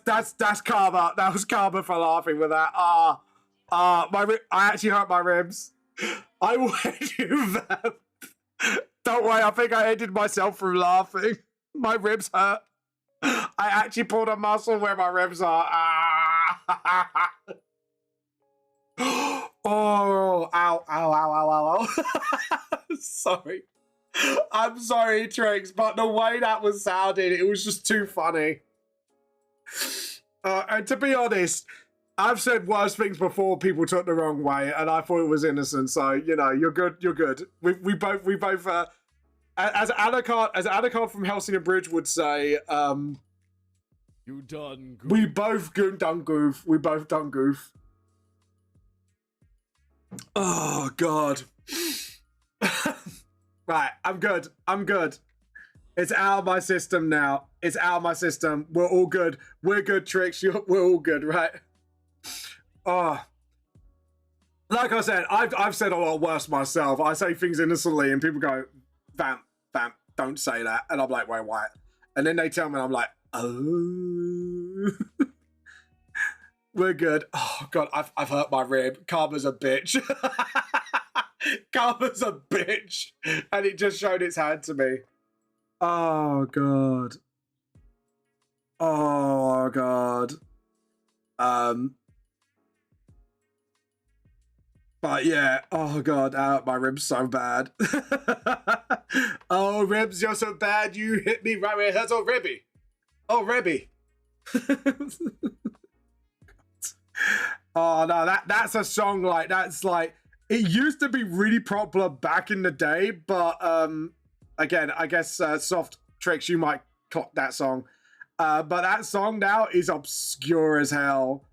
karma. That was karma for laughing with that. I actually hurt my ribs. I went you that. Don't worry, I think I ended myself through laughing. My ribs hurt. I actually pulled a muscle where my ribs are. Oh, ow. Sorry. I'm sorry, Tricks, but the way that was sounding, it was just too funny. And to be honest, I've said worse things before people took the wrong way, and I thought it was innocent. So you know, you're good. You're good. We both as Anacard from Helsingin Bridge would say, you done goof. We both done goof. We both done goof. Oh God. Right, I'm good. I'm good. It's out of my system now. It's out of my system. We're all good. We're good, Tricks. We're all good, right? Oh. Like I said, I've said a lot worse myself. I say things innocently and people go, Vamp, don't say that. And I'm like, wait, what? And then they tell me and I'm like, oh. We're good. Oh God, I've hurt my rib. Karma's a bitch. Karma's a bitch. And it just showed its hand to me. Oh God. Oh God. But yeah, oh God, my ribs so bad. Oh, ribs, you're so bad, you hit me right where it hurts. Oh, ribby. Oh, ribby. Oh no, that's a song like, that's like, it used to be really popular back in the day, but again, I guess Soft Tricks, you might clock that song. But that song now is obscure as hell.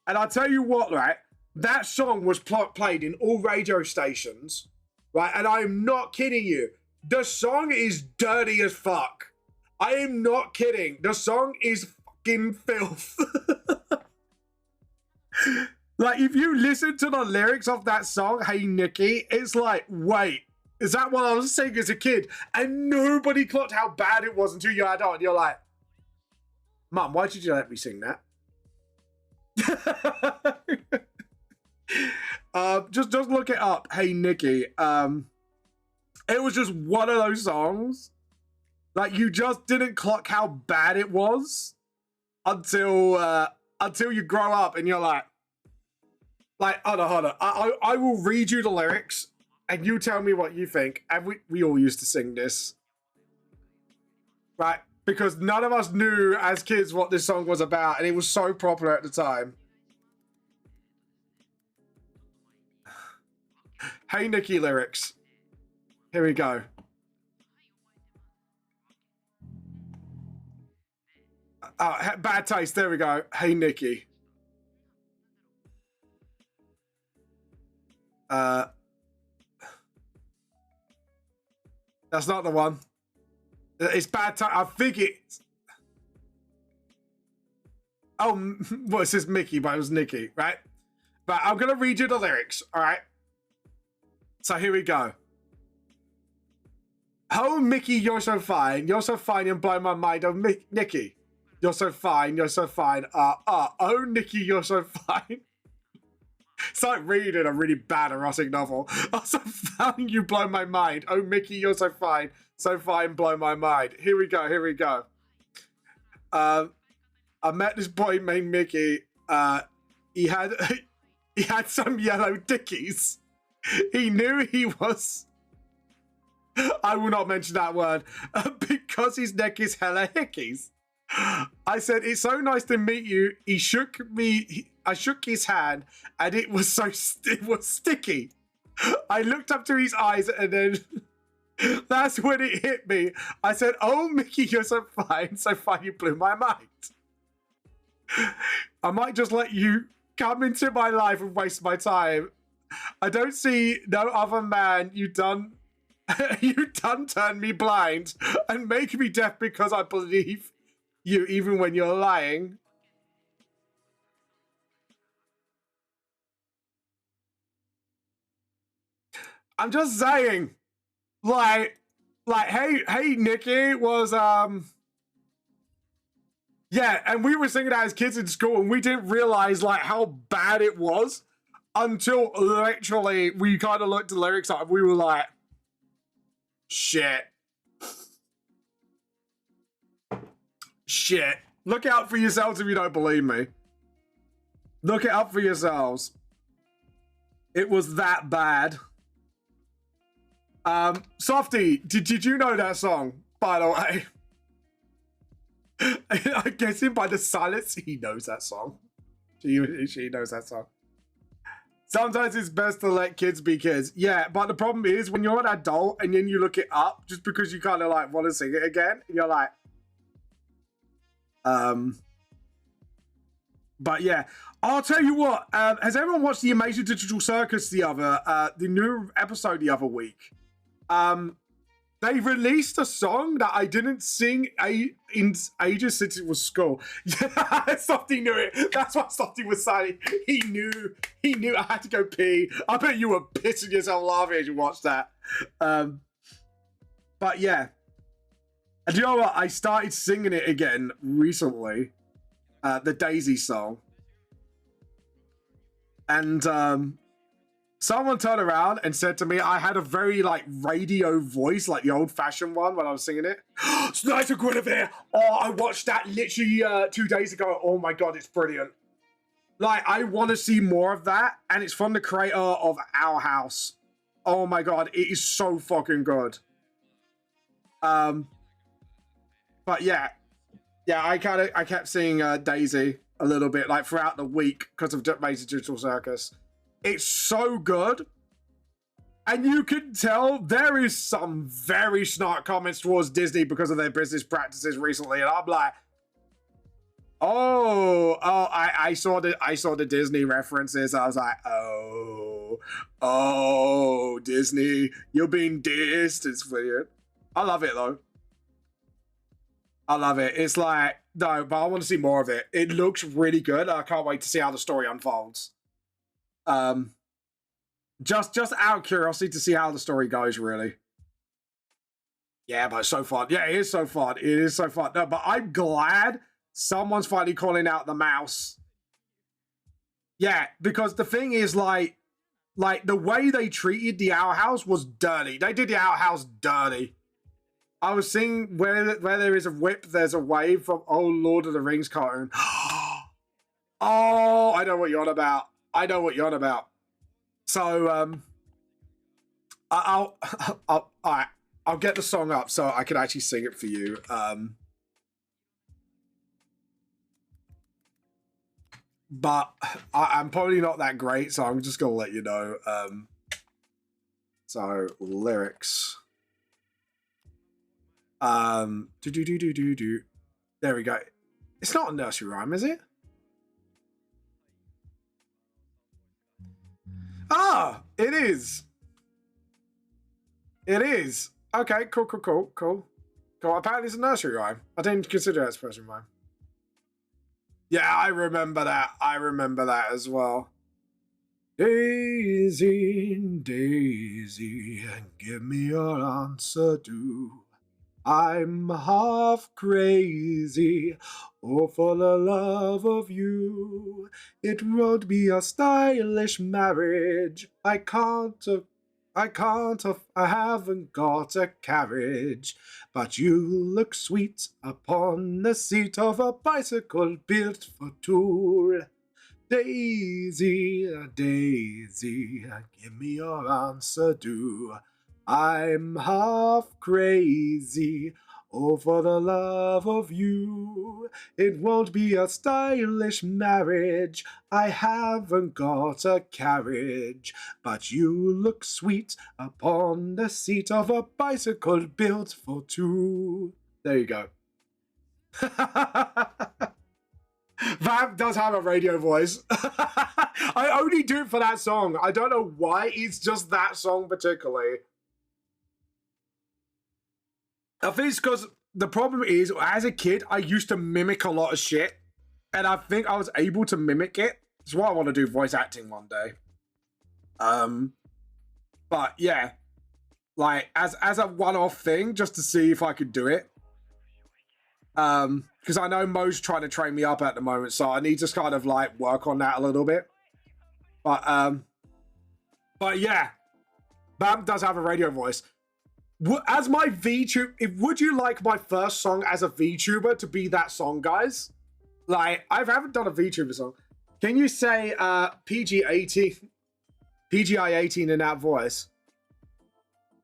And I'll tell you what, right? That song was played in all radio stations, right? And I am not kidding you. The song is dirty as fuck. I am not kidding. The song is fucking filth. Like, if you listen to the lyrics of that song, Hey Nikki, it's like, wait, is that what I was saying as a kid? And nobody clocked how bad it was until you had on. You're like, Mum, why did you let me sing that? Just look it up. Hey Nikki. It was just one of those songs. Like, you just didn't clock how bad it was until you grow up and you're like, hold on. I will read you the lyrics and you tell me what you think. And we all used to sing this. Right? Because none of us knew as kids what this song was about, and it was so popular at the time. Hey Nikki lyrics. Here we go. Bad taste. There we go. Hey Nikki. That's not the one. It's bad taste. I think it's. Oh, well, it says Mickey, but it was Nikki, right? But I'm gonna read you the lyrics. All right. So here we go. Oh, Mickey, you're so fine. You're so fine and blow my mind. Oh, Nikki, you're so fine. You're so fine. Oh, Nikki, you're so fine. It's like reading a really bad erotic novel. Oh, so fine, you blow my mind. Oh, Mickey, you're so fine. So fine, blow my mind. Here we go. Here we go. I met this boy named Mickey. He had some yellow dickies. He knew he was. I will not mention that word because his neck is hella hickeys. I said, it's so nice to meet you. He shook me. I shook his hand and it was sticky. I looked up to his eyes and then that's when it hit me. I said, oh, Mickey, you're so fine. So fine, you blew my mind. I might just let you come into my life and waste my time. I don't see no other man. You done turn me blind and make me deaf because I believe you even when you're lying. I'm just saying, like, hey, Nikki was, yeah, and we were singing that as kids in school and we didn't realize, like, how bad it was until literally we kind of looked at the lyrics up and we were like, shit. Shit. Look out for yourselves if you don't believe me. Look it up for yourselves. It was that bad. Softy, did you know that song, by the way? I'm guessing by the silence, he knows that song. She knows that song. Sometimes it's best to let kids be kids. Yeah, but the problem is when you're an adult and then you look it up just because you kind of like want to sing it again, and you're like, But yeah, I'll tell you what. Has everyone watched the Amazing Digital Circus the new episode the other week? They released a song that I didn't sing in ages since it was school. Yeah, Softy knew it. That's why Softy was saying he knew I had to go pee. I bet you were pissing yourself laughing as you watched that. But yeah. And you know what? I started singing it again recently. The Daisy song. And someone turned around and said to me, I had a very like radio voice, like the old-fashioned one when I was singing it. Sniper Guinevere! Oh, I watched that literally 2 days ago. Oh my god, it's brilliant. Like, I want to see more of that, and it's from the creator of Our House. Oh my god, it is so fucking good. But yeah. Yeah, I kept seeing Daisy a little bit, like, throughout the week because of Amazing Digital Circus. It's so good. And you can tell there is some very snark comments towards Disney because of their business practices recently. And I'm like, I saw the Disney references. I was like, oh, Disney, you're being dissed. It's weird. I love it though. I love it. It's like, no, but I want to see more of it. It looks really good. I can't wait to see how the story unfolds. Just out of curiosity to see how the story goes, really. Yeah, but it's so fun. Yeah, it is so fun. It is so fun. No, but I'm glad someone's finally calling out the mouse. Yeah, because the thing is, like the way they treated the Owl House was dirty. They did the Owl House dirty. I was seeing where there is a whip, there's a wave from old Lord of the Rings cartoon. Oh, I know what you're on about. I know what you're on about. So, I'll get the song up so I can actually sing it for you. But I'm probably not that great, so I'm just gonna let you know. So lyrics. There we go. It's not a nursery rhyme, is it? Ah, it is. It is. Okay, cool. Apparently it's a nursery rhyme. I didn't consider it as a nursery rhyme. Yeah, I remember that. I remember that as well. Daisy, Daisy, give me your answer, do. I'm half crazy, oh, for the love of you. It won't be a stylish marriage. I haven't got a carriage. But you look sweet upon the seat of a bicycle built for two. Daisy, Daisy, give me your answer, do. I'm half crazy, oh, for the love of you. It won't be a stylish marriage. I haven't got a carriage. But you look sweet upon the seat of a bicycle built for two. There you go. Vamp does have a radio voice. I only do it for that song. I don't know why. It's just that song particularly. I think it's because the problem is, as a kid, I used to mimic a lot of shit. And I think I was able to mimic it. It's what I want to do, voice acting one day. But yeah. Like, as a one-off thing, just to see if I could do it. Because I know Mo's trying to train me up at the moment, so I need to kind of like work on that a little bit. But yeah. Bam does have a radio voice. As my VTuber, would you like my first song as a VTuber to be that song, guys? Like, I haven't done a VTuber song. Can you say PGI 18 in that voice?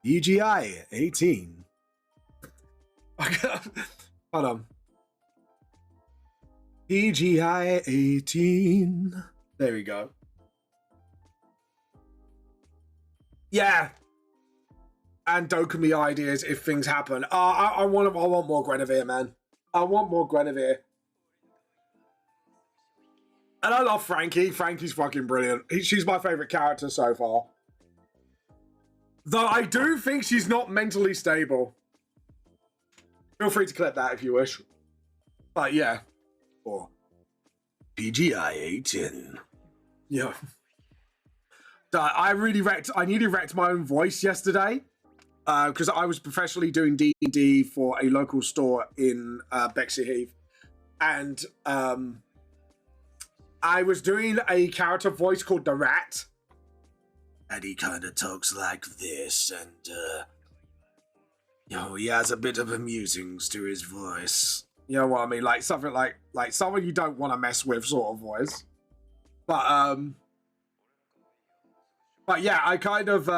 PGI 18. Hold on. PGI 18. There we go. Yeah. And Dokumi ideas if things happen. I want more Guinevere, man. I want more Guinevere. And I love Frankie. Frankie's fucking brilliant. She's my favorite character so far. Though I do think she's not mentally stable. Feel free to clip that if you wish. But yeah. Or PGI 18. Yeah. I nearly wrecked my own voice yesterday. Because I was professionally doing D&D for a local store in Bexley Heath. And I was doing a character voice called the Rat. And he kind of talks like this, and he has a bit of amusings to his voice. You know what I mean? Like something like someone you don't want to mess with sort of voice. But yeah, I kind of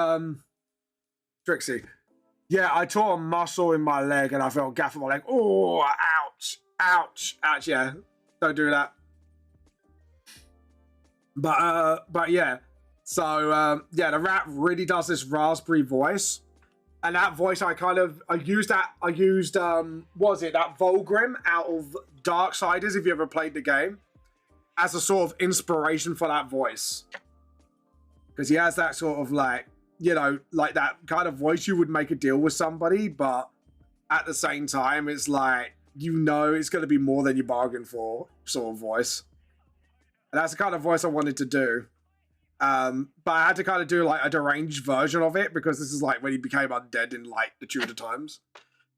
Trixie. Yeah, I tore a muscle in my leg and I felt gaff on my leg. Oh, ouch, ouch, ouch. Yeah, don't do that. But yeah. So yeah, the Rat really does this raspberry voice, and that voice I used that Volgrim out of Darksiders, if you ever played the game, as a sort of inspiration for that voice, because he has that sort of like that kind of voice you would make a deal with somebody, but at the same time it's like it's going to be more than you bargained for sort of voice, and that's the kind of voice I wanted to do. But I had to kind of do like a deranged version of it because this is like when he became undead in like the Tudor times.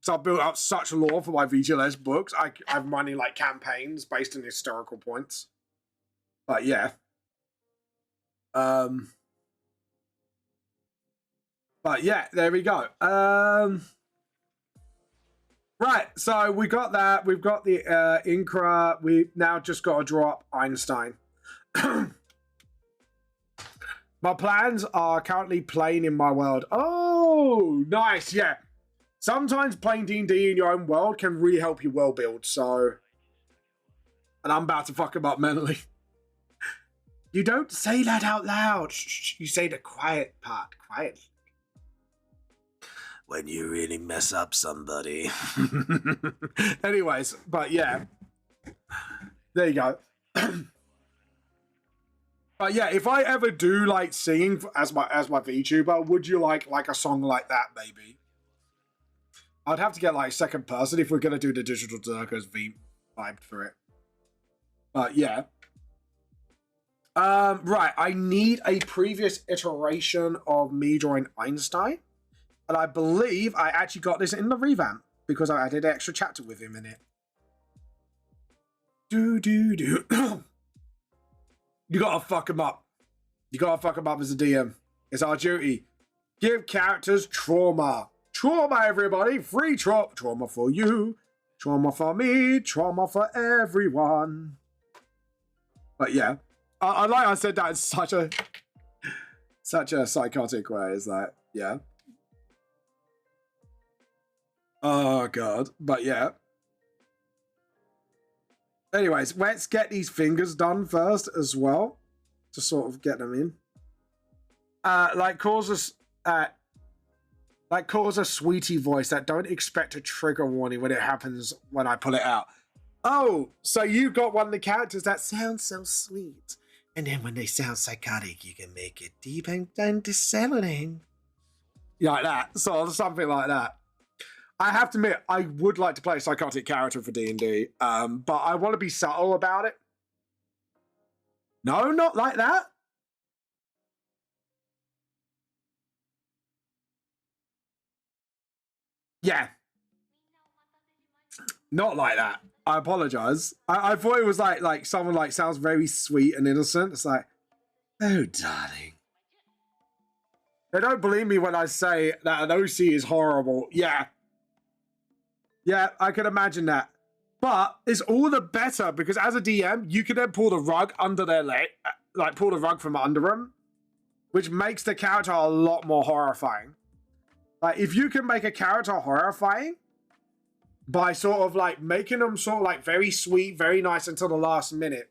So I built up such lore for my VTLS books. I'm running like campaigns based on historical points. But yeah. But yeah, there we go. Right, so we got that. We've got the Incra. We've now just got to draw up Einstein. My plans are currently playing in my world. Oh, nice, yeah. Sometimes playing D&D in your own world can really help you world build, so... And I'm about to fuck him up mentally. You don't say that out loud. Shh, you say the quiet part, quietly. When you really mess up somebody. Anyways, but yeah. There you go. But yeah, if I ever do like singing as my VTuber, would you like a song like that maybe? I'd have to get like second person if we're gonna do the Digital Dirkers vibe for it. But yeah. Right, I need a previous iteration of me drawing Einstein. And I believe I actually got this in the revamp because I added an extra chapter with him in it. You gotta fuck him up. You gotta fuck him up as a DM. It's our duty. Give characters trauma. Trauma, everybody. Free trauma. Trauma for you. Trauma for me. Trauma for everyone. But yeah. I like I said that in such a psychotic way. It's like, yeah. Oh, God. But yeah. Anyways, let's get these fingers done first as well. To sort of get them in. Cause a sweetie voice that don't expect a trigger warning when it happens when I pull it out. Oh, so you got one of the characters that sounds so sweet. And then when they sound psychotic, you can make it deep and disseminating. Like that. So something like that. I have to admit, I would like to play a psychotic character for D&D, but I want to be subtle about it. No, not like that. Yeah. Not like that. I apologize. I thought it was like someone like sounds very sweet and innocent. It's like, oh, darling. They don't believe me when I say that an OC is horrible. Yeah. Yeah, I can imagine that. But it's all the better because as a DM, you can then pull the rug under their leg, like pull the rug from under them, which makes the character a lot more horrifying. Like if you can make a character horrifying, by sort of like making them sort of like very sweet, very nice until the last minute.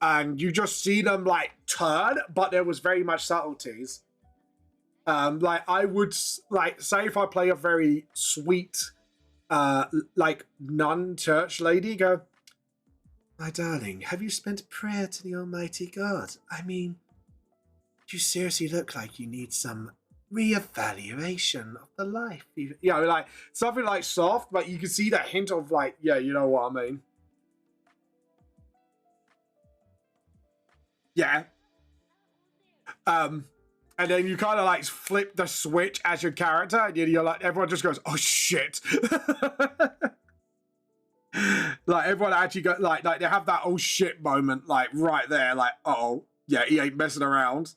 And you just see them like turn, but there was very much subtleties. Like I would like say if I play a very sweet like nun church lady, go, my darling, have you spent prayer to the Almighty God? I mean, you seriously look like you need some reevaluation of the life. You know, like something like soft, but you can see that hint of like, yeah, you know what I mean. Yeah. And then you kind of like flip the switch as your character, and you're like, everyone just goes, oh shit. Like everyone actually got like they have that oh shit moment like right there, like oh yeah, he ain't messing around.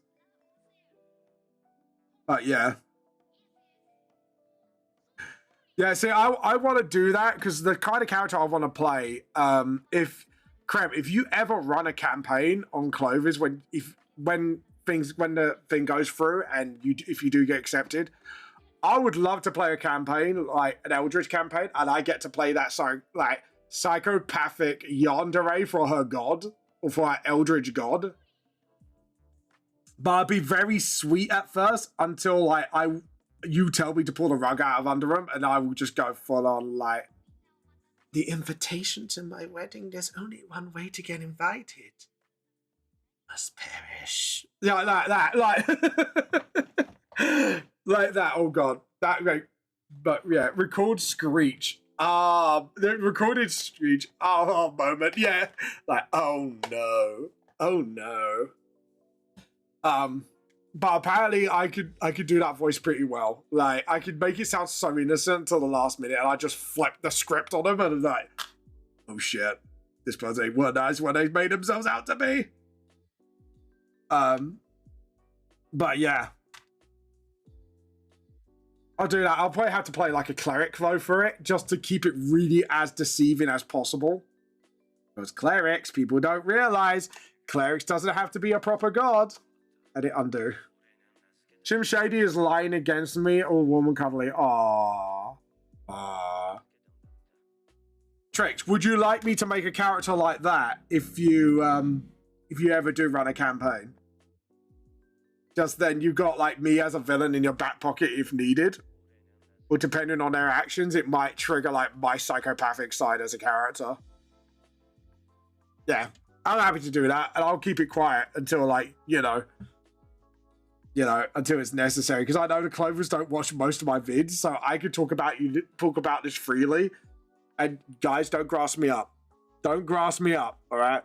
But yeah. Yeah, see, I want to do that because the kind of character I want to play, if you ever run a campaign on Clovis when the thing goes through and if you do get accepted, I would love to play a campaign like an Eldritch campaign, and I get to play that like psychopathic yandere for her god or for her Eldritch god. But I'd be very sweet at first until like you tell me to pull the rug out of under him, and I will just go full on like, the invitation to my wedding, there's only one way to get invited. Must perish. Yeah, like that. Like that, oh god. That like, but yeah, record screech. The recorded screech. Oh, moment. Yeah. Like, oh no. Oh no. But apparently I could do that voice pretty well. Like I could make it sound so innocent until the last minute, and I just flip the script on them, and I'm like, oh shit, this person ain't what nice what they made themselves out to be. But yeah, I'll do that. I'll probably have to play like a cleric though for it, just to keep it really as deceiving as possible. Because clerics, people don't realize, clerics doesn't have to be a proper god. Edit undo. Chim Shady is lying against me, or woman cuddly. Aww. Aww. Trix, would you like me to make a character like that if you ever do run a campaign? Just then you got like me as a villain in your back pocket if needed. Or depending on their actions, it might trigger like my psychopathic side as a character. Yeah, I'm happy to do that, and I'll keep it quiet until like, until it's necessary, because I know the Clovers don't watch most of my vids, so I could talk about this freely. And guys, don't grass me up. Don't grass me up, all right?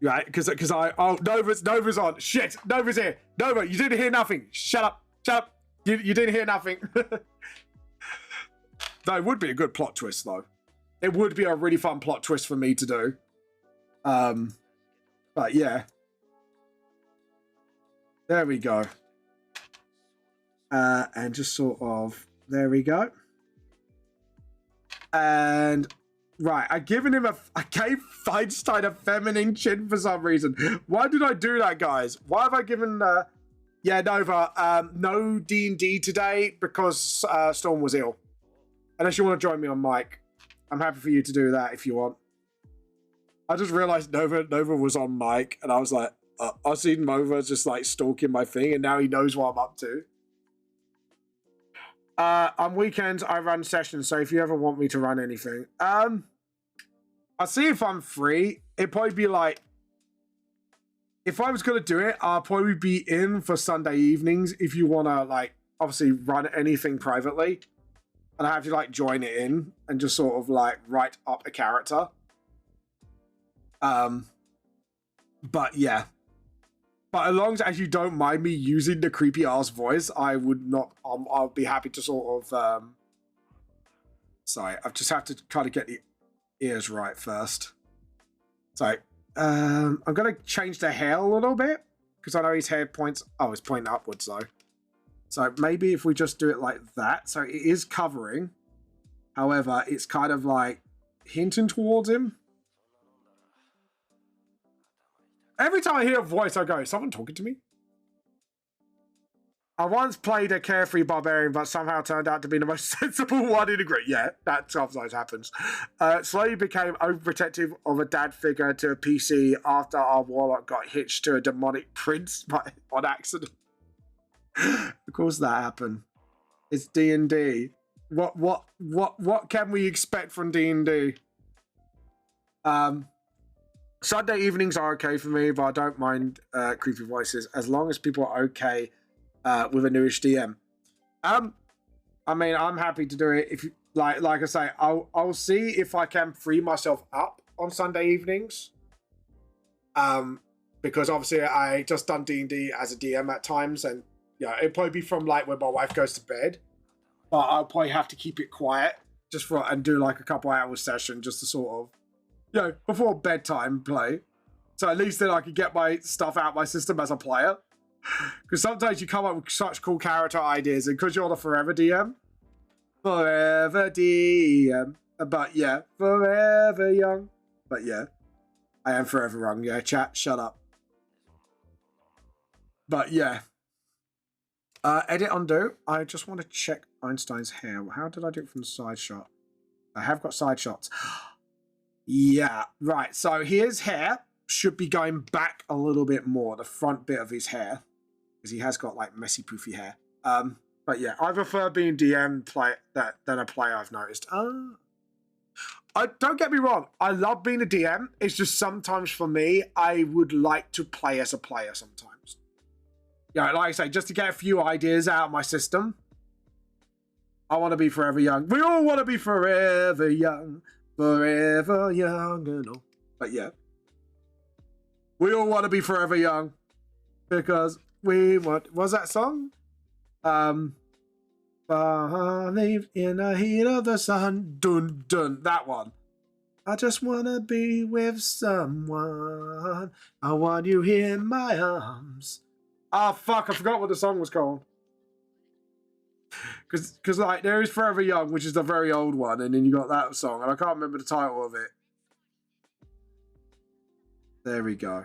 Right? Because Nova's on. Shit, Nova's here. Nova, you didn't hear nothing. Shut up. You didn't hear nothing. That would be a good plot twist, though. It would be a really fun plot twist for me to do. But yeah. There we go. And just sort of, there we go. And right, I gave Feinstein a feminine chin for some reason. Why did I do that, guys? Why have I given, yeah, Nova, no D&D today because Storm was ill. Unless you want to join me on mic. I'm happy for you to do that if you want. I just realized Nova was on mic, and I was like, I've seen Nova just like stalking my thing, and now he knows what I'm up to. On weekends, I run sessions, so if you ever want me to run anything, I'll see if I'm free. It'd probably be like, if I was going to do it, I'll probably be in for Sunday evenings if you want to, like, obviously run anything privately. And I have to, like, join it in and just sort of, like, write up a character. But, yeah. But as long as you don't mind me using the creepy-ass voice, I would not... I'll be happy to sort of... Sorry, I just have to kind of get the ears right first. So, I'm going to change the hair a little bit, because I know his hair points... Oh, it's pointing upwards, though. So maybe if we just do it like that. So it is covering. However, it's kind of like hinting towards him. Every time I hear a voice, I go, is someone talking to me? I once played a carefree barbarian, but somehow turned out to be the most sensible one in a group. Yeah, that sometimes happens. Slowly became overprotective of a dad figure to a PC after our warlock got hitched to a demonic prince on accident. Of course that happened. It's D&D. What can we expect from D&D? Sunday evenings are okay for me, but I don't mind creepy voices as long as people are okay with a newish DM. I mean, I'm happy to do it. If you, like I say, I'll see if I can free myself up on Sunday evenings. Because obviously I just done D&D as a DM at times, and yeah, it'd probably be from like when my wife goes to bed. But I'll probably have to keep it quiet and do like a couple hours session just to sort of, before bedtime play. So at least then I can get my stuff out my system as a player. Because sometimes you come up with such cool character ideas, and because you're the forever DM. Forever DM. But yeah, forever young. But yeah, I am forever young. Yeah, chat, shut up. But yeah. Edit undo. I just want to check Einstein's hair. How did I do it from the side shot? I have got side shots. Yeah, right. So his hair should be going back a little bit more, the front bit of his hair, because he has got like messy, poofy hair. But yeah, I prefer being DM than a player. I've noticed. Don't get me wrong. I love being a DM. It's just sometimes for me, I would like to play as a player sometimes. Yeah, like I say, just to get a few ideas out of my system. I want to be forever young. We all want to be forever young and all. But yeah, we all want to be forever young because we want. What's that song? Believe in the heat of the sun. Dun dun. That one. I just want to be with someone. I want you in my arms. Ah, fuck, I forgot what the song was called. Because like, there is Forever Young, which is the very old one, and then you got that song, and I can't remember the title of it. There we go.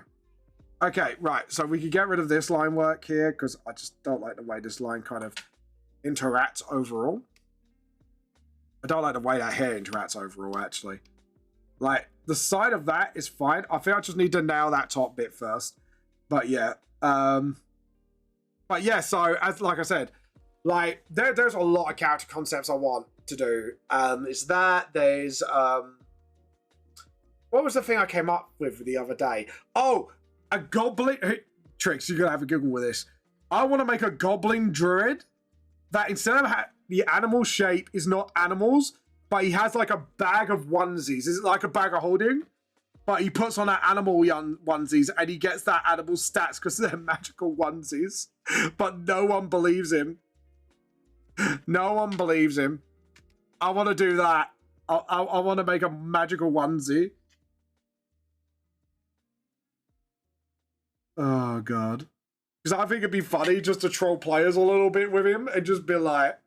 Okay, right, so we can get rid of this line work here, because I just don't like the way this line kind of interacts overall. I don't like the way that hair interacts overall, actually. Like, the side of that is fine. I think I just need to nail that top bit first. But yeah, so as like I said, like there's a lot of character concepts I want to do. It's that there's what was the thing I came up with the other day? Oh, a goblin. Tricks, you're gonna have a Google with this. I want to make a goblin druid that instead of the animal shape is not animals, but he has like a bag of onesies. Is it like a bag of holding? But he puts on that animal onesies and he gets that animal stats because they're magical onesies. But no one believes him. No one believes him. I want to do that. I want to make a magical onesie. Oh, God. Because I think it'd be funny just to troll players a little bit with him and just be like,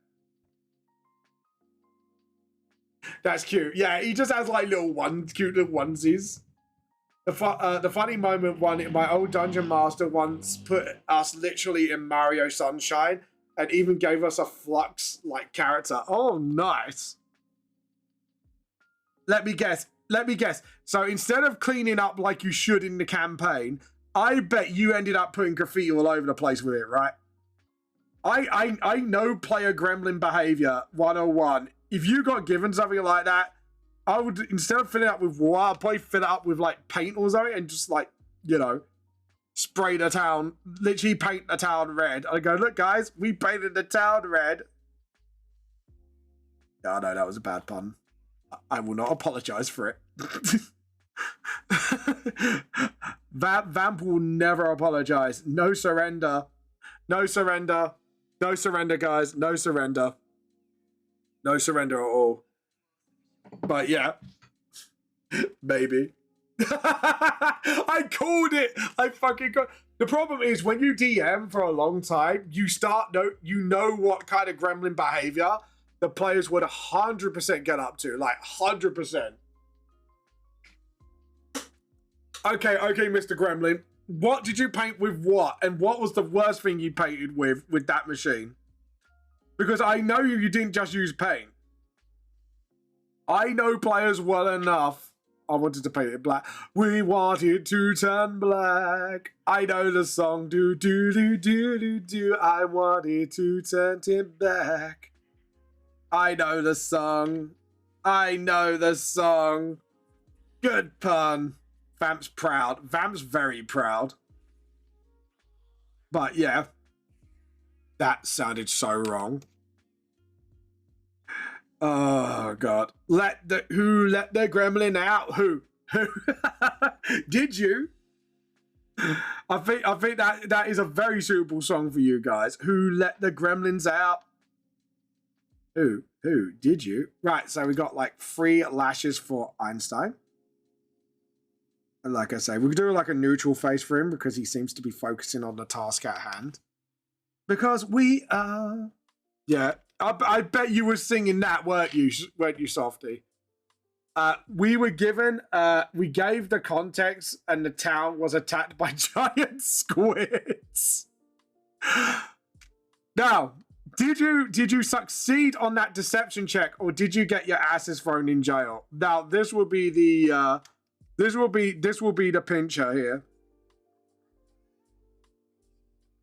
that's cute. Yeah, he just has like cute little onesies. The funny moment one, my old dungeon master once put us literally in Mario Sunshine and even gave us a Flux like character. Oh, nice. Let me guess. So instead of cleaning up like you should in the campaign, I bet you ended up putting graffiti all over the place with it, right? I know player gremlin behavior 101. If you got given something like that, I would, instead of filling it up with water, I'd probably fill it up with like paint or something and just like, spray the town, literally paint the town red. I go, look guys, we painted the town red. Oh no, that was a bad pun. I will not apologize for it. Vamp will never apologize. No surrender. No surrender. No surrender, guys. No surrender. No surrender at all. But yeah, maybe. I called it. I fucking got. The problem is when you DM for a long time, you know what kind of gremlin behavior the players would 100% get up to, like 100%. Okay, Mr. Gremlin. what did you paint with what? And what was the worst thing you painted with that machine? Because I know you didn't just use paint. I know players well enough. I wanted to paint it black. We want it to turn black. I know the song. Do, do, do, do, do, do. I want it to turn it back. I know the song. I know the song. Good pun. Vamp's proud. Vamp's very proud. But yeah. That sounded so wrong. Oh God! Let the gremlin out? Who? Did you? I think that is a very suitable song for you guys. Who let the gremlins out? Who? Did you? Right. So we got like 3 lashes for Einstein, and like I say, we could do like a neutral face for him because he seems to be focusing on the task at hand. Because we yeah. I bet you were singing that, weren't you, Softy? We were given, we gave the context, and the town was attacked by giant squids. Now, did you succeed on that deception check, or did you get your asses thrown in jail? Now, this will be the this will be the pincher here.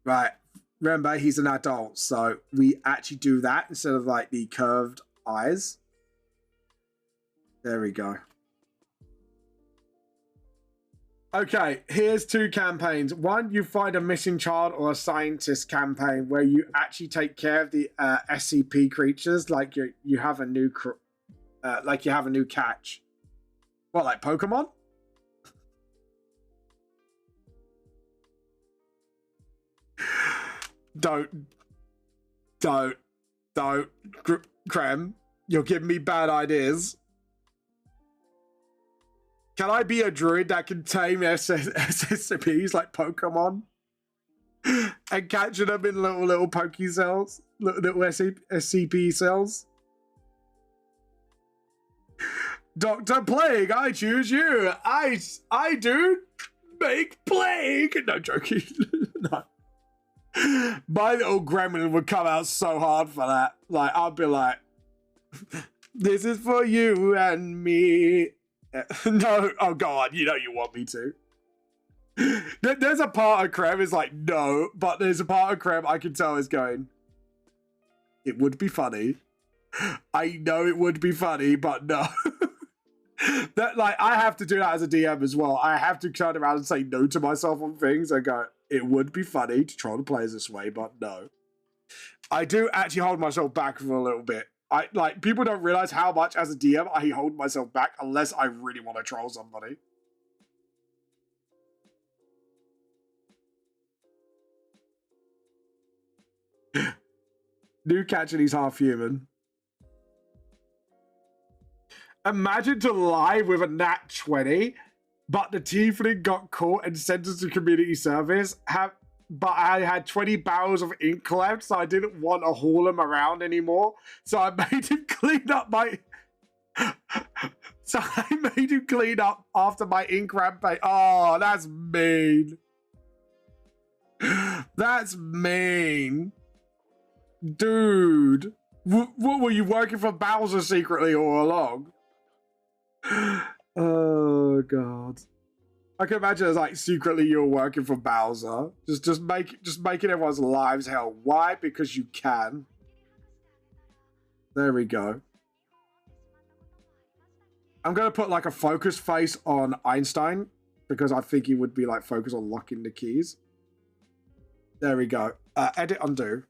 Right. Remember, he's an adult, so we actually do that instead of like the curved eyes. There we go. Okay, here's 2 campaigns. One, you find a missing child or a scientist campaign where you actually take care of the SCP creatures, like you have a new catch. What, like Pokemon? Don't, Krem. You're giving me bad ideas. Can I be a druid that can tame SCPs like Pokemon? And capture them in little Poke cells? Little SCP cells? Dr. Plague, I choose you. I do make plague. No, joking. No. My little gremlin would come out so hard for that. Like, I'd be like, this is for you and me. No, oh God, you know you want me to. There's a part of Krem is like, no, but there's a part of Krem I can tell is going, it would be funny. I know it would be funny, but no. That, like, I have to do that as a DM as well. I have to turn around and say no to myself on things and go, it would be funny to troll the players this way, but no. I do actually hold myself back for a little bit. People don't realize how much as a DM I hold myself back unless I really want to troll somebody. New catch and he's half human. Imagine to lie with a nat 20, but the tiefling got caught and sentenced to community service. But I had 20 barrels of ink left, so I didn't want to haul him around anymore. So I made him clean up my... So I made him clean up after my ink rampage. Oh, that's mean. That's mean. Dude. What were you working for Bowser secretly all along? Oh, God. I can imagine it's like secretly you're working for Bowser. Just making everyone's lives hell. Why? Because you can. There we go. I'm going to put like a focus face on Einstein because I think he would be like focused on locking the keys. There we go. Edit undo.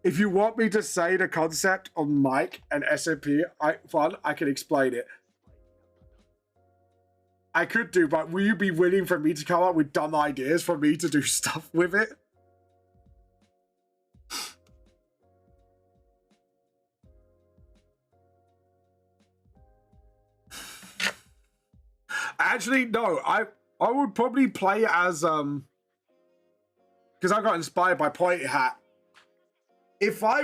If you want me to say the concept on Mike and SMP fun, I can explain it. I could do, but will you be willing for me to come up with dumb ideas for me to do stuff with it? Actually, no. I would probably play as because I got inspired by Pointy Hat. If I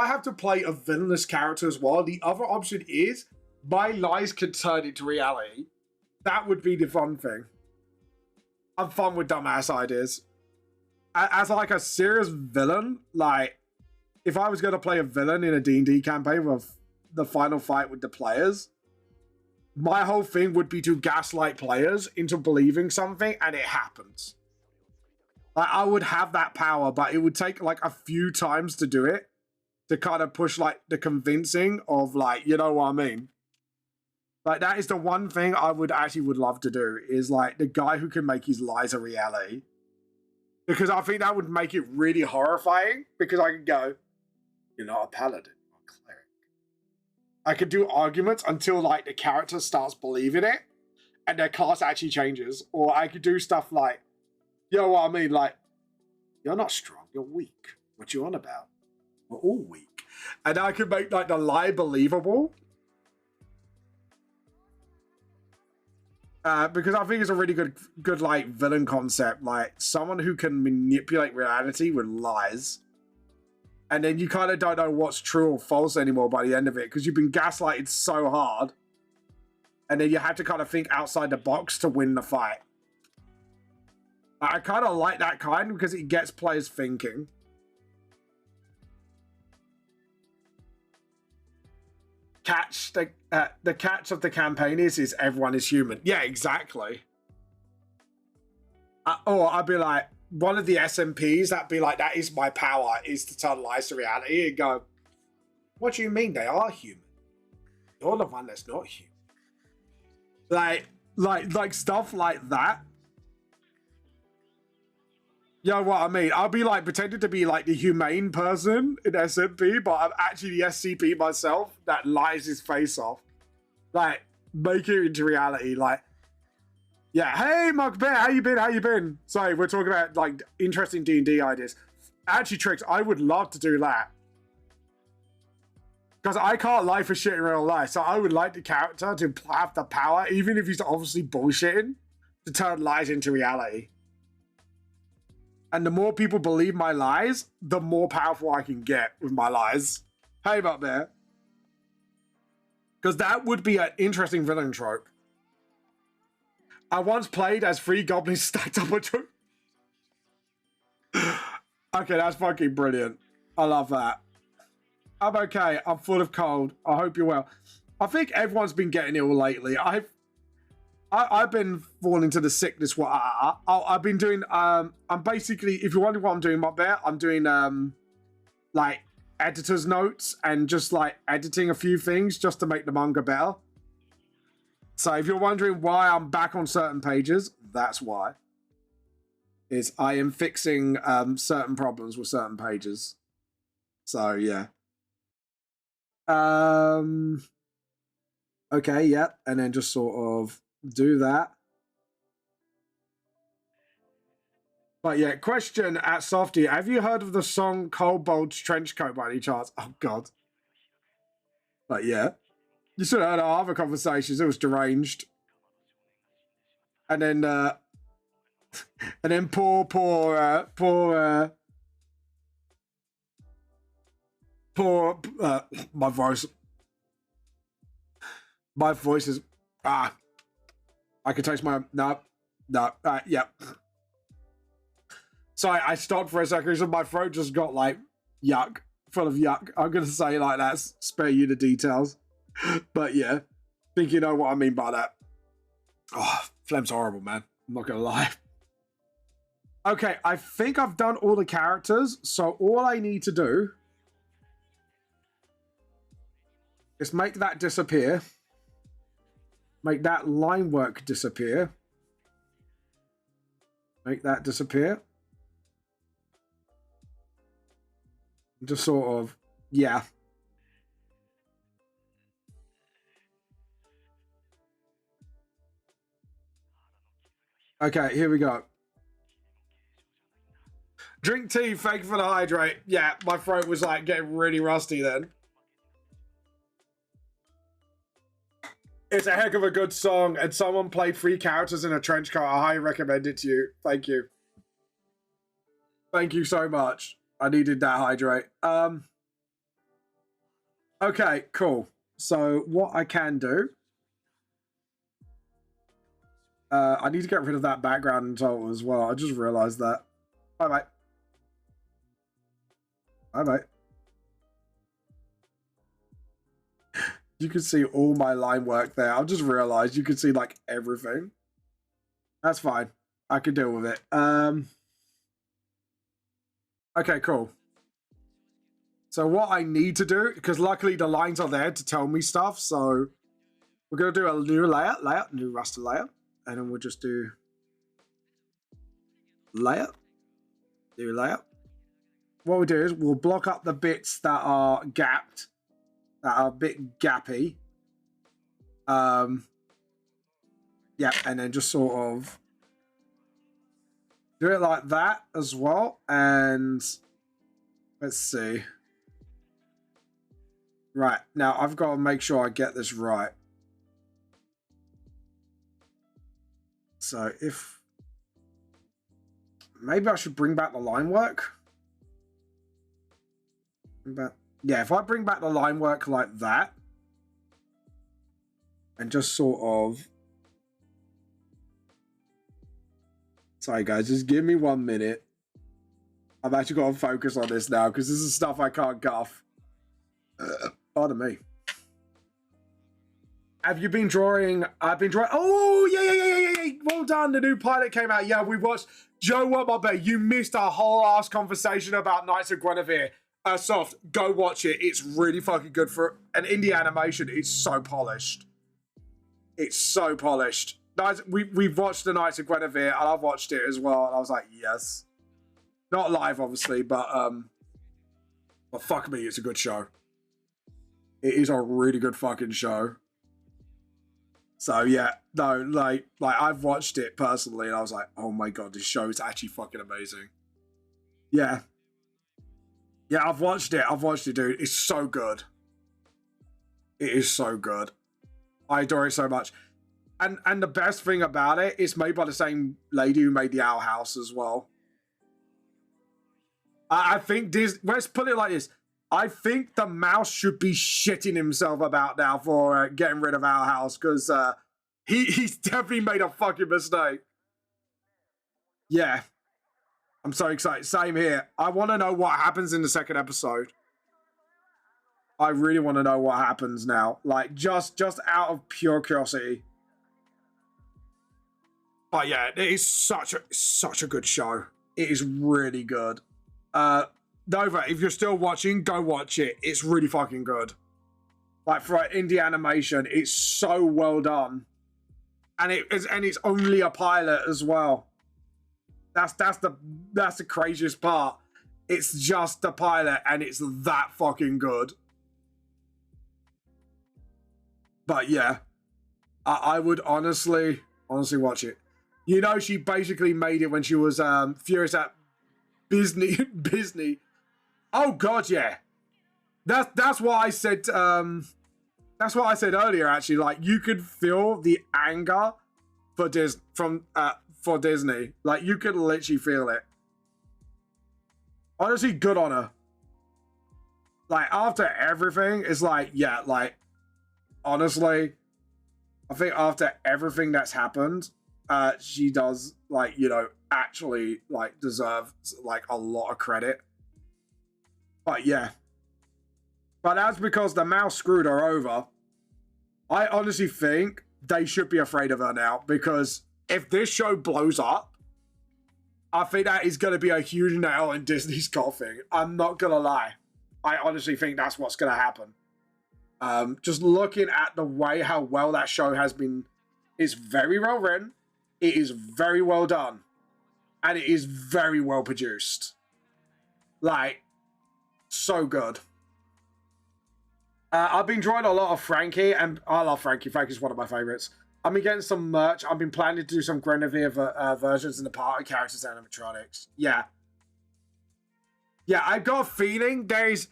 have to play a villainous character as well, the other option is my lies could turn into reality. That would be the fun thing. I'm fun with dumbass ideas. As like a serious villain, like if I was going to play a villain in a D&D campaign with the final fight with the players, my whole thing would be to gaslight players into believing something, and it happens. Like, I would have that power, but it would take like a few times to do it, to kind of push like the convincing of like, you know what I mean? Like, that is the one thing I would love to do, is like the guy who can make his lies a reality. Because I think that would make it really horrifying, because I could go, you're not a paladin, you're a cleric. I could do arguments until like the character starts believing it and their class actually changes. Or I could do stuff like, you know what I mean? Like, you're not strong, you're weak. What you on about? We're all weak. And I could make like the lie believable. Because I think it's a really good like villain concept, like someone who can manipulate reality with lies, and then you kind of don't know what's true or false anymore by the end of it, because you've been gaslighted so hard, and then you have to kind of think outside the box to win the fight. I kind of like that kind because it gets players thinking. The catch of the campaign is everyone is human. Yeah, exactly. Or I'd be like, one of the SMPs, that'd be like, that is my power, is to turn lies to reality, and go, what do you mean they are human? You're the one that's not human. Like stuff like that. You know what I mean? I'll be like pretending to be like the humane person in SMP, but I'm actually the SCP myself that lies his face off. Like, make it into reality. Like, yeah, hey, Mark Bear, how you been? How you been? Sorry, we're talking about like interesting D&D ideas. Actually, Tricks, I would love to do that. Because I can't lie for shit in real life, so I would like the character to have the power, even if he's obviously bullshitting, to turn lies into reality. And the more people believe my lies, the more powerful I can get with my lies. Hey, Buck Bear. Because that would be an interesting villain trope. I once played as 3 goblins stacked up a troop. Okay, that's fucking brilliant. I love that. I'm okay. I'm full of cold. I hope you're well. I think everyone's been getting ill lately. I've been falling to the sickness. I've been doing. I'm basically, if you're wondering what I'm doing up there, I'm doing like editor's notes and just like editing a few things just to make the manga better. So if you're wondering why I'm back on certain pages, that's why. Is I am fixing certain problems with certain pages. So yeah. Okay, yeah, and then just sort of do that. But yeah, question at Softy. Have you heard of the song Kobold's Trench Coat by any chance? Oh, God. But yeah. You should have heard our other conversations. It was deranged. And then, and then poor, my voice. My voice is, I can taste my, no, yeah. Sorry, I stopped for a second because my throat just got like yuck, full of yuck. I'm going to say like that, spare you the details. But yeah, think you know what I mean by that. Oh, phlegm's horrible, man. I'm not going to lie. Okay, I think I've done all the characters. So all I need to do is make that disappear. Make that line work disappear. Make that disappear. Just sort of, yeah. Okay, here we go. Drink tea, thank you for the hydrate. Yeah, my throat was like getting really rusty then. It's a heck of a good song, and someone played 3 characters in a trench coat. I highly recommend it to you. Thank you. Thank you so much. I needed that hydrate. Okay, cool. So what I can do I need to get rid of that background in total as well. I just realized that. Bye bye. Bye bye. You can see all my line work there. I just realized you can see like everything. That's fine. I can deal with it. Okay, cool. So what I need to do, because luckily the lines are there to tell me stuff, so we're going to do a new layout, new raster layout, and then we'll just do layout, new layout. What we do is we'll block up the bits that are gapped, that are a bit gappy. Yeah, and then just sort of do it like that as well. And let's see. Right, now I've got to make sure I get this right. So if... maybe I should bring back the line work. But yeah, if I bring back the line work like that, and just sort of... sorry guys, just give me 1 minute. I've actually got to focus on this now, because this is stuff I can't guff. Pardon me. Have you been drawing? I've been drawing. Oh, yeah. Well done. The new pilot came out. Yeah, we watched. Joe, what, my babe? You missed our whole ass conversation about Knights of Guinevere. Soft, go watch it. It's really fucking good for an indie animation. It's so polished. It's so polished. We've watched the Knights of Guinevere, and I've watched it as well, and I was like, yes. Not live, obviously, but fuck me, it's a good show. It is a really good fucking show. So yeah, no, like I've watched it personally, and I was like, oh my god, this show is actually fucking amazing. Yeah. Yeah, I've watched it, dude. It's so good. It is so good. I adore it so much. And the best thing about it, it's made by the same lady who made the Owl House as well. I think let's put it like this. I think the mouse should be shitting himself about now for getting rid of Owl House, because he's definitely made a fucking mistake. Yeah. I'm so excited. Same here. I want to know what happens in the second episode. I really want to know what happens now. Like, just out of pure curiosity. But yeah, it is such a good show. It is really good. Nova, if you're still watching, go watch it. It's really fucking good. Like, for indie animation, it's so well done. And it's only a pilot as well. That's the craziest part. It's just the pilot, and it's that fucking good. But yeah, I would honestly watch it. You know, she basically made it when she was furious at Disney. Oh god, yeah. That's what I said. That's what I said earlier. Actually, like, you could feel the anger for Disney. Like, you could literally feel it. Honestly, good on her. Like, after everything, it's like, yeah, like, honestly, I think after everything that's happened, she does, like, you know, actually, like, deserve, like, a lot of credit. But yeah. But that's because the mouse screwed her over. I honestly think they should be afraid of her now, because if this show blows up, I think that is going to be a huge nail in Disney's coffin. I'm not going to lie. I honestly think that's what's going to happen. Just looking at the way how well that show has been, it's very well written, it is very well done, and it is very well produced. Like, so good. I've been drawing a lot of Frankie, and I love Frankie. Frankie's one of my favorites. I've been getting some merch. I've been planning to do some Guinevere versions in the party characters and animatronics. Yeah. Yeah, I've got a feeling there's...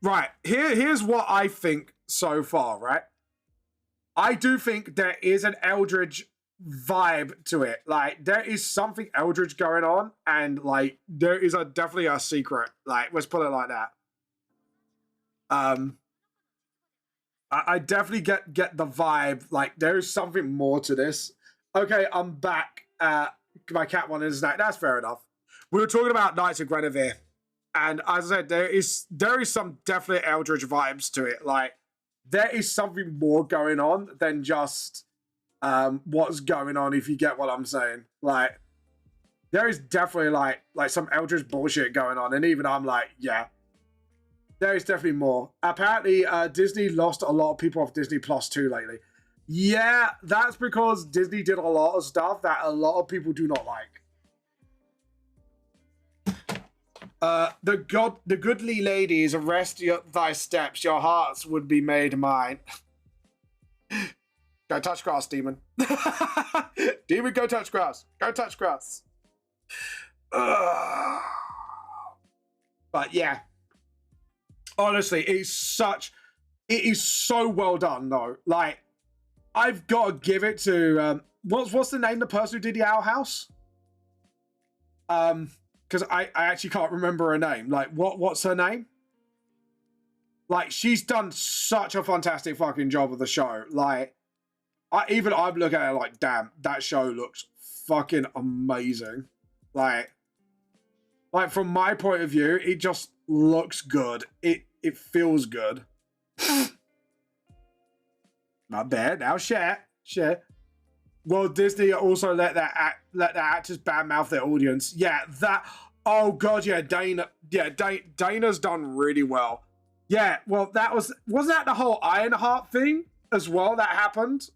Right, here's what I think so far, right? I do think there is an Eldridge vibe to it. Like, there is something Eldridge going on, and, like, there is definitely a secret. Like, let's put it like that. I definitely get the vibe, like, there is something more to this. Okay, I'm back. My cat wanted a snack. That's fair enough. We were talking about Knights of Guinevere, and as I said, there is some definite Eldritch vibes to it. Like there is something more going on than just what's going on. If you get what I'm saying, like there is definitely like some Eldritch bullshit going on, and even I'm like, yeah, there is definitely more. Apparently, Disney lost a lot of people off Disney Plus too lately. Yeah, that's because Disney did a lot of stuff that a lot of people do not like. The goodly ladies, arrest thy steps, your hearts would be made mine. Go touch grass, demon. Demon, go touch grass. Go touch grass. But yeah. Honestly, it is so well done though. Like, I've got to give it to what's the name? The person who did the Owl House? Because I actually can't remember her name. Like, what's her name? Like, she's done such a fantastic fucking job of the show. Like, I'm looking at it like, damn, that show looks fucking amazing. Like from my point of view, it just looks good. It feels good. Not bad. Now share. Well, Disney also let the actors badmouth their audience. Yeah, that. Oh god, yeah, Dana. Yeah, Dana's done really well. Yeah, well, wasn't that the whole Ironheart thing as well that happened?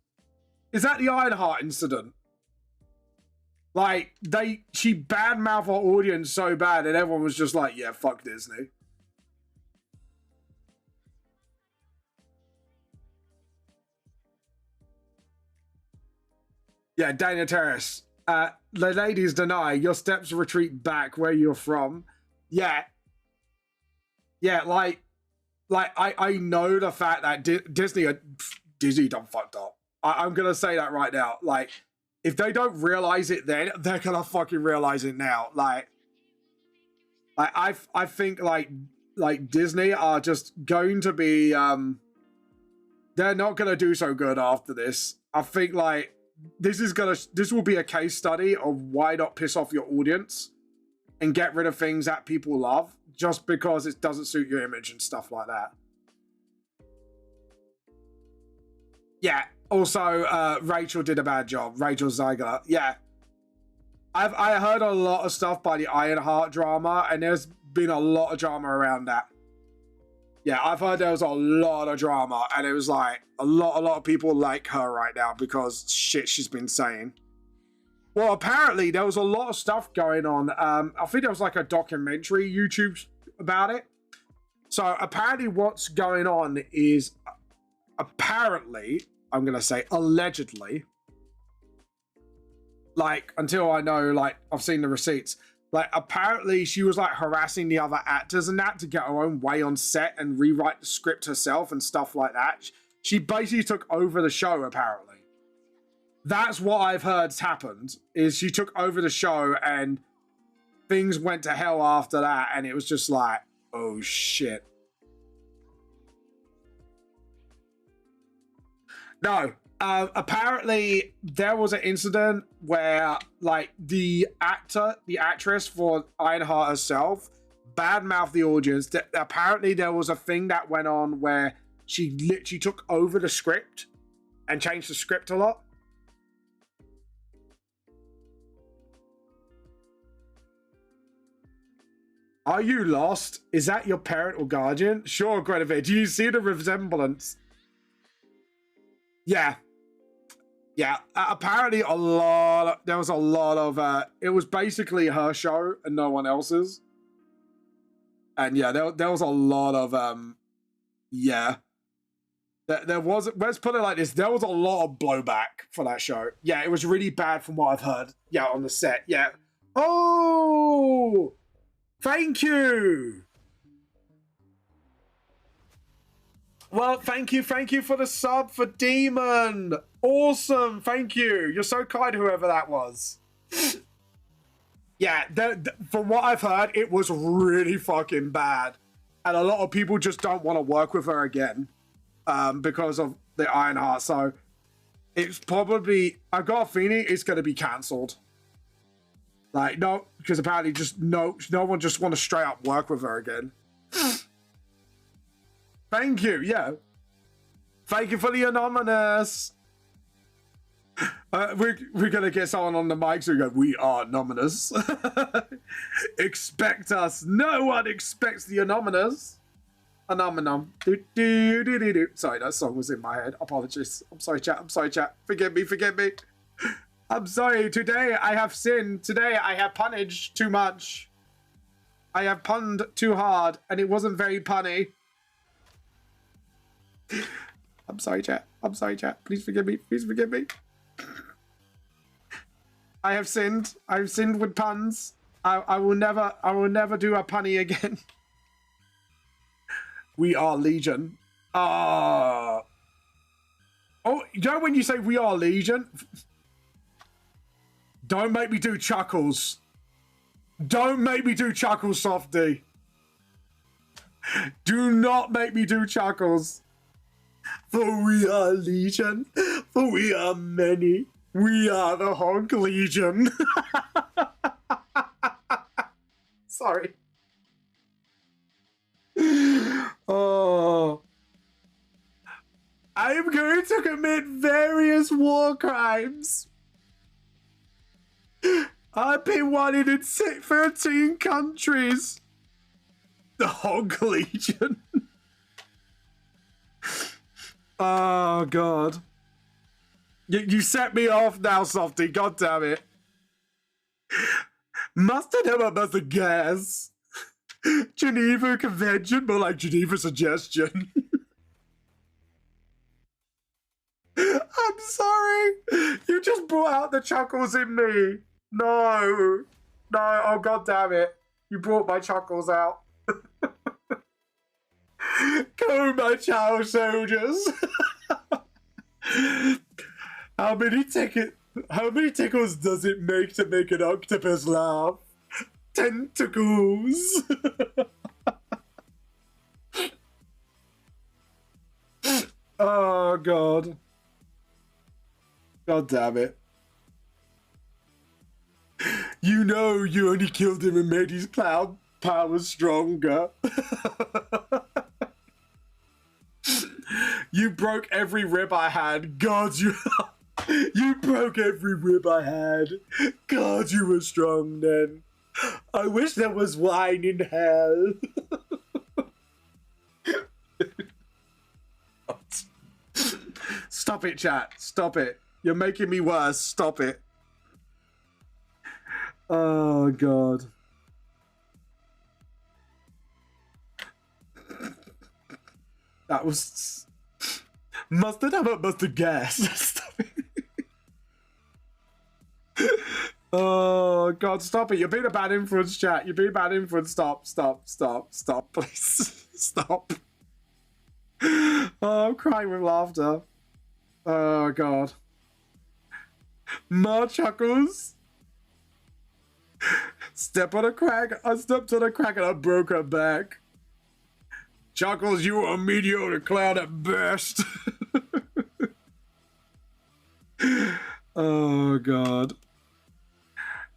Is that the Ironheart incident? Like she badmouthed her audience so bad, and everyone was just like, "Yeah, fuck Disney." Yeah, Dana Terrace. The ladies deny your steps retreat back where you're from. Yeah. Yeah, like I know the fact that Disney done fucked up. I'm gonna say that right now. Like, if they don't realize it then, they're gonna fucking realize it now. Like I think like Disney are just going to be they're not gonna do so good after this. I think like this will be a case study of why not piss off your audience and get rid of things that people love just because it doesn't suit your image and stuff like that. Yeah. Also, Rachel did a bad job. Rachel Zegler. Yeah. I heard a lot of stuff by the Ironheart drama, and there's been a lot of drama around that. Yeah, I've heard there was a lot of drama, and it was like a lot of people like her right now because shit she's been saying. Well, apparently there was a lot of stuff going on. I think there was like a documentary YouTube about it. So apparently what's going on is apparently, I'm going to say allegedly, like until I know, like I've seen the receipts, like apparently she was like harassing the other actors and that to get her own way on set and rewrite the script herself and stuff like that. She basically took over the show apparently. That's what I've heard's happened, is she took over the show and things went to hell after that, and it was just like, oh shit. No, apparently there was an incident where like the actress for Ironheart herself badmouthed the audience. Apparently there was a thing that went on where she literally took over the script and changed the script a lot. Are you lost? Is that your parent or guardian? Sure, Guinevere. Do you see the resemblance? Yeah. Yeah. Apparently there was a lot of, it was basically her show and no one else's. And yeah, there was a lot of, yeah. There was, let's put it like this, there was a lot of blowback for that show. Yeah, it was really bad from what I've heard. Yeah, on the set. Yeah. Oh! Thank you. Well, thank you for the sub for Demon. Awesome, thank you. You're so kind, whoever that was. Yeah, from what I've heard, it was really fucking bad. And a lot of people just don't want to work with her again because of the Ironheart. So, it's probably, I've got a feeling it's going to be cancelled. Like, no, because apparently just no one just want to straight up work with her again. Thank you, yeah. Thank you for the anonymous. We're going to get someone on the mic so we go, we are anonymous. Expect us. No one expects the anonymous. Anomanom. Sorry, that song was in my head. Apologies. I'm sorry, chat. I'm sorry, chat. Forgive me. Forgive me. I'm sorry. Today I have sinned. Today I have punished too much. I have punned too hard, and it wasn't very punny. I'm sorry, chat. I'm sorry, chat. Please forgive me. Please forgive me. I have sinned. I've sinned with puns. I will never do a punny again. We are Legion. Oh, you know when you say we are Legion? Don't make me do chuckles. Don't make me do chuckles, Softy. Do not make me do chuckles. For we are Legion. For we are many. We are the Honk Legion. Sorry. Oh. I am going to commit various war crimes. I've been wanted in 13 countries. The Honk Legion. Oh, God. You set me off now, Softy. God damn it. Mustard have a bust of gas. Geneva Convention, more like Geneva Suggestion. I'm sorry. You just brought out the chuckles in me. No. No, oh god damn it. You brought my chuckles out. Go, my child soldiers. How many tickles does it make to make an octopus laugh? Tentacles. Oh god. God damn it. You know you only killed him and made his cloud power stronger. You broke every rib I had. God, you broke every rib I had. God, you were strong then. I wish there was wine in hell. Stop it, chat. Stop it. You're making me worse. Stop it. Oh, God. That was... Mustard? How about mustard gas? Stop it. Oh, God, stop it. You're being a bad influence, chat. You're being a bad influence. Stop, stop, stop, stop, please. Stop. Oh, I'm crying with laughter. Oh, God. More chuckles. Step on a crack. I stepped on a crack and I broke her back. Chuckles, you were a mediocre clown at best. Oh, God.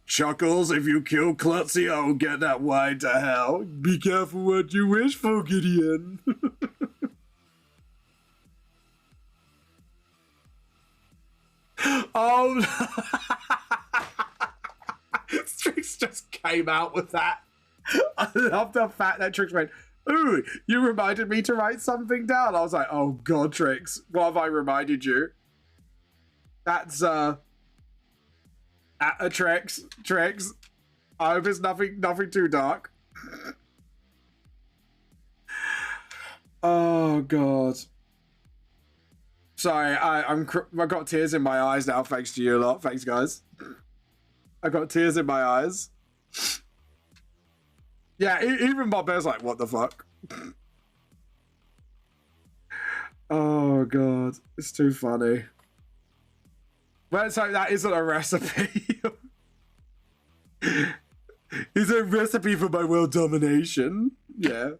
Chuckles, if you kill Klutzy, I will get that wine to hell. Be careful what you wish for, Gideon. Oh, Trix just came out with that. I love the fact that Trix went, ooh, you reminded me to write something down. I was like, oh God, Trix, what have I reminded you? That's, Trix. I hope it's nothing too dark. Oh God. Sorry, I've got tears in my eyes now, thanks to you a lot. Thanks, guys. I got tears in my eyes. Yeah, even my bear's like, what the fuck? Oh, God. It's too funny. Let's hope that isn't a recipe. It's a recipe for my world domination. Yeah.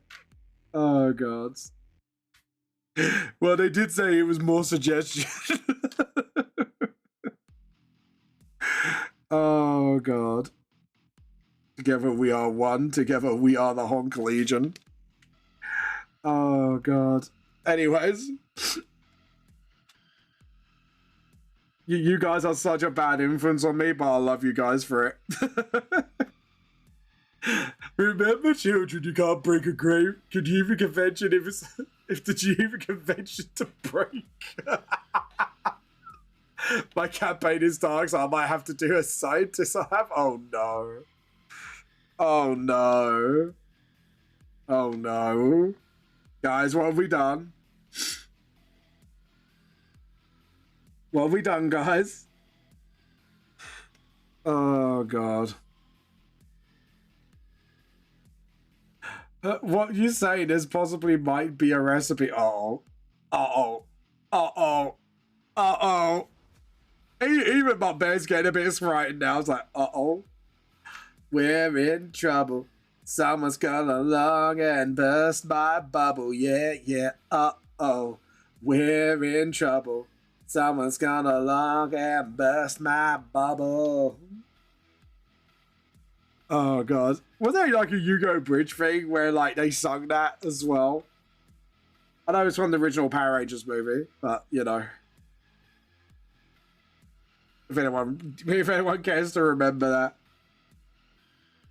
Oh, God. Well, they did say it was more suggestion. Oh, God. Together we are one. Together we are the Honk Legion. Oh, God. Anyways. You guys are such a bad influence on me, but I love you guys for it. Remember, children, you can't break a grave. Geneva Convention if the Geneva Convention to break. My campaign is dark, so I might have to do a scientist. I have. Oh no. Oh no. Oh no. Guys, what have we done? What have we done, guys? Oh God. What you saying is possibly might be a recipe. Uh-oh. Uh-oh. Uh-oh. Uh-oh. Even my bed's getting a bit frightened now. I was like, uh-oh. We're in trouble. Someone's come along and burst my bubble. Yeah, yeah. Uh-oh. We're in trouble. Someone's gone along and burst my bubble. Oh, God. Was there like a Hugo Bridge thing where like they sung that as well? I know it's from the original Power Rangers movie, but you know. If anyone cares to remember that.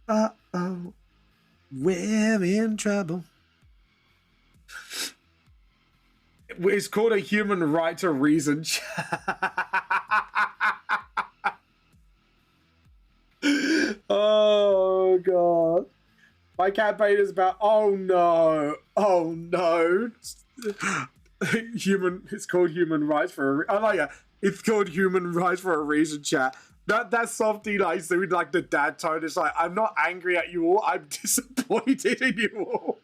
Uh-oh. We're in trouble. It's called a human right to reason. Oh, God. My campaign is about, oh, no. Oh, no. It's called human rights for a reason. Oh, no, yeah. It's called human rights for a reason, chat. That softy like doing like the dad tone. It's like, I'm not angry at you all. I'm disappointed in you all.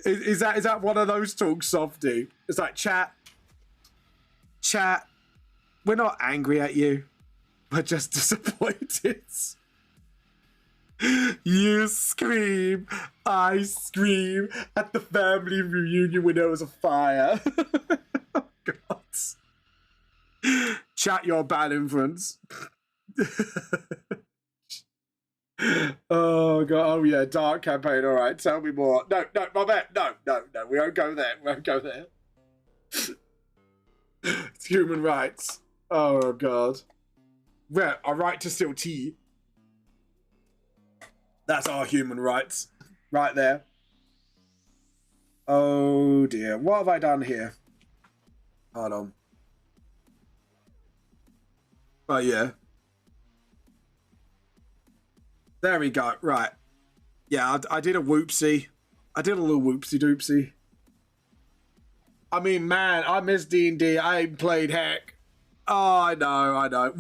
Is that one of those talks, softy? It's like, chat. We're not angry at you. We're just disappointed. You scream, I scream at the family reunion when there was a fire. Oh, God. Chat, your bad influence. Oh, God. Oh, yeah, dark campaign. All right, tell me more. No, my bad. No. We won't go there. It's human rights. Oh, God. Well, our right to steal tea. That's our human rights. Right there. Oh, dear. What have I done here? Hold on. Oh, yeah. There we go. Right. Yeah, I did a whoopsie. I did a little whoopsie-doopsie. I mean, man, I miss D&D. I ain't played heck. Oh, I know.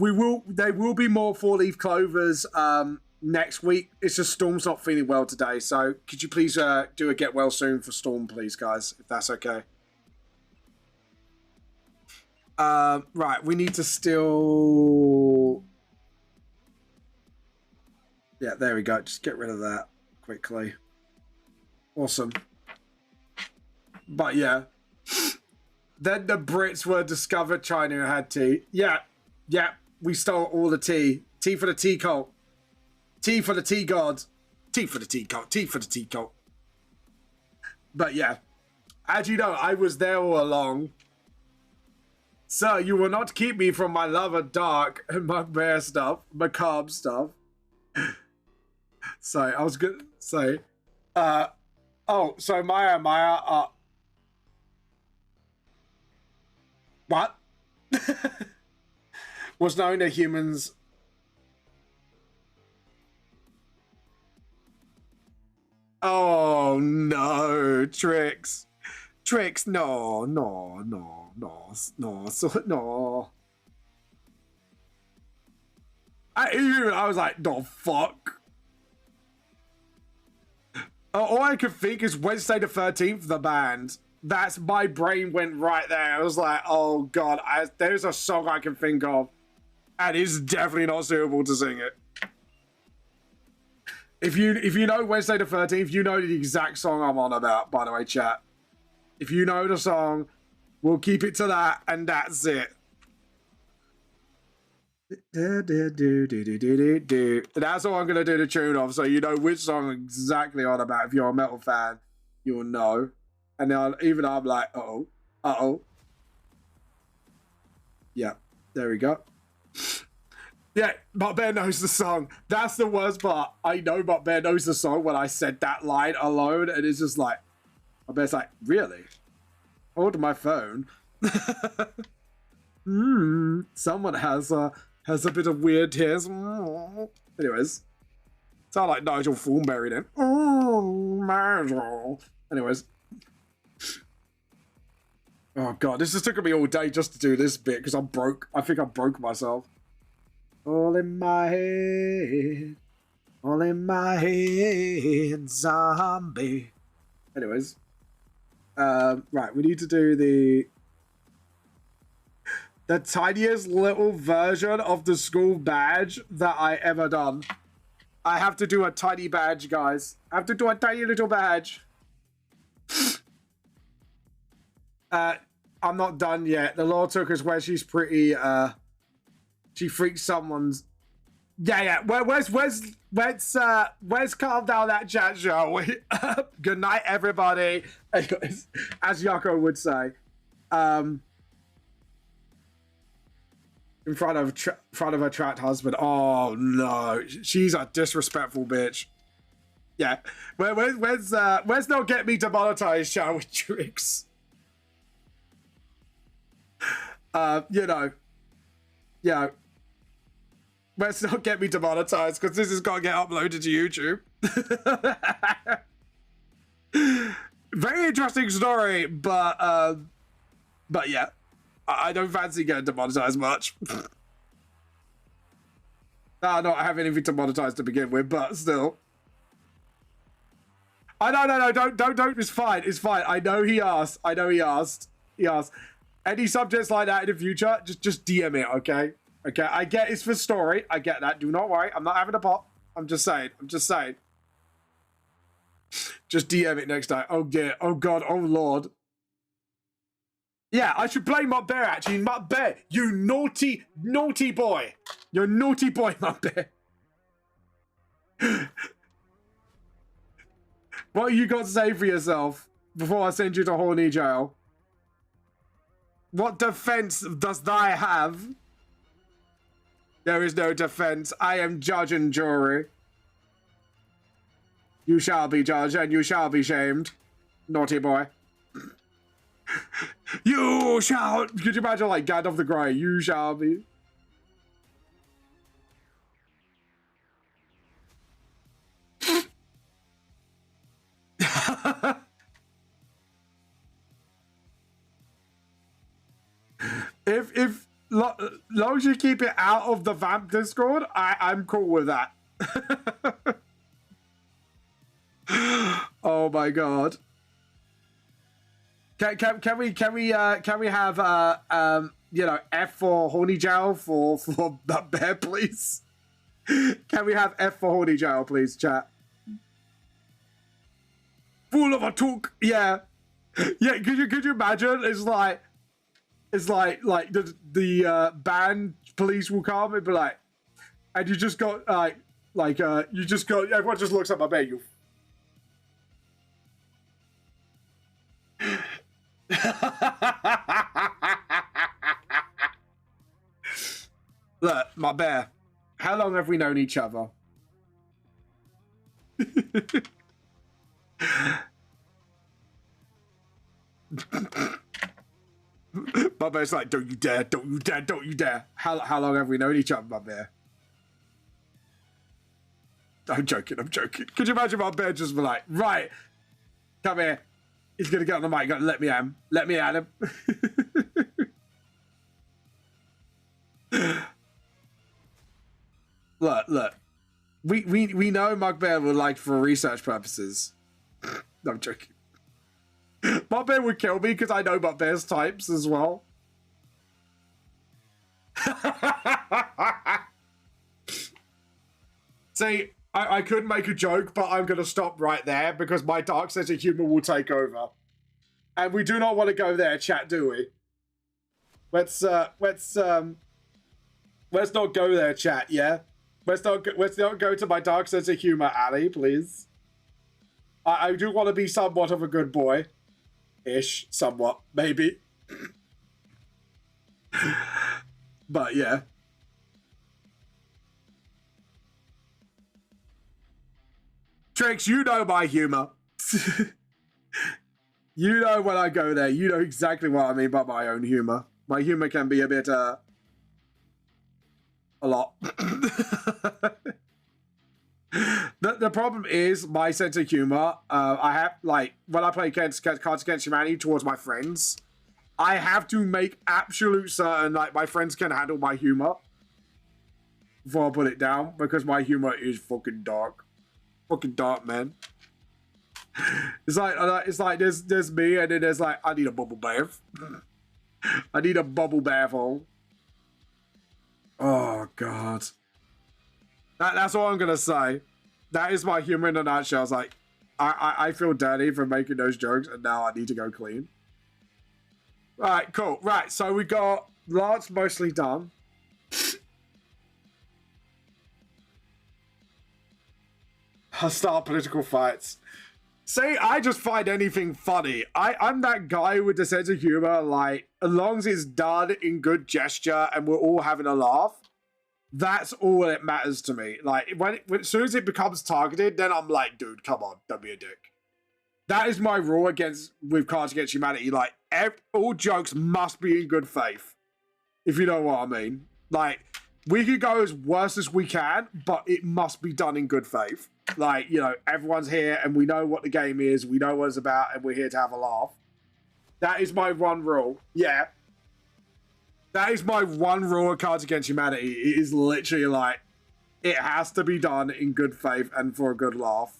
There will be more four-leaf clovers next week. It's just Storm's not feeling well today, so could you please do a get well soon for Storm, please, guys, if that's okay. Right, we need to still... Yeah, there we go. Just get rid of that quickly. Awesome. But yeah. Then the Brits were discovered China had tea. Yeah. We stole all the tea. Tea for the tea cult. Tea for the tea god. Tea for the tea cult. Tea for the tea cult. But yeah. As you know, I was there all along. Sir, you will not keep me from my love of dark and bugbear stuff. Macabre stuff. So, I was going to say... so Maya... What? Was known to humans... Oh, no. Tricks. No. I was like, no, fuck. All I could think is Wednesday the 13th, the band. That's my brain went right there. I was like, oh God, there's a song I can think of, and it's definitely not suitable to sing it. If you know Wednesday the 13th, you know the exact song I'm on about, by the way, chat. If you know the song, we'll keep it to that, and that's it. That's all I'm gonna do the tune of, so you know which song I'm exactly on about. If you're a metal fan, you'll know. And then I'm like, uh-oh. Yeah, there we go. Yeah, Butt Bear knows the song. That's the worst part. I know Butt Bear knows the song when I said that line alone, and it's just like, Butt Bear's like, really? Hold my phone. Someone has a bit of weird tears. Anyways, sound like Nigel Thornberry then. Anyways. Oh god, this has taken me all day just to do this bit because I'm broke. I think I broke myself. All in my head, zombie. Anyways, right, we need to do the tiniest little version of the school badge that I ever done. I have to do a tiny badge, guys. I have to do a tiny little badge. I'm not done yet. The law took us where she's pretty, she freaks someone's. Yeah. Where's calm down that chat, shall we? Good night, everybody. Anyways, as Yako would say, in front of her trapped husband. Oh no, she's a disrespectful bitch. Yeah, where's not get me demonetized, shall we, Tricks? You know, yeah. Let's not get me demonetized because this has got to get uploaded to YouTube. Very interesting story, but yeah, I don't fancy getting demonetized much. I don't have anything to monetize to begin with, but still. No, don't. It's fine. I know he asked. He asked. Any subjects like that in the future, just DM it, okay? Okay, I get it's for story. I get that. Do not worry. I'm not having a pop. I'm just saying. Just DM it next time. Oh dear. Oh god. Oh lord. Yeah, I should blame Mutt Bear actually. Mutt Bear, you naughty boy. You're a naughty boy, Mutt Bear. What you got to say for yourself before I send you to horny jail? What defense does thy have? There is no defense. I am judge and jury. You shall be judged and you shall be shamed. Naughty boy. You shall... Could you imagine like Gandalf the Grey? You shall be... if long as you keep it out of the Vamp Discord, I'm cool with that. Oh my god. Can we have you know, F for horny jail for that bear, please? Can we have F for horny jail, please, chat? Fool of a talk, yeah. Yeah, could you imagine? It's like the band police will come and be like, and you just got you just got, everyone just looks at my bed. You. Look, my bear. How long have we known each other? My bear's like, don't you dare, don't you dare, don't you dare. How long have we known each other, my bear? I'm joking. Could you imagine my bear just be like, right, come here. He's gonna get on the mic, go, let me at him. Let me at him. Look. We know Mugbear would like for research purposes. No, I'm joking. Mugbear would kill me because I know Mugbear's types as well. See, I could make a joke, but I'm going to stop right there because my dark sense of humor will take over. And we do not want to go there, chat, do we? Let's Let's not go there, chat, yeah? Let's not go to my dark sense of humor alley, please. I do want to be somewhat of a good boy. Ish, somewhat, maybe. But yeah. Tricks, you know my humor. You know when I go there, you know exactly what I mean by my own humor. My humor can be a bit, a lot. The problem is my sense of humor. I have, like, when I play Cards Against Humanity towards my friends, I have to make absolute certain, like, my friends can handle my humor before I put it down, because my humor is fucking dark. Fucking dark, man. It's like there's me, and then there's like, I need a bubble bath. I need a bubble bath hole. Oh god. That's all I'm gonna say. That is my humor in a nutshell. I was like, I feel dirty for making those jokes, and now I need to go clean. Right, cool. Right, so we got Lance mostly done. I'll start political fights. See, I just find anything funny. I'm that guy with the sense of humor, like, as long as it's done in good gesture and we're all having a laugh, that's all that matters to me. Like, as soon as it becomes targeted, then I'm like, dude, come on, don't be a dick. That is my rule with Cards Against Humanity. Like, all jokes must be in good faith, if you know what I mean. Like, we could go as worse as we can, but it must be done in good faith. Like, you know, everyone's here and we know what the game is, we know what it's about, and we're here to have a laugh. That is my one rule. Yeah. That is my one rule of Cards Against Humanity. It is literally like, it has to be done in good faith and for a good laugh.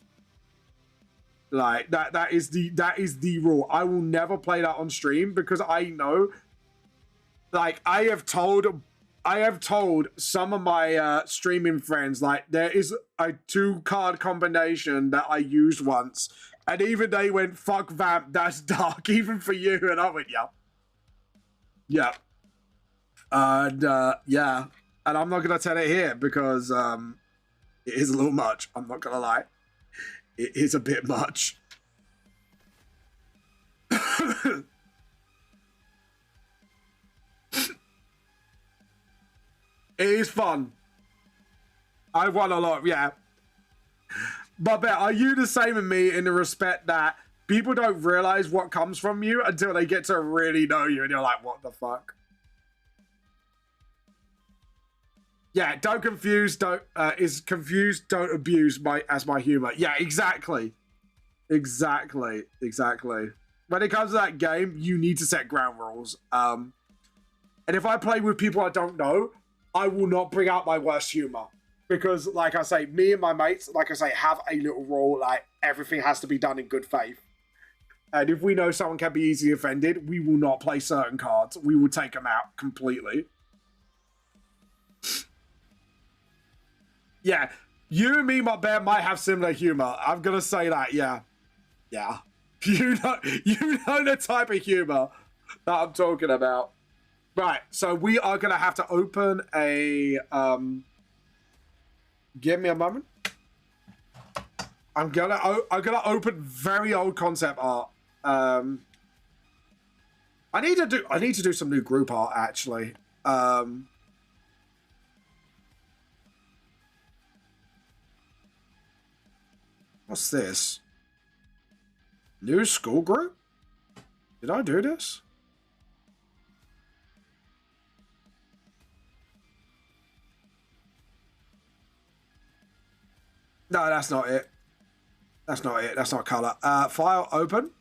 Like, that is the rule. I will never play that on stream because I know, like, I have told some of my streaming friends, like, there is a 2-card combination that I used once, and even they went, fuck Vamp, that's dark, even for you, and I went, yeah. Yeah. And, yeah. And I'm not going to tell it here, because it is a little much, I'm not going to lie. It is a bit much. It is fun. I won a lot, yeah. But Bet, are you the same as me in the respect that people don't realize what comes from you until they get to really know you and you're like, what the fuck? Yeah, don't confuse, don't abuse as my humor. Yeah, exactly. Exactly. When it comes to that game, you need to set ground rules. And if I play with people I don't know, I will not bring out my worst humor. Because, like I say, me and my mates, like I say, have a little rule, like, everything has to be done in good faith. And if we know someone can be easily offended, we will not play certain cards. We will take them out completely. Yeah, you and me, my bear, might have similar humor. I'm gonna say that, yeah. Yeah. You know the type of humor that I'm talking about. Right, so we are gonna have to open a give me a moment. I'm gonna open very old concept art. I need to do some new group art actually. What's this? New school group? Did I do this? No, that's not it. That's not it. That's not color. File open.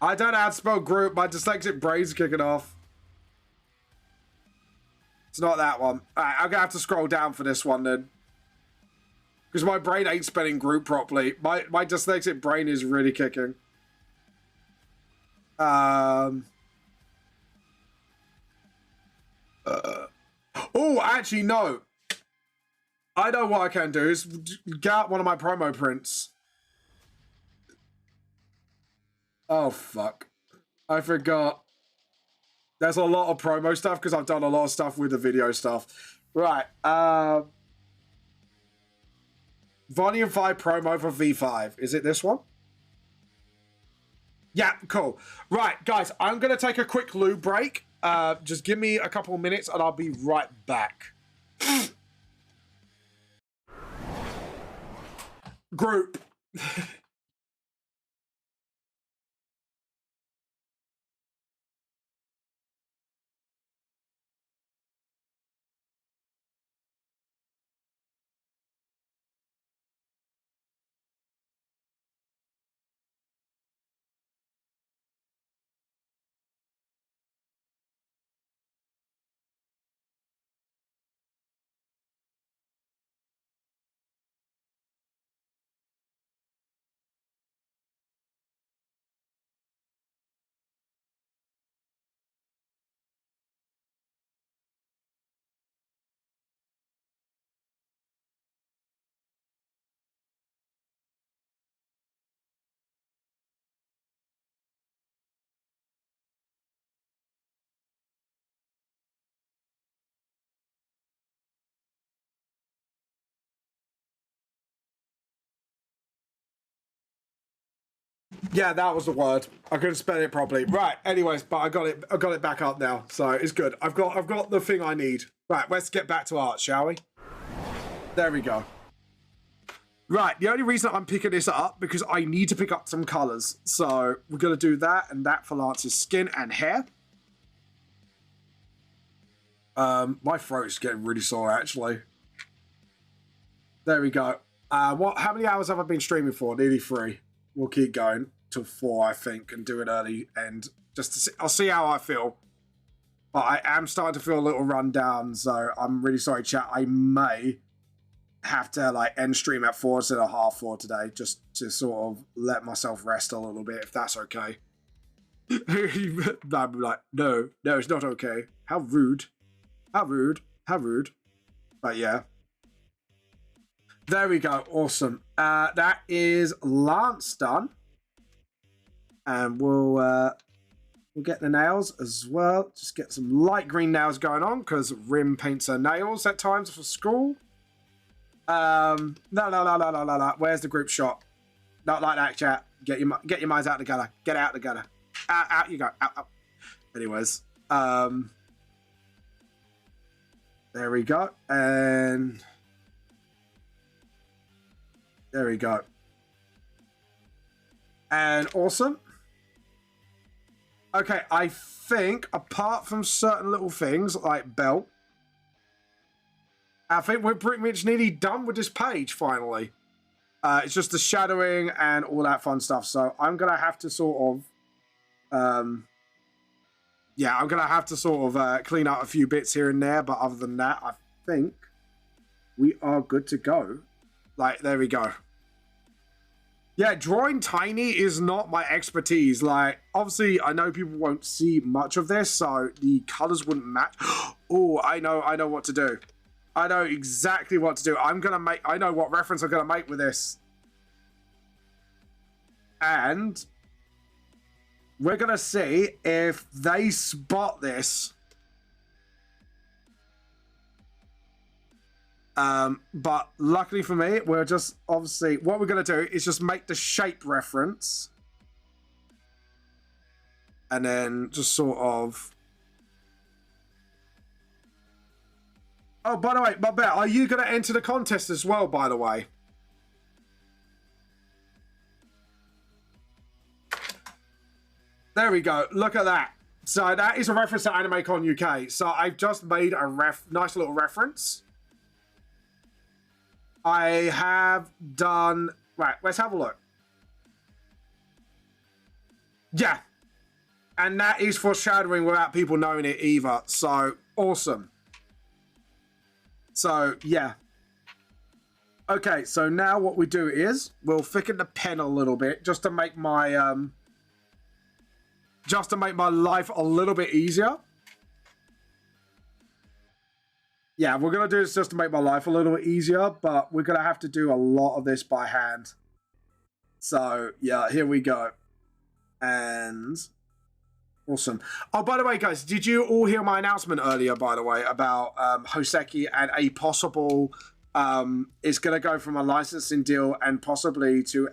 I don't know how to spell group. My dyslexic brain's kicking off. It's not that one. Alright, I'm gonna have to scroll down for this one then. Because my brain ain't spelling group properly. My dyslexic brain is really kicking. Oh, actually, no. I know what I can do is get out one of my promo prints. Oh, fuck. I forgot. There's a lot of promo stuff because I've done a lot of stuff with the video stuff. Right. Volume 5 promo for V5. Is it this one? Yeah, cool. Right, guys, I'm going to take a quick loo break. Just give me a couple of minutes and I'll be right back. Group. Yeah, that was the word. I couldn't spell it properly. Right. Anyways, but I got it back up now, so it's good. I've got the thing I need. Right. Let's get back to art, shall we? There we go. Right. The only reason I'm picking this up because I need to pick up some colors. So we're gonna do that and that for Lance's skin and hair. My throat's getting really sore actually. There we go. How many hours have I been streaming for? Nearly 3. We'll keep going till 4, I think, and do it early. And just to see, I'll see how I feel. But I am starting to feel a little run down, so I'm really sorry, chat. I may have to like end stream at 4 instead of half 4 today, just to sort of let myself rest a little bit, if that's okay. I'm like, no, it's not okay. How rude. How rude. How rude. But yeah. There we go. Awesome. That is Lance done. And we'll get the nails as well. Just get some light green nails going on because Rim paints her nails at times for school. No. Where's the group shot? Not like that, chat. Get your minds out together. Get out together. Out you go. Out. Anyways. There we go. And there we go. And awesome. Okay, I think apart from certain little things like belt, I think we're pretty much nearly done with this page finally. It's just the shadowing and all that fun stuff. So I'm going to have to sort of, yeah, I'm going to have to sort of clean out a few bits here and there. But other than that, I think we are good to go. Like, there we go. Yeah, drawing tiny is not my expertise. Like, obviously, I know people won't see much of this, so the colors wouldn't match. Oh, I know what to do. I know exactly what to do. I know what reference I'm gonna make with this. And we're gonna see if they spot this. But luckily for me, we're just obviously what we're going to do is just make the shape reference and then just sort of. Oh, by the way, my bet, are you going to enter the contest as well, by the way? There we go. Look at that. So that is a reference to AnimeCon UK. So I've just made a nice little reference. I have done... Right, let's have a look. Yeah. And that is foreshadowing without people knowing it either. So, awesome. So, yeah. Okay, so now what we do is we'll thicken the pen a little bit just to make my life a little bit easier. Yeah, we're going to do this just to make my life a little bit easier, but we're going to have to do a lot of this by hand. So, yeah, here we go. And awesome. Oh, by the way, guys, did you all hear my announcement earlier, by the way, about Hoseki and a possible... it's going to go from a licensing deal and possibly to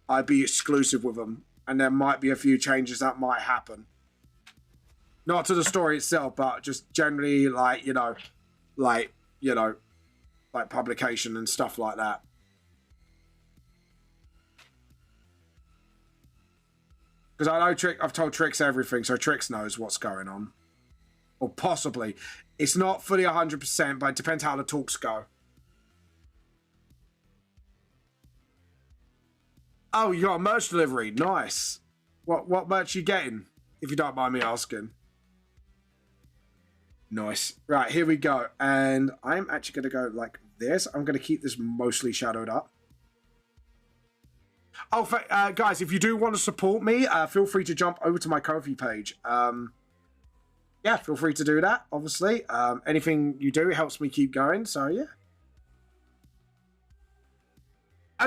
I'd be exclusive with them. And there might be a few changes that might happen. Not to the story itself, but just generally, like publication and stuff like that. Because I know I've told Trix everything, so Trix knows what's going on. Or possibly. It's not fully 100%, but it depends how the talks go. Oh, you got a merch delivery. Nice. What merch you getting, if you don't mind me asking? Nice. Right, here we go. And I'm actually going to go like this. I'm going to keep this mostly shadowed up. Oh, guys, if you do want to support me, feel free to jump over to my Ko-fi page. Yeah, feel free to do that, obviously. Anything you do helps me keep going, so yeah.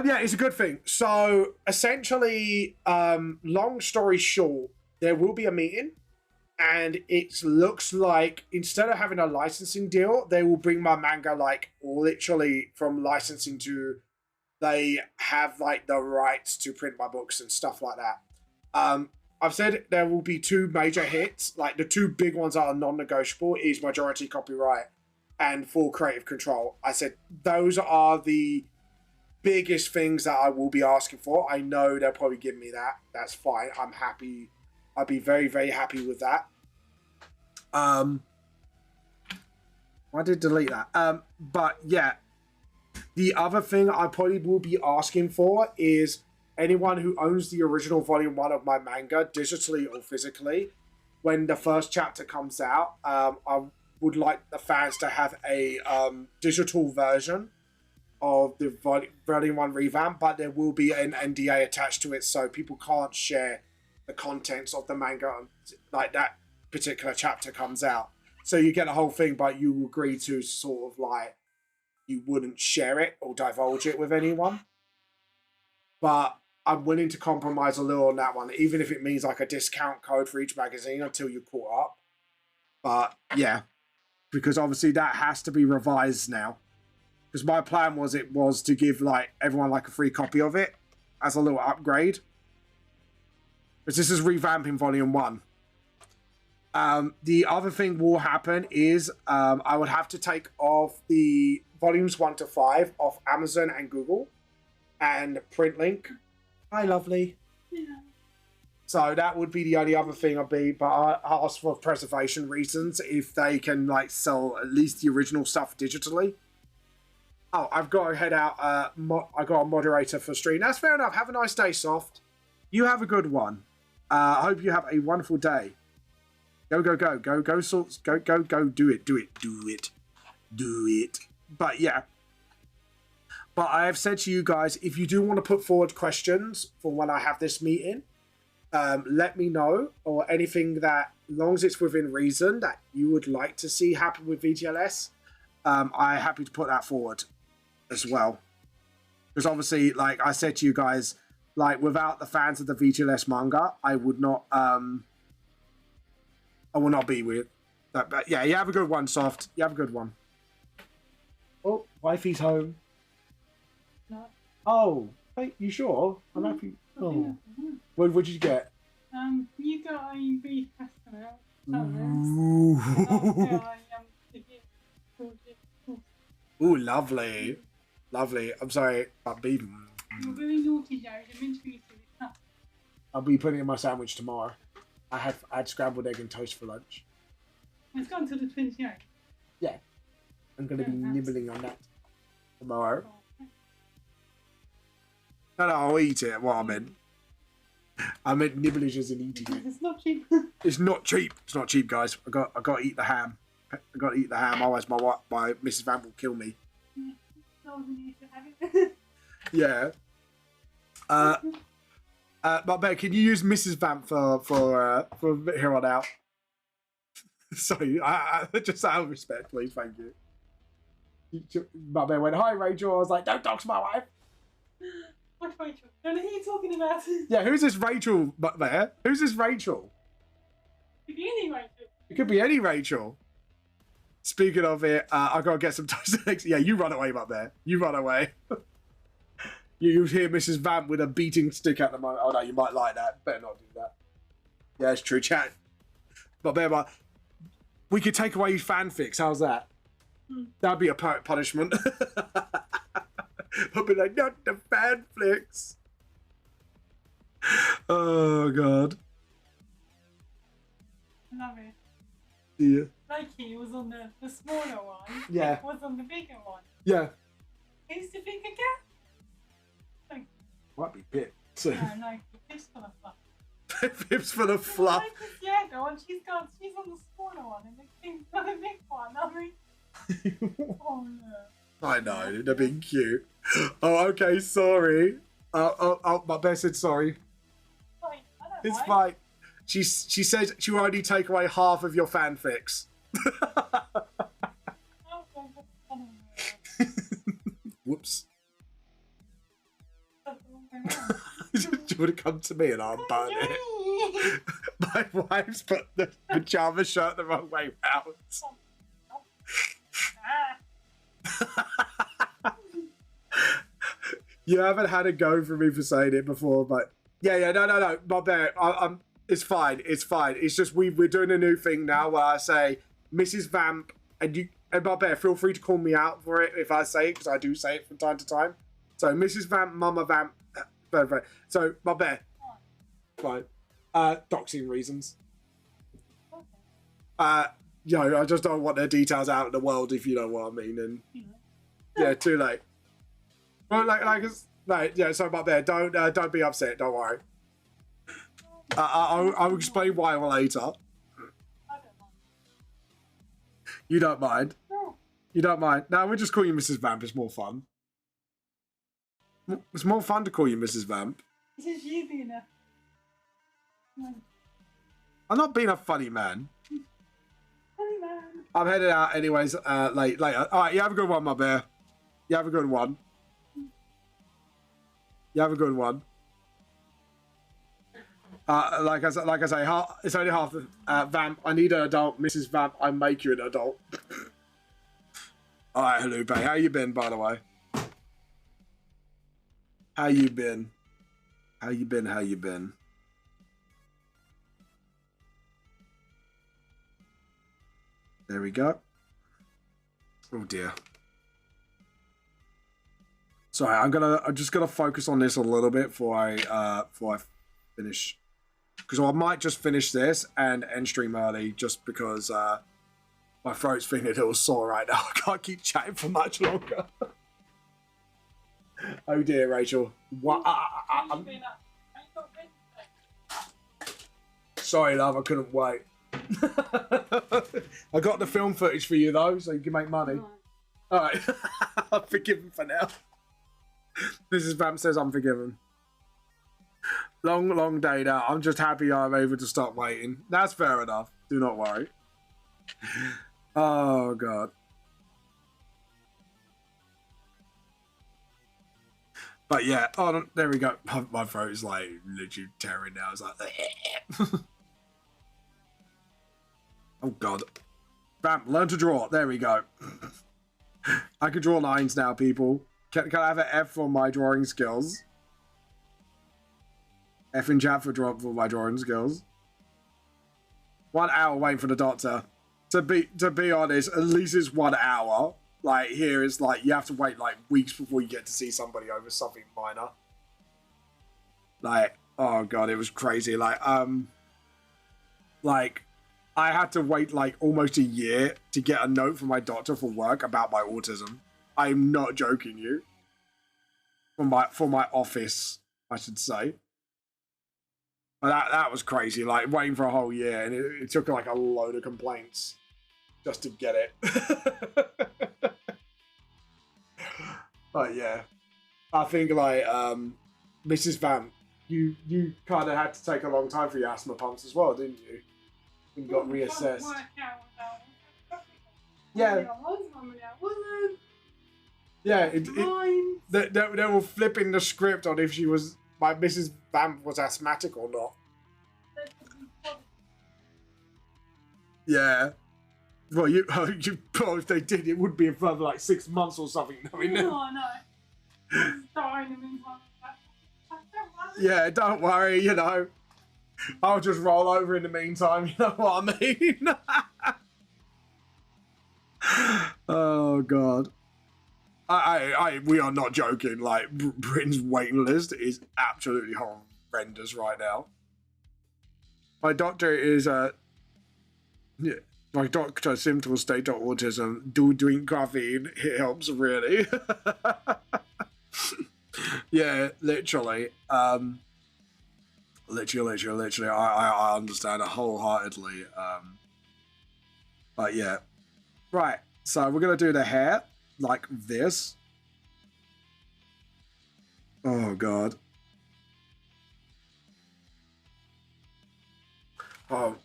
Yeah, it's a good thing. So, essentially, long story short, there will be a meeting. And it looks like instead of having a licensing deal, they will bring my manga like literally from licensing to they have like the rights to print my books and stuff like that. I've said there will be two major hits. Like the two big ones that are non-negotiable is majority copyright and full creative control. I said those are the biggest things that I will be asking for. I know they'll probably give me that. That's fine. I'm happy. I'd be very, very happy with that. I did delete that. But yeah, the other thing I probably will be asking for is anyone who owns the original volume 1 of my manga, digitally or physically, when the first chapter comes out, I would like the fans to have a digital version of the volume 1 revamp, but there will be an NDA attached to it, so people can't share the contents of the manga like that particular chapter comes out. So you get the whole thing, but you agree to sort of like you wouldn't share it or divulge it with anyone. But I'm willing to compromise a little on that one, even if it means like a discount code for each magazine until you're caught up. But yeah, because obviously that has to be revised now. Because my plan was to give like everyone like a free copy of it as a little upgrade. Because this is revamping volume 1. The other thing will happen is I would have to take off the volumes 1 to 5 off Amazon and Google and print link. Hi, lovely. Yeah. So that would be the only other thing I'd be, but I ask for preservation reasons if they can like sell at least the original stuff digitally. Oh, I've got to head out. I got a moderator for stream. That's fair enough. Have a nice day, Soft. You have a good one. I hope you have a wonderful day. Go, go, go, go, go, sorts, go, go, go, do it, do it, do it, do it. But yeah. But I have said to you guys, if you do want to put forward questions for when I have this meeting, let me know, or anything that, as long as it's within reason, that you would like to see happen with VTLS, I'm happy to put that forward as well. Because obviously, like I said to you guys, like without the fans of the VTLS manga, I would not, I will not be with that. But yeah, you have a good one, Soft. You have a good one. Oh, wifey's home. No. Oh, hey, you sure? I'm happy. Oh, what did you get? You got a beef customer. Ooh, lovely. Lovely. I'm sorry about beef. You're very naughty, Joe. You're meant to be tough. I'll be putting it in my sandwich tomorrow. I had scrambled egg and toast for lunch. It's gone to the 28th. Yeah. I'm going to be nibbling on that tomorrow. No, I'll eat it. What I meant. I meant nibbling as in eating it. It's not cheap. It's not cheap. It's not cheap, guys. I got to eat the ham. I got to eat the ham. Otherwise, my Mrs. Vamp will kill me. Yeah. But Ben, can you use Mrs. Vamp for here on out? Sorry, just out of respect, please. Thank you. My man went, "Hi, Rachel." I was like, "Don't dox my wife." What Rachel? No, who are you talking about? Yeah, who's this Rachel there? Who's this Rachel? Could be any Rachel. It could be any Rachel. Speaking of it, I gotta get some toast. Yeah, you run away, up there. You run away. you hear Mrs. Vamp with a beating stick at the moment. Oh no, you might like that. Better not do that. Yeah, it's true. Chat. But we could take away fanfics. How's that? That'd be a punishment. I'll be like, not the fanfics. Oh god. Love it. Yeah. Loki was on the smaller one. Yeah. Nick was on the bigger one. Yeah. Who's the bigger cat? Might be Pip. So. No, Pip's for the fluff. Pip's for the fluff. Yeah, go on. She's on the smaller one, and the king's on the big one. I mean, oh no. I know, they're being cute. Oh, okay, sorry. My best said sorry. Fine, I don't It's mind. fine. She says she will only take away half of your fanfics. Whoops. She would have come to me and I'll burn it. My wife's put the pajama shirt the wrong way round. You haven't had a go for me for saying it before, but yeah, no, my bad. It's fine. It's just we're doing a new thing now where I say Mrs. Vamp, and my bad. Feel free to call me out for it if I say it, because I do say it from time to time. So Mrs. Vamp, Mama Vamp. So my bad. Fine. Doxing reasons. I just don't want their details out in the world, if you know what I mean. And yeah, too late. Well, yeah. So my bad. Don't be upset. Don't worry. I'll explain why later. You don't mind? No. You don't mind? No, we'll just call you Mrs. Vamp. It's more fun. It's more fun to call you Mrs. Vamp. This is you being a... I'm not being a funny man. Funny man. I'm headed out anyways, later. Alright, you have a good one, my bear. You have a good one. You have a good one. Like I say, it's only half the Vamp. I need an adult. Mrs. Vamp, I make you an adult. Alright, Halupe. How you been, by the way? How you been? How you been? How you been? There we go. Oh dear. Sorry, I'm just gonna focus on this a little bit before I finish, because I might just finish this and end stream early, just because my throat's feeling a little sore right now. I can't keep chatting for much longer. Oh dear, Rachel. What? Sorry, love. I couldn't wait. I got the film footage for you though, so you can make money. All right, I'm forgiven for now. Mrs. Vamp says I'm forgiven. Long day now. I'm just happy I'm able to stop waiting. That's fair enough. Do not worry. Oh god. But yeah, oh, there we go. My throat is like literally tearing now. It's like, oh god. Bam, learn to draw. There we go. I can draw lines now, people. Can I have an F for my drawing skills? F in chat for my drawing skills. 1 hour waiting for the doctor. To be honest, at least it's 1 hour. Like here is like you have to wait like weeks before you get to see somebody over something minor. Like, oh god, it was crazy. Like I had to wait like almost a year to get a note from my doctor for work about my autism. I'm not joking you. For my office, I should say. But that was crazy. Like waiting for a whole year, and it took like a load of complaints just to get it. But yeah, I think like Mrs. Vamp, you kind of had to take a long time for your asthma pumps as well, didn't you? And got reassessed. Yeah. Yeah, Mine. they were flipping the script on if she was, like, Mrs. Vamp was asthmatic or not. Yeah. Well, you well, if they did, it would be a further like 6 months or something. No, I know. I'm dying in the meantime. Yeah, don't worry, you know. I'll just roll over in the meantime, you know what I mean? Oh, God. We are not joking. Like, Britain's waiting list is absolutely horrendous right now. My doctor is, yeah, my doctor symptoms state of autism. Do drink caffeine. It helps, really. Yeah, literally. Literally. I understand it wholeheartedly. But yeah. Right. So we're going to do the hair like this. Oh, God. Oh.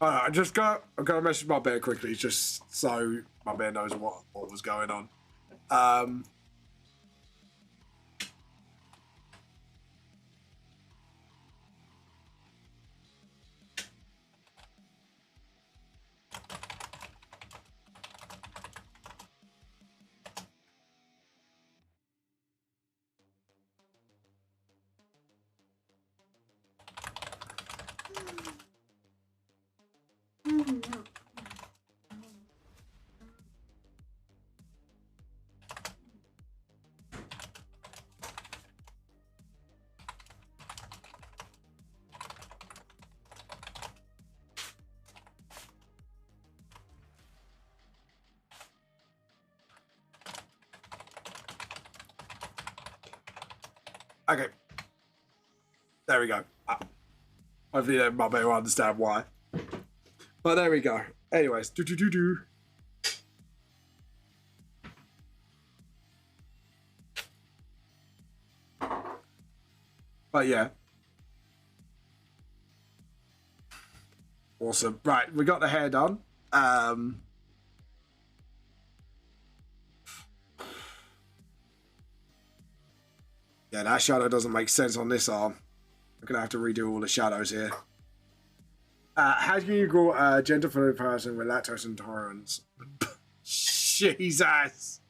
I just got. I'm gonna message my bear quickly, just so my bear knows what was going on. Okay. There we go. Hopefully my bear will understand why. But there we go. Anyways, But yeah. Awesome. Right, we got the hair done. Yeah, that shadow doesn't make sense on this arm. I'm gonna have to redo all the shadows here. How can you grow a gender fluid person with lactose intolerance? Jesus.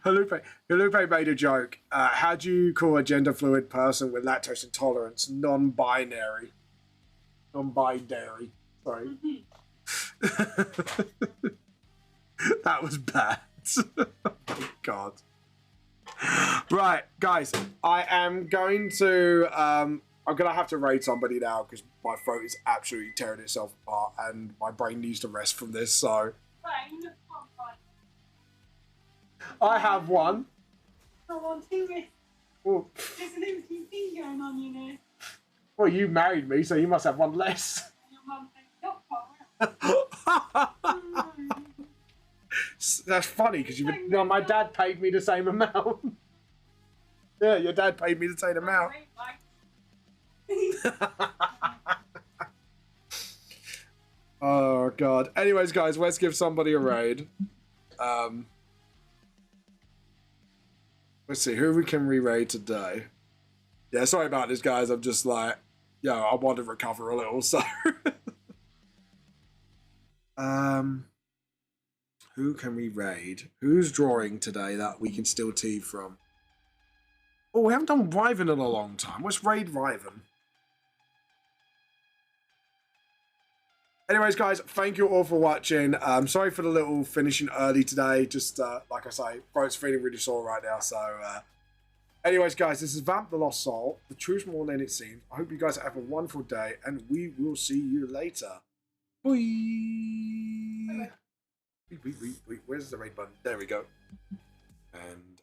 Halupe made a joke. How do you call a gender fluid person with lactose intolerance? Non-binary. Non-binary. Sorry. That was bad. Oh my God. Right, guys. I am going to... I'm going to have to raid somebody now because my throat is absolutely tearing itself apart and my brain needs to rest from this, so... I have one. I want to. Well, There's an empty thing going on, you know. well, you married me, so you must have one less. Your mum thinks you're That's funny because my dad paid me the same amount. Yeah, your dad paid me the same amount. Oh God. Anyways, guys, let's give somebody a raid. Let's see who we can re-raid today. Yeah, sorry about this, guys. I'm just like, I want to recover a little, so. Who can we raid? Who's drawing today that we can still tee from? Oh, we haven't done Riven in a long time. Let's raid Riven. Anyways, guys, thank you all for watching. Sorry for the little finishing early today. Just, like I say, throat's feeling really sore right now. So, anyways, guys, this is Vamp the Lost Soul. The truth more than it seems. I hope you guys have a wonderful day, and we will see you later. Bye. Wait, where's the raid button? There we go. And